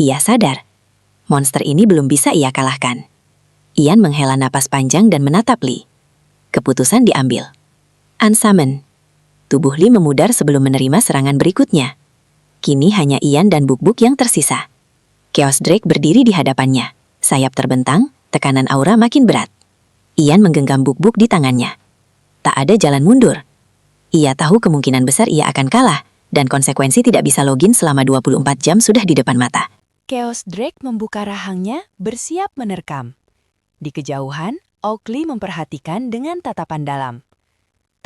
Ia sadar, monster ini belum bisa ia kalahkan. Ian menghela napas panjang dan menatap Lee. Keputusan diambil. Unsummon. Tubuh Lee memudar sebelum menerima serangan berikutnya. Kini hanya Ian dan Buk-Buk yang tersisa. Chaos Drake berdiri di hadapannya. Sayap terbentang, tekanan aura makin berat. Ian menggenggam Buk-Buk di tangannya. Tak ada jalan mundur. Ia tahu kemungkinan besar ia akan kalah, dan konsekuensi tidak bisa login selama 24 jam sudah di depan mata. Chaos Drake membuka rahangnya, bersiap menerkam. Di kejauhan, Oakley memperhatikan dengan tatapan dalam.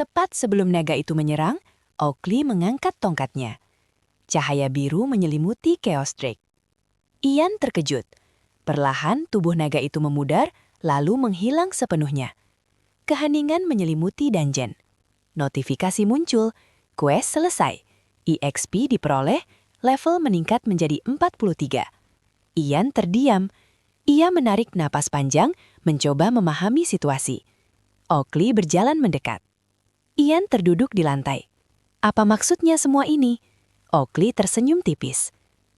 Tepat sebelum naga itu menyerang, Oakley mengangkat tongkatnya. Cahaya biru menyelimuti Chaos Drake. Ian terkejut. Perlahan tubuh naga itu memudar, lalu menghilang sepenuhnya. Keheningan menyelimuti dungeon. Notifikasi muncul, quest selesai. EXP diperoleh, level meningkat menjadi 43. Ian terdiam. Ia menarik napas panjang, mencoba memahami situasi. Oakley berjalan mendekat. Ian terduduk di lantai. Apa maksudnya semua ini? Oakley tersenyum tipis.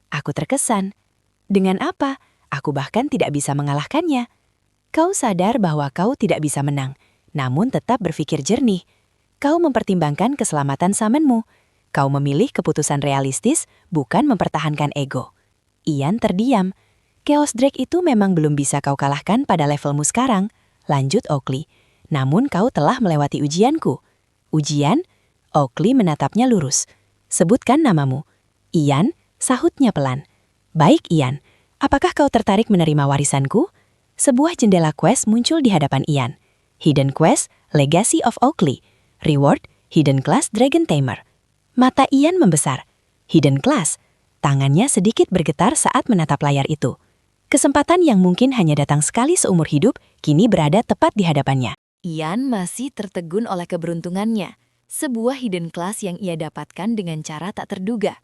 Aku terkesan. Dengan apa? Aku bahkan tidak bisa mengalahkannya. Kau sadar bahwa kau tidak bisa menang, namun tetap berpikir jernih. Kau mempertimbangkan keselamatan summonmu. Kau memilih keputusan realistis, bukan mempertahankan ego. Ian terdiam. Chaos Drake itu memang belum bisa kau kalahkan pada levelmu sekarang, lanjut Oakley. Namun kau telah melewati ujianku. Ujian? Oakley menatapnya lurus. Sebutkan namamu. Ian, sahutnya pelan. Baik Ian, apakah kau tertarik menerima warisanku? Sebuah jendela quest muncul di hadapan Ian. Hidden Quest, Legacy of Oakley. Reward, Hidden Class Dragon Tamer. Mata Ian membesar. Hidden Class. Tangannya sedikit bergetar saat menatap layar itu. Kesempatan yang mungkin hanya datang sekali seumur hidup, kini berada tepat di hadapannya. Ian masih tertegun oleh keberuntungannya. Sebuah hidden class yang ia dapatkan dengan cara tak terduga.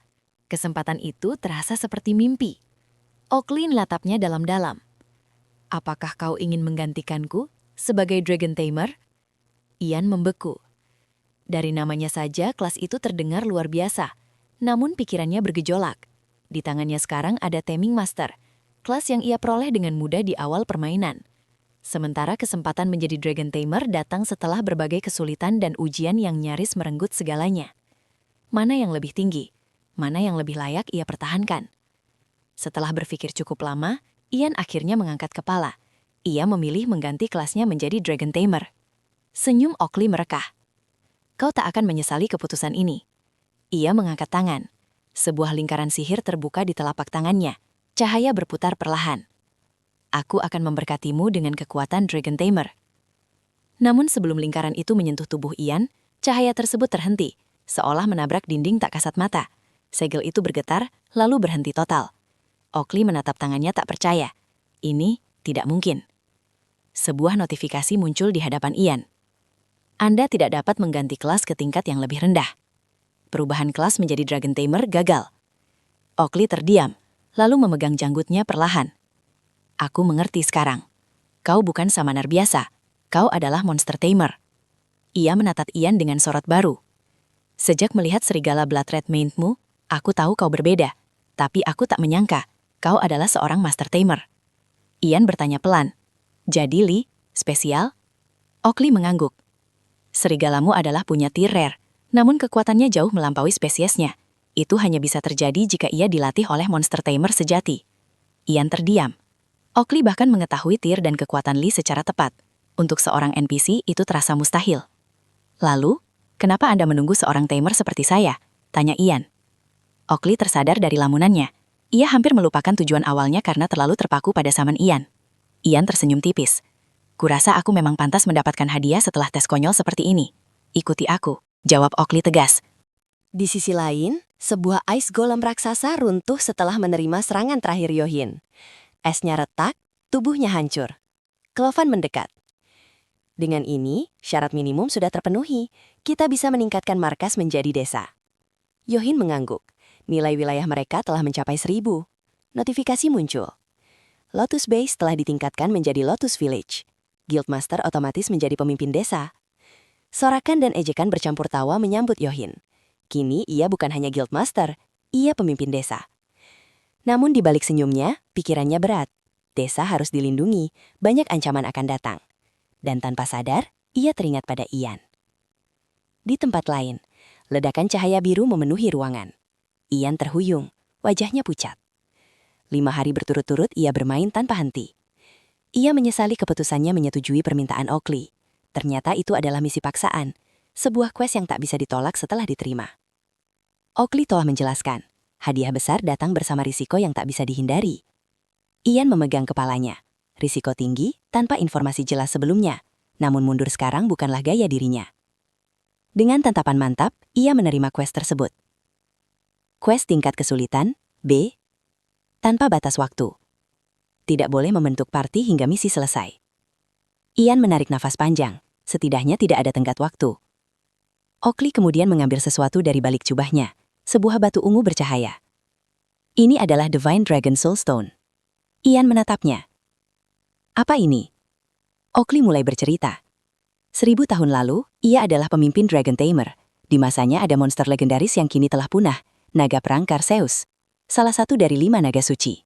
Kesempatan itu terasa seperti mimpi. Oakley menatapnya dalam-dalam. Apakah kau ingin menggantikanku sebagai Dragon Tamer? Ian membeku. Dari namanya saja, kelas itu terdengar luar biasa. Namun pikirannya bergejolak. Di tangannya sekarang ada Taming Master, kelas yang ia peroleh dengan mudah di awal permainan. Sementara kesempatan menjadi Dragon Tamer datang setelah berbagai kesulitan dan ujian yang nyaris merenggut segalanya. Mana yang lebih tinggi? Mana yang lebih layak ia pertahankan? Setelah berpikir cukup lama, Ian akhirnya mengangkat kepala. Ia memilih mengganti kelasnya menjadi Dragon Tamer. Senyum Oakley merekah. Kau tak akan menyesali keputusan ini. Ia mengangkat tangan. Sebuah lingkaran sihir terbuka di telapak tangannya. Cahaya berputar perlahan. Aku akan memberkatimu dengan kekuatan Dragon Tamer. Namun sebelum lingkaran itu menyentuh tubuh Ian, cahaya tersebut terhenti, seolah menabrak dinding tak kasat mata. Segel itu bergetar, lalu berhenti total. Oakley menatap tangannya tak percaya. Ini tidak mungkin. Sebuah notifikasi muncul di hadapan Ian. Anda tidak dapat mengganti kelas ke tingkat yang lebih rendah. Perubahan kelas menjadi Dragon Tamer gagal. Oakley terdiam, lalu memegang janggutnya perlahan. Aku mengerti sekarang. Kau bukan summoner biasa. Kau adalah monster tamer. Ia menatap Ian dengan sorot baru. Sejak melihat serigala Blood Red Mane-mu, aku tahu kau berbeda. Tapi aku tak menyangka, kau adalah seorang master tamer. Ian bertanya pelan. Jadi Lee, spesial? Oakley mengangguk. Serigalamu adalah punya tier rare, namun kekuatannya jauh melampaui spesiesnya. Itu hanya bisa terjadi jika ia dilatih oleh monster tamer sejati. Ian terdiam. Oakley bahkan mengetahui tier dan kekuatan Lee secara tepat. Untuk seorang NPC itu terasa mustahil. Lalu, kenapa Anda menunggu seorang tamer seperti saya? Tanya Ian. Oakley tersadar dari lamunannya. Ia hampir melupakan tujuan awalnya karena terlalu terpaku pada saman Ian. Ian tersenyum tipis. Kurasa aku memang pantas mendapatkan hadiah setelah tes konyol seperti ini. Ikuti aku, jawab Oakley tegas. Di sisi lain, sebuah ice golem raksasa runtuh setelah menerima serangan terakhir Yohin. Esnya retak, tubuhnya hancur. Clovan mendekat. Dengan ini, syarat minimum sudah terpenuhi. Kita bisa meningkatkan markas menjadi desa. Yohin mengangguk. Nilai wilayah mereka telah mencapai 1000. Notifikasi muncul. Lotus Base telah ditingkatkan menjadi Lotus Village. Guildmaster otomatis menjadi pemimpin desa. Sorakan dan ejekan bercampur tawa menyambut Yohin. Kini ia bukan hanya Guildmaster, ia pemimpin desa. Namun di balik senyumnya, pikirannya berat. Desa harus dilindungi, banyak ancaman akan datang. Dan tanpa sadar, ia teringat pada Ian. Di tempat lain, ledakan cahaya biru memenuhi ruangan. Ian terhuyung, wajahnya pucat. 5 hari berturut-turut ia bermain tanpa henti. Ia menyesali keputusannya menyetujui permintaan Oakley. Ternyata itu adalah misi paksaan, sebuah quest yang tak bisa ditolak setelah diterima. Oakley telah menjelaskan, hadiah besar datang bersama risiko yang tak bisa dihindari. Ian memegang kepalanya. Risiko tinggi tanpa informasi jelas sebelumnya, namun mundur sekarang bukanlah gaya dirinya. Dengan tatapan mantap, ia menerima quest tersebut. Quest tingkat kesulitan, B, tanpa batas waktu. Tidak boleh membentuk party hingga misi selesai. Ian menarik nafas panjang, setidaknya tidak ada tenggat waktu. Oakley kemudian mengambil sesuatu dari balik jubahnya, sebuah batu ungu bercahaya. Ini adalah Divine Dragon Soulstone. Ian menatapnya. Apa ini? Oakley mulai bercerita. 1000 tahun lalu, ia adalah pemimpin Dragon Tamer. Di masanya ada monster legendaris yang kini telah punah, naga perang Carseus, salah satu dari 5 naga suci.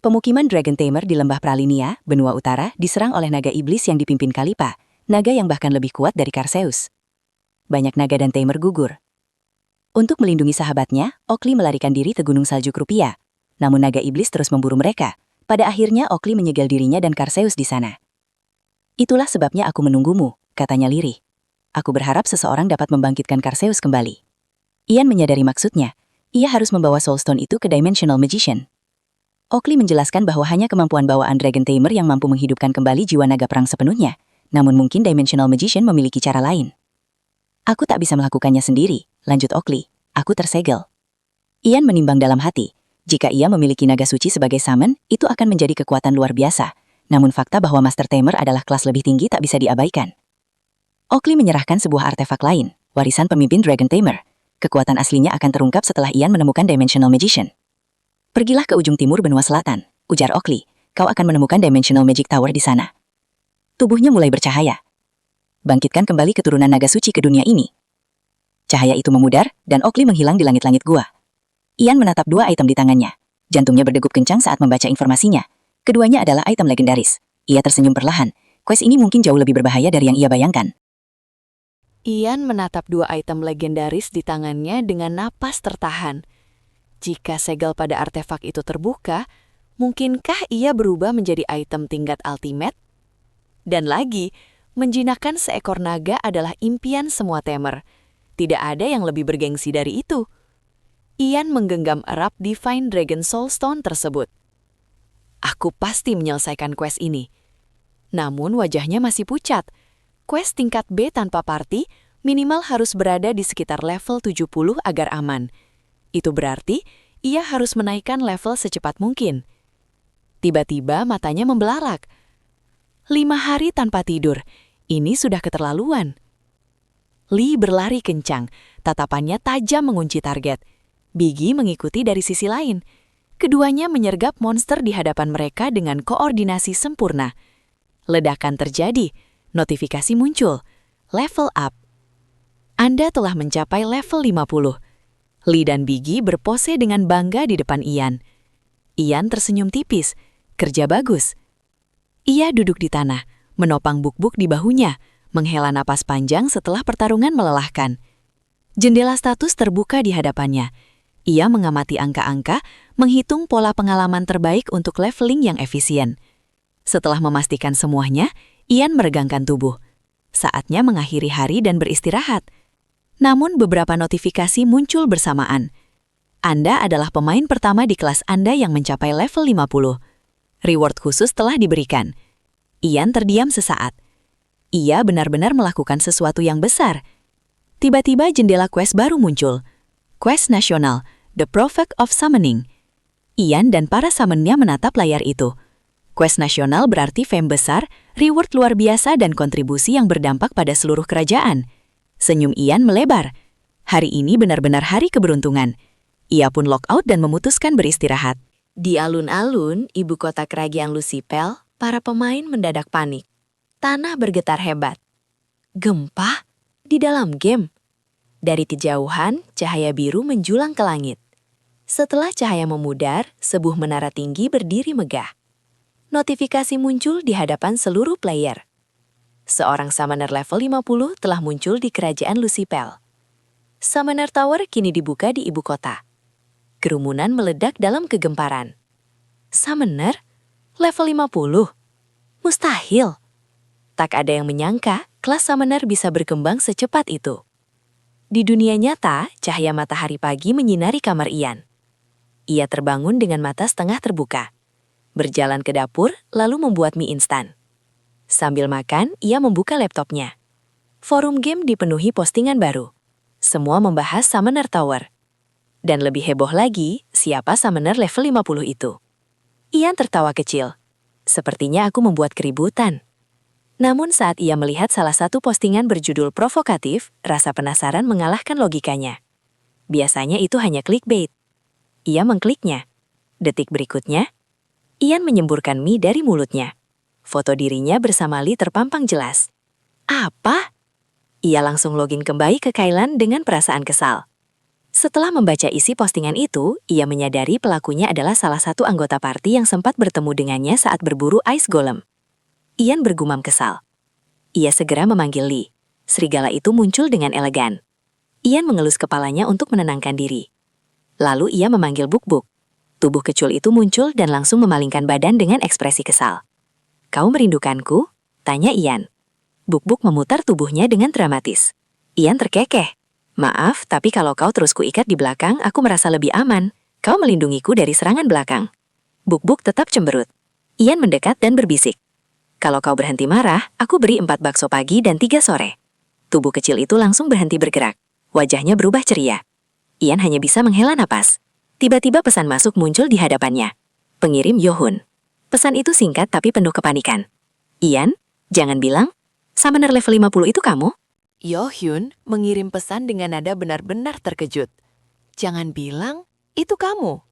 Pemukiman Dragon Tamer di lembah Pralinia, benua utara, diserang oleh naga iblis yang dipimpin Kalipa, naga yang bahkan lebih kuat dari Carseus. Banyak naga dan Tamer gugur. Untuk melindungi sahabatnya, Oakley melarikan diri ke Gunung Salju Krupia. Namun naga iblis terus memburu mereka. Pada akhirnya Oakley menyegel dirinya dan Carseus di sana. Itulah sebabnya aku menunggumu, katanya lirih. Aku berharap seseorang dapat membangkitkan Carseus kembali. Ian menyadari maksudnya, ia harus membawa Soulstone itu ke Dimensional Magician. Oakley menjelaskan bahwa hanya kemampuan bawaan Dragon Tamer yang mampu menghidupkan kembali jiwa naga perang sepenuhnya, namun mungkin Dimensional Magician memiliki cara lain. Aku tak bisa melakukannya sendiri, lanjut Oakley. Aku tersegel. Ian menimbang dalam hati, jika ia memiliki naga suci sebagai summon, itu akan menjadi kekuatan luar biasa, namun fakta bahwa Master Tamer adalah kelas lebih tinggi tak bisa diabaikan. Oakley menyerahkan sebuah artefak lain, warisan pemimpin Dragon Tamer. Kekuatan aslinya akan terungkap setelah Ian menemukan Dimensional Magician. Pergilah ke ujung timur benua selatan, ujar Oakley. Kau akan menemukan Dimensional Magic Tower di sana. Tubuhnya mulai bercahaya. Bangkitkan kembali keturunan naga suci ke dunia ini. Cahaya itu memudar, dan Oakley menghilang di langit-langit gua. Ian menatap 2 item di tangannya. Jantungnya berdegup kencang saat membaca informasinya. Keduanya adalah item legendaris. Ia tersenyum perlahan. Quest ini mungkin jauh lebih berbahaya dari yang ia bayangkan. Ian menatap 2 item legendaris di tangannya dengan napas tertahan. Jika segel pada artefak itu terbuka, mungkinkah ia berubah menjadi item tingkat ultimate? Dan lagi, menjinakkan seekor naga adalah impian semua Tamer. Tidak ada yang lebih bergengsi dari itu. Ian menggenggam erat Divine Dragon Soulstone tersebut. Aku pasti menyelesaikan quest ini. Namun wajahnya masih pucat. Quest tingkat B tanpa party minimal harus berada di sekitar level 70 agar aman. Itu berarti ia harus menaikkan level secepat mungkin. Tiba-tiba matanya membelarak. 5 hari tanpa tidur, ini sudah keterlaluan. Lee berlari kencang, tatapannya tajam mengunci target. Biggie mengikuti dari sisi lain. Keduanya menyergap monster di hadapan mereka dengan koordinasi sempurna. Ledakan terjadi. Notifikasi muncul. Level up. Anda telah mencapai level 50. Lee dan Biggie berpose dengan bangga di depan Ian. Ian tersenyum tipis. Kerja bagus. Ia duduk di tanah, menopang buk-buk di bahunya, menghela napas panjang setelah pertarungan melelahkan. Jendela status terbuka di hadapannya. Ia mengamati angka-angka, menghitung pola pengalaman terbaik untuk leveling yang efisien. Setelah memastikan semuanya, Ian meregangkan tubuh. Saatnya mengakhiri hari dan beristirahat. Namun beberapa notifikasi muncul bersamaan. Anda adalah pemain pertama di kelas Anda yang mencapai level 50. Reward khusus telah diberikan. Ian terdiam sesaat. Ia benar-benar melakukan sesuatu yang besar. Tiba-tiba jendela quest baru muncul. Quest nasional, The Prophet of Summoning. Ian dan para summonnya menatap layar itu. Quest nasional berarti fame besar, reward luar biasa dan kontribusi yang berdampak pada seluruh kerajaan. Senyum Ian melebar. Hari ini benar-benar hari keberuntungan. Ia pun lockout dan memutuskan beristirahat. Di alun-alun, ibu kota kerajaan Lucipel, para pemain mendadak panik. Tanah bergetar hebat. Gempa di dalam game. Dari kejauhan, cahaya biru menjulang ke langit. Setelah cahaya memudar, sebuah menara tinggi berdiri megah. Notifikasi muncul di hadapan seluruh player. Seorang summoner level 50 telah muncul di kerajaan Lucipel. Summoner Tower kini dibuka di ibu kota. Kerumunan meledak dalam kegemparan. Summoner? Level 50? Mustahil. Tak ada yang menyangka kelas summoner bisa berkembang secepat itu. Di dunia nyata, cahaya matahari pagi menyinari kamar Ian. Ia terbangun dengan mata setengah terbuka. Berjalan ke dapur, lalu membuat mie instan. Sambil makan, ia membuka laptopnya. Forum game dipenuhi postingan baru. Semua membahas Summoner Tower. Dan lebih heboh lagi, siapa Summoner level 50 itu. Ian tertawa kecil. Sepertinya aku membuat keributan. Namun saat ia melihat salah satu postingan berjudul provokatif, rasa penasaran mengalahkan logikanya. Biasanya itu hanya clickbait. Ia mengkliknya. Detik berikutnya, Ian menyemburkan mie dari mulutnya. Foto dirinya bersama Lee terpampang jelas. Apa? Ia langsung login kembali ke Kailan dengan perasaan kesal. Setelah membaca isi postingan itu, ia menyadari pelakunya adalah salah satu anggota party yang sempat bertemu dengannya saat berburu Ice Golem. Ian bergumam kesal. Ia segera memanggil Lee. Serigala itu muncul dengan elegan. Ian mengelus kepalanya untuk menenangkan diri. Lalu ia memanggil Buk-Buk. Tubuh kecil itu muncul dan langsung memalingkan badan dengan ekspresi kesal. Kau merindukanku? Tanya Ian. Buk-Buk memutar tubuhnya dengan dramatis. Ian terkekeh. Maaf, tapi kalau kau terus kuikat di belakang, aku merasa lebih aman. Kau melindungiku dari serangan belakang. Buk-Buk tetap cemberut. Ian mendekat dan berbisik. Kalau kau berhenti marah, aku beri 4 bakso pagi dan 3 sore. Tubuh kecil itu langsung berhenti bergerak. Wajahnya berubah ceria. Ian hanya bisa menghela napas. Tiba-tiba pesan masuk muncul di hadapannya. Pengirim Yohun. Pesan itu singkat tapi penuh kepanikan. Ian, jangan bilang, Summoner level 50 itu kamu? Yohyun mengirim pesan dengan nada benar-benar terkejut. Jangan bilang, itu kamu.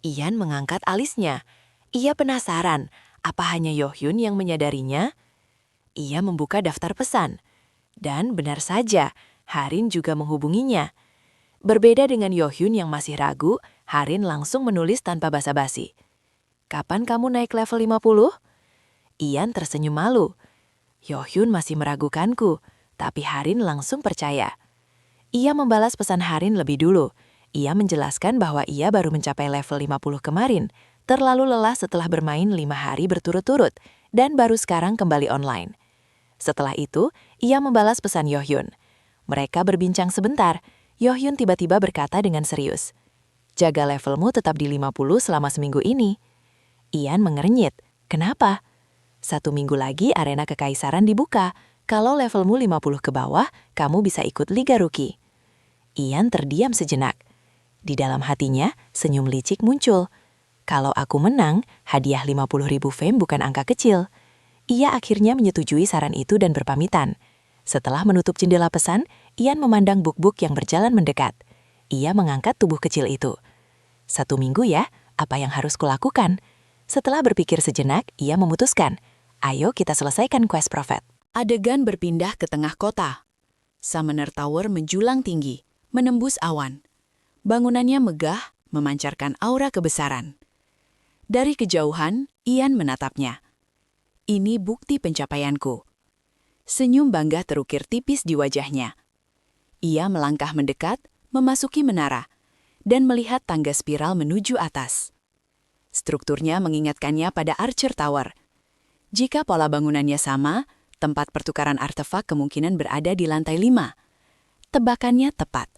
Ian mengangkat alisnya. Ia penasaran, apa hanya Yohyun yang menyadarinya? Ia membuka daftar pesan. Dan benar saja, Harin juga menghubunginya. Berbeda dengan Yohyun yang masih ragu, Harin langsung menulis tanpa basa-basi. Kapan kamu naik level 50? Ian tersenyum malu. Yohyun masih meragukanku, tapi Harin langsung percaya. Ia membalas pesan Harin lebih dulu. Ia menjelaskan bahwa ia baru mencapai level 50 kemarin, terlalu lelah setelah bermain 5 hari berturut-turut, dan baru sekarang kembali online. Setelah itu, ia membalas pesan Yohyun. Mereka berbincang sebentar. Yohyun tiba-tiba berkata dengan serius, "Jaga levelmu tetap di 50 selama seminggu ini." Ian mengernyit. Kenapa? 1 minggu lagi arena kekaisaran dibuka. Kalau levelmu 50 ke bawah, kamu bisa ikut Liga Rookie. Ian terdiam sejenak. Di dalam hatinya, senyum licik muncul. Kalau aku menang, hadiah 50.000 fame bukan angka kecil. Ia akhirnya menyetujui saran itu dan berpamitan. Setelah menutup jendela pesan, Ian memandang Buk-Buk yang berjalan mendekat. Ia mengangkat tubuh kecil itu. 1 minggu ya, apa yang harus kulakukan? Setelah berpikir sejenak, ia memutuskan, ayo kita selesaikan quest Prophet. Adegan berpindah ke tengah kota. Summoner Tower menjulang tinggi, menembus awan. Bangunannya megah, memancarkan aura kebesaran. Dari kejauhan, Ian menatapnya. Ini bukti pencapaianku. Senyum bangga terukir tipis di wajahnya. Ia melangkah mendekat, memasuki menara, dan melihat tangga spiral menuju atas. Strukturnya mengingatkannya pada Archer Tower. Jika pola bangunannya sama, tempat pertukaran artefak kemungkinan berada di lantai 5. Tebakannya tepat.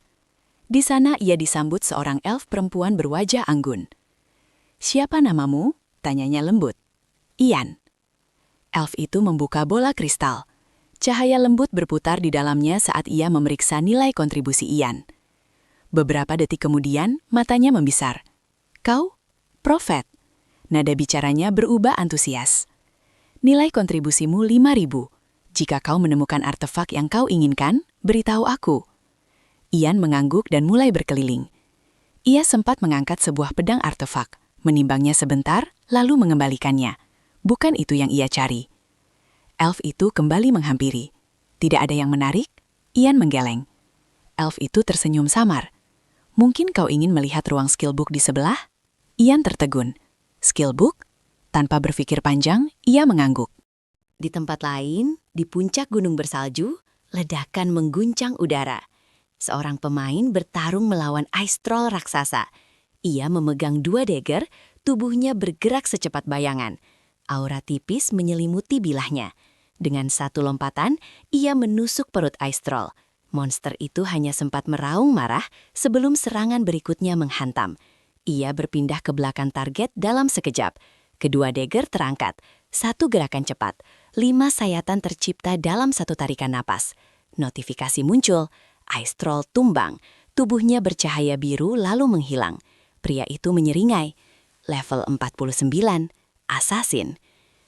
Di sana ia disambut seorang elf perempuan berwajah anggun. "Siapa namamu?" tanyanya lembut. "Ian." Elf itu membuka bola kristal. Cahaya lembut berputar di dalamnya saat ia memeriksa nilai kontribusi Ian. Beberapa detik kemudian, matanya membesar. "Kau? Profet?" Nada bicaranya berubah antusias. "Nilai kontribusimu 5.000. Jika kau menemukan artefak yang kau inginkan, beritahu aku." Ian mengangguk dan mulai berkeliling. Ia sempat mengangkat sebuah pedang artefak, menimbangnya sebentar, lalu mengembalikannya. Bukan itu yang ia cari. Elf itu kembali menghampiri. Tidak ada yang menarik, Ian menggeleng. Elf itu tersenyum samar. "Mungkin kau ingin melihat ruang skillbook di sebelah?" Ian tertegun. "Skillbook?" Tanpa berpikir panjang, ia mengangguk. Di tempat lain, di puncak gunung bersalju, ledakan mengguncang udara. Seorang pemain bertarung melawan ice troll raksasa. Ia memegang 2 dagger, tubuhnya bergerak secepat bayangan. Aura tipis menyelimuti bilahnya. Dengan satu lompatan, ia menusuk perut ice troll. Monster itu hanya sempat meraung marah sebelum serangan berikutnya menghantam. Ia berpindah ke belakang target dalam sekejap. Kedua dagger terangkat. Satu gerakan cepat. 5 sayatan tercipta dalam satu tarikan napas. Notifikasi muncul. Ice troll tumbang. Tubuhnya bercahaya biru lalu menghilang. Pria itu menyeringai. Level 49. Assassin.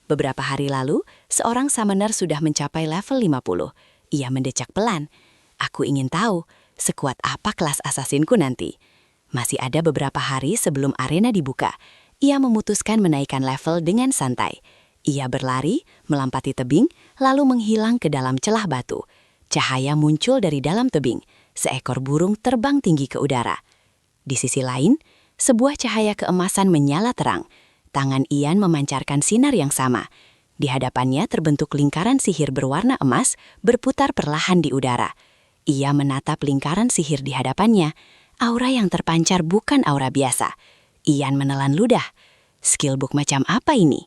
Beberapa hari lalu, seorang summoner sudah mencapai level 50. Ia mendecak pelan. "Aku ingin tahu, sekuat apa kelas asasinku nanti?" Masih ada beberapa hari sebelum arena dibuka. Ia memutuskan menaikkan level dengan santai. Ia berlari, melampati tebing, lalu menghilang ke dalam celah batu. Cahaya muncul dari dalam tebing. Seekor burung terbang tinggi ke udara. Di sisi lain, sebuah cahaya keemasan menyala terang. Tangan Ian memancarkan sinar yang sama. Di hadapannya terbentuk lingkaran sihir berwarna emas berputar perlahan di udara. Ia menatap lingkaran sihir di hadapannya. Aura yang terpancar bukan aura biasa. Ian menelan ludah. Skillbook macam apa ini?